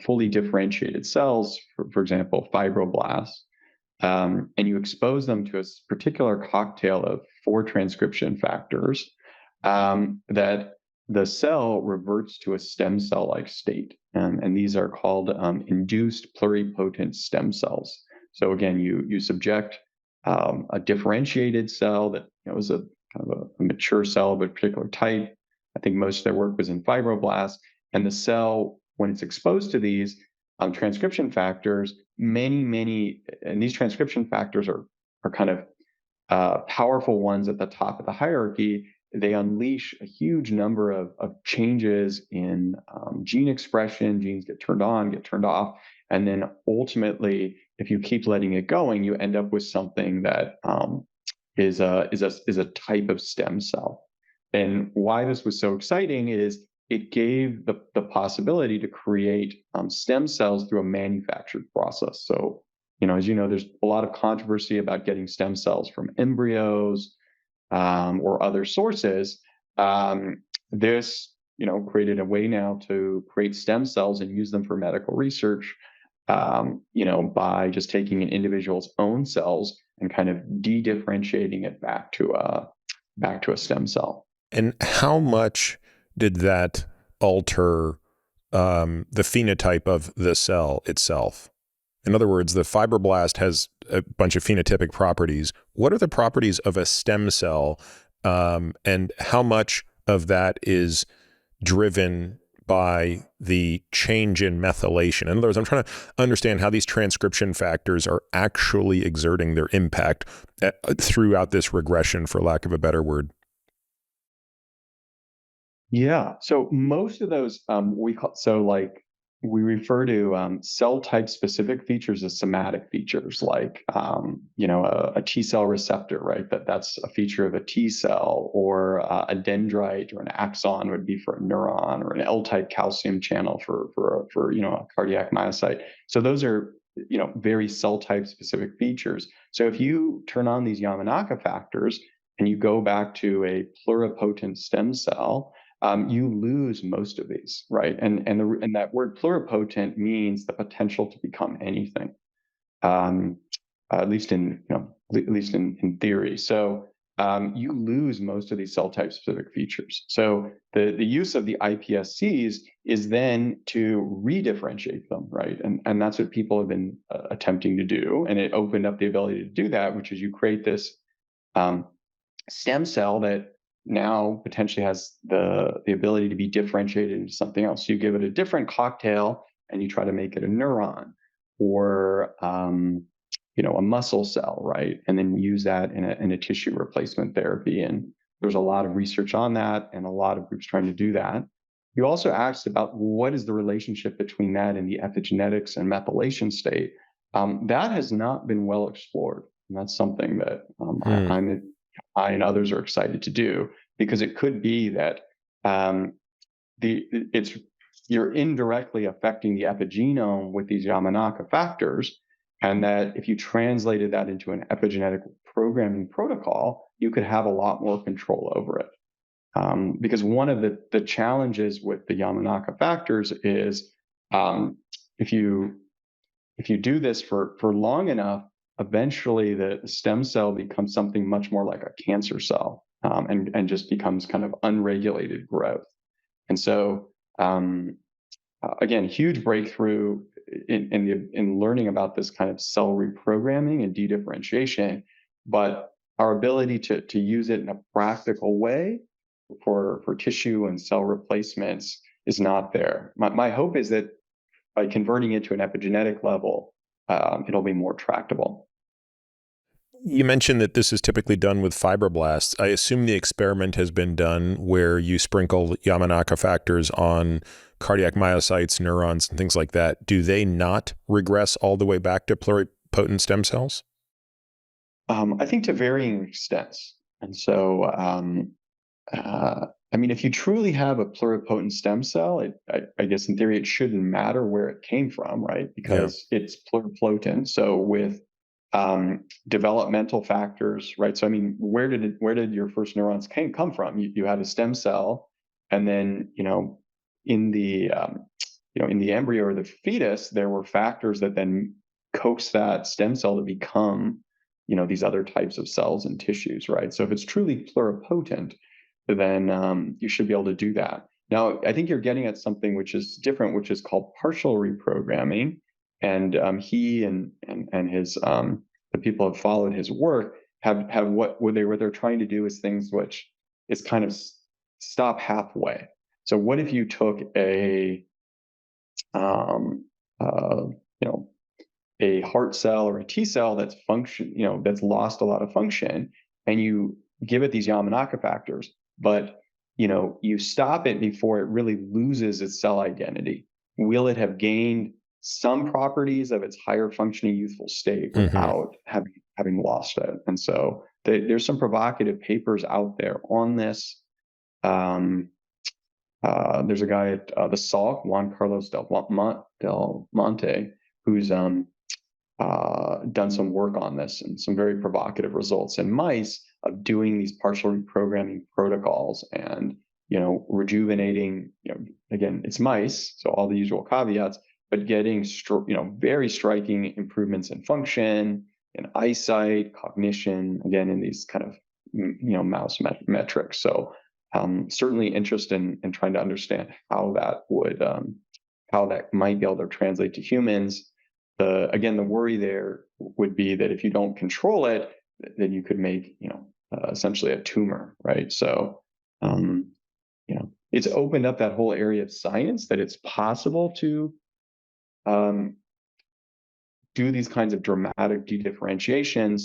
fully differentiated cells, for example, fibroblasts, and you expose them to a particular cocktail of 4 transcription factors, that the cell reverts to a stem cell-like state. And these are called induced pluripotent stem cells. So again, you subject a differentiated cell that is a kind of a mature cell of a particular type. I think most of their work was in fibroblasts. And the cell, when it's exposed to these transcription factors, and these transcription factors are kind of powerful ones at the top of the hierarchy. They unleash a huge number of changes in gene expression. Genes get turned on, get turned off, and then ultimately, if you keep letting it going, you end up with something that is a type of stem cell. And why this was so exciting is it gave the possibility to create stem cells through a manufactured process. So, as you know, there's a lot of controversy about getting stem cells from embryos or other sources. This, created a way now to create stem cells and use them for medical research, by just taking an individual's own cells and kind of de-differentiating it back to a stem cell. And how much did that alter the phenotype of the cell itself? In other words, the fibroblast has a bunch of phenotypic properties. What are the properties of a stem cell, and how much of that is driven by the change in methylation? In other words, I'm trying to understand how these transcription factors are actually exerting their impact throughout this regression, for lack of a better word. Yeah. So most of those we refer to cell type specific features as somatic features, like a T cell receptor, right? That's a feature of a T cell, or a dendrite or an axon would be for a neuron, or an L-type calcium channel for a cardiac myocyte. So those are very cell type specific features. So if you turn on these Yamanaka factors and you go back to a pluripotent stem cell, you lose most of these, right? And that word pluripotent means the potential to become anything, at least in theory. So you lose most of these cell type specific features. So the use of the iPSCs is then to redifferentiate them, right? And that's what people have been attempting to do, and it opened up the ability to do that, which is you create this stem cell that now potentially has the ability to be differentiated into something else. You give it a different cocktail and you try to make it a neuron, or a muscle cell, right? And then use that in a tissue replacement therapy. And there's a lot of research on that and a lot of groups trying to do that. You also asked about what is the relationship between that and the epigenetics and methylation state. That has not been well explored. And that's something that I and others are excited to do, because it could be that you're indirectly affecting the epigenome with these Yamanaka factors, And that if you translated that into an epigenetic programming protocol, you could have a lot more control over it. Because one of the challenges with the Yamanaka factors is if you do this for long enough, eventually the stem cell becomes something much more like a cancer cell, and just becomes kind of unregulated growth. And so again, huge breakthrough in learning about this kind of cell reprogramming and dedifferentiation, but our ability to use it in a practical way for tissue and cell replacements is not there. My hope is that by converting it to an epigenetic level, it'll be more tractable. You mentioned that this is typically done with fibroblasts. I assume the experiment has been done where you sprinkle Yamanaka factors on cardiac myocytes, neurons, and things like that. Do they not regress all the way back to pluripotent stem cells? I think to varying extents. And so, I mean, if you truly have a pluripotent stem cell, I guess in theory it shouldn't matter where it came from, right? Because it's pluripotent. So with developmental factors, right? So I mean, where did your first neurons come from? You had a stem cell, and then in the in the embryo or the fetus, there were factors that then coax that stem cell to become these other types of cells and tissues, right? So if it's truly pluripotent, then you should be able to do that. Now, I think you're getting at something which is different, which is called partial reprogramming. And he and his the people who have followed his work have what they're trying to do is things which is kind of stop halfway. So what if you took a a heart cell or a T cell that's that's lost a lot of function, and you give it these Yamanaka factors, but you stop it before it really loses its cell identity. Will it have gained some properties of its higher functioning youthful state without having lost it? And so there's some provocative papers out there on this. There's a guy at the Salk, Juan Carlos del Monte, who's done some work on this and some very provocative results in mice of doing these partial reprogramming protocols and rejuvenating. Again, it's mice, so all the usual caveats, but getting very striking improvements in function, in eyesight, cognition. Again, in these kind of mouse metrics. So certainly interest in trying to understand how that would how that might be able to translate to humans. The worry there would be that if you don't control it, then you could make essentially a tumor, right? So it's opened up that whole area of science that it's possible to do these kinds of dramatic dedifferentiations.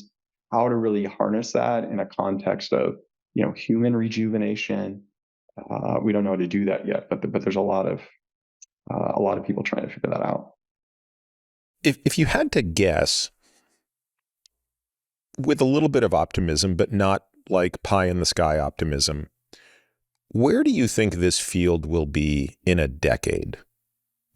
How to really harness that in a context of human rejuvenation. We don't know how to do that yet, but there's a lot of people trying to figure that out. If you had to guess, with a little bit of optimism, but not like pie in the sky optimism, where do you think this field will be in a decade?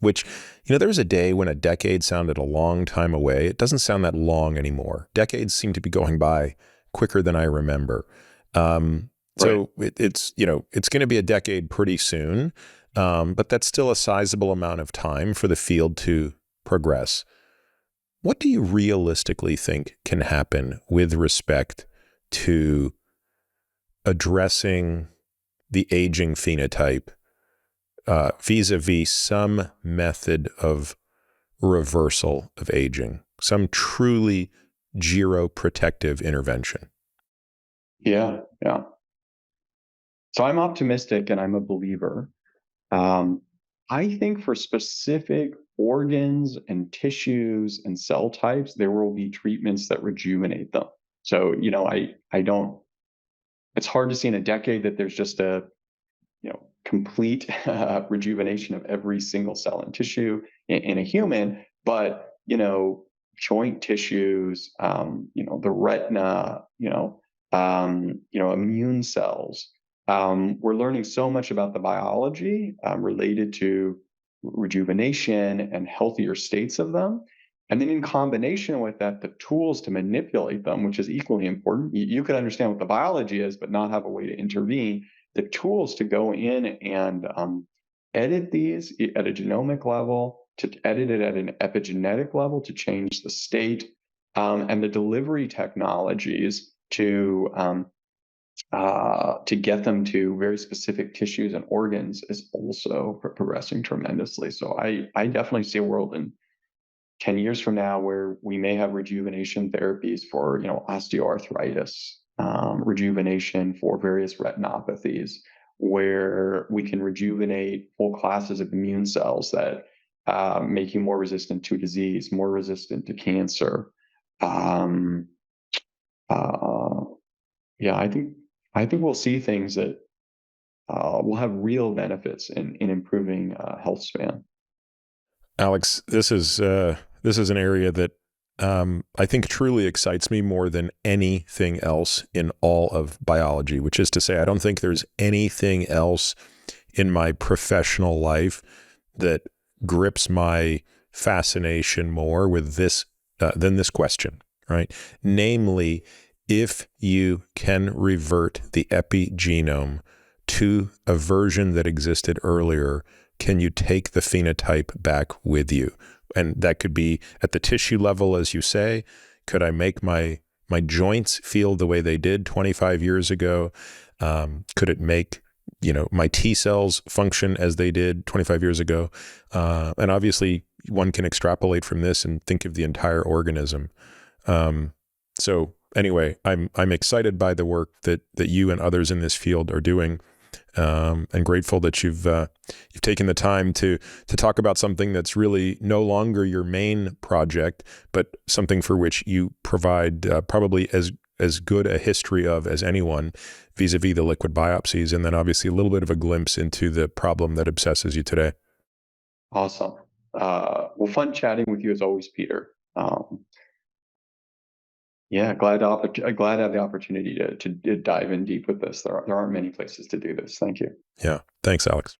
Which, there was a day when a decade sounded a long time away. It doesn't sound that long anymore. Decades seem to be going by quicker than I remember. So it's going to be a decade pretty soon, but that's still a sizable amount of time for the field to progress. What do you realistically think can happen with respect to addressing the aging phenotype vis-a-vis some method of reversal of aging, some truly geroprotective intervention? Yeah. So I'm optimistic and I'm a believer. I think for specific organs and tissues and cell types, there will be treatments that rejuvenate them. So, I don't, it's hard to see in a decade that there's just a, complete rejuvenation of every single cell and tissue in a human, but, joint tissues, the retina, immune cells. We're learning so much about the biology related to rejuvenation and healthier states of them. And then in combination with that, the tools to manipulate them, which is equally important. You could understand what the biology is, but not have a way to intervene. The tools to go in and edit these at a genomic level, to edit it at an epigenetic level to change the state, and the delivery technologies to get them to very specific tissues and organs is also progressing tremendously. So I definitely see a world in 10 years from now where we may have rejuvenation therapies for, osteoarthritis, rejuvenation for various retinopathies, where we can rejuvenate whole classes of immune cells that make you more resistant to disease, more resistant to cancer. Yeah, I think we'll see things that will have real benefits in improving health span. Alex, this is an area that I think truly excites me more than anything else in all of biology, which is to say, I don't think there's anything else in my professional life that grips my fascination more with this than this question, right? Namely, if you can revert the epigenome to a version that existed earlier, can you take the phenotype back with you? And that could be at the tissue level, as you say. Could I make my joints feel the way they did 25 years ago? Could it make my T cells function as they did 25 years ago? And obviously, one can extrapolate from this and think of the entire organism. So anyway, I'm excited by the work that you and others in this field are doing. And grateful that you've taken the time to talk about something that's really no longer your main project, but something for which you provide probably as good a history of as anyone, vis-a-vis the liquid biopsies, and then obviously a little bit of a glimpse into the problem that obsesses you today. Awesome. Well, fun chatting with you as always, Peter. Yeah, glad to have the opportunity to dive in deep with this. There aren't many places to do this. Thank you. Yeah. Thanks, Alex.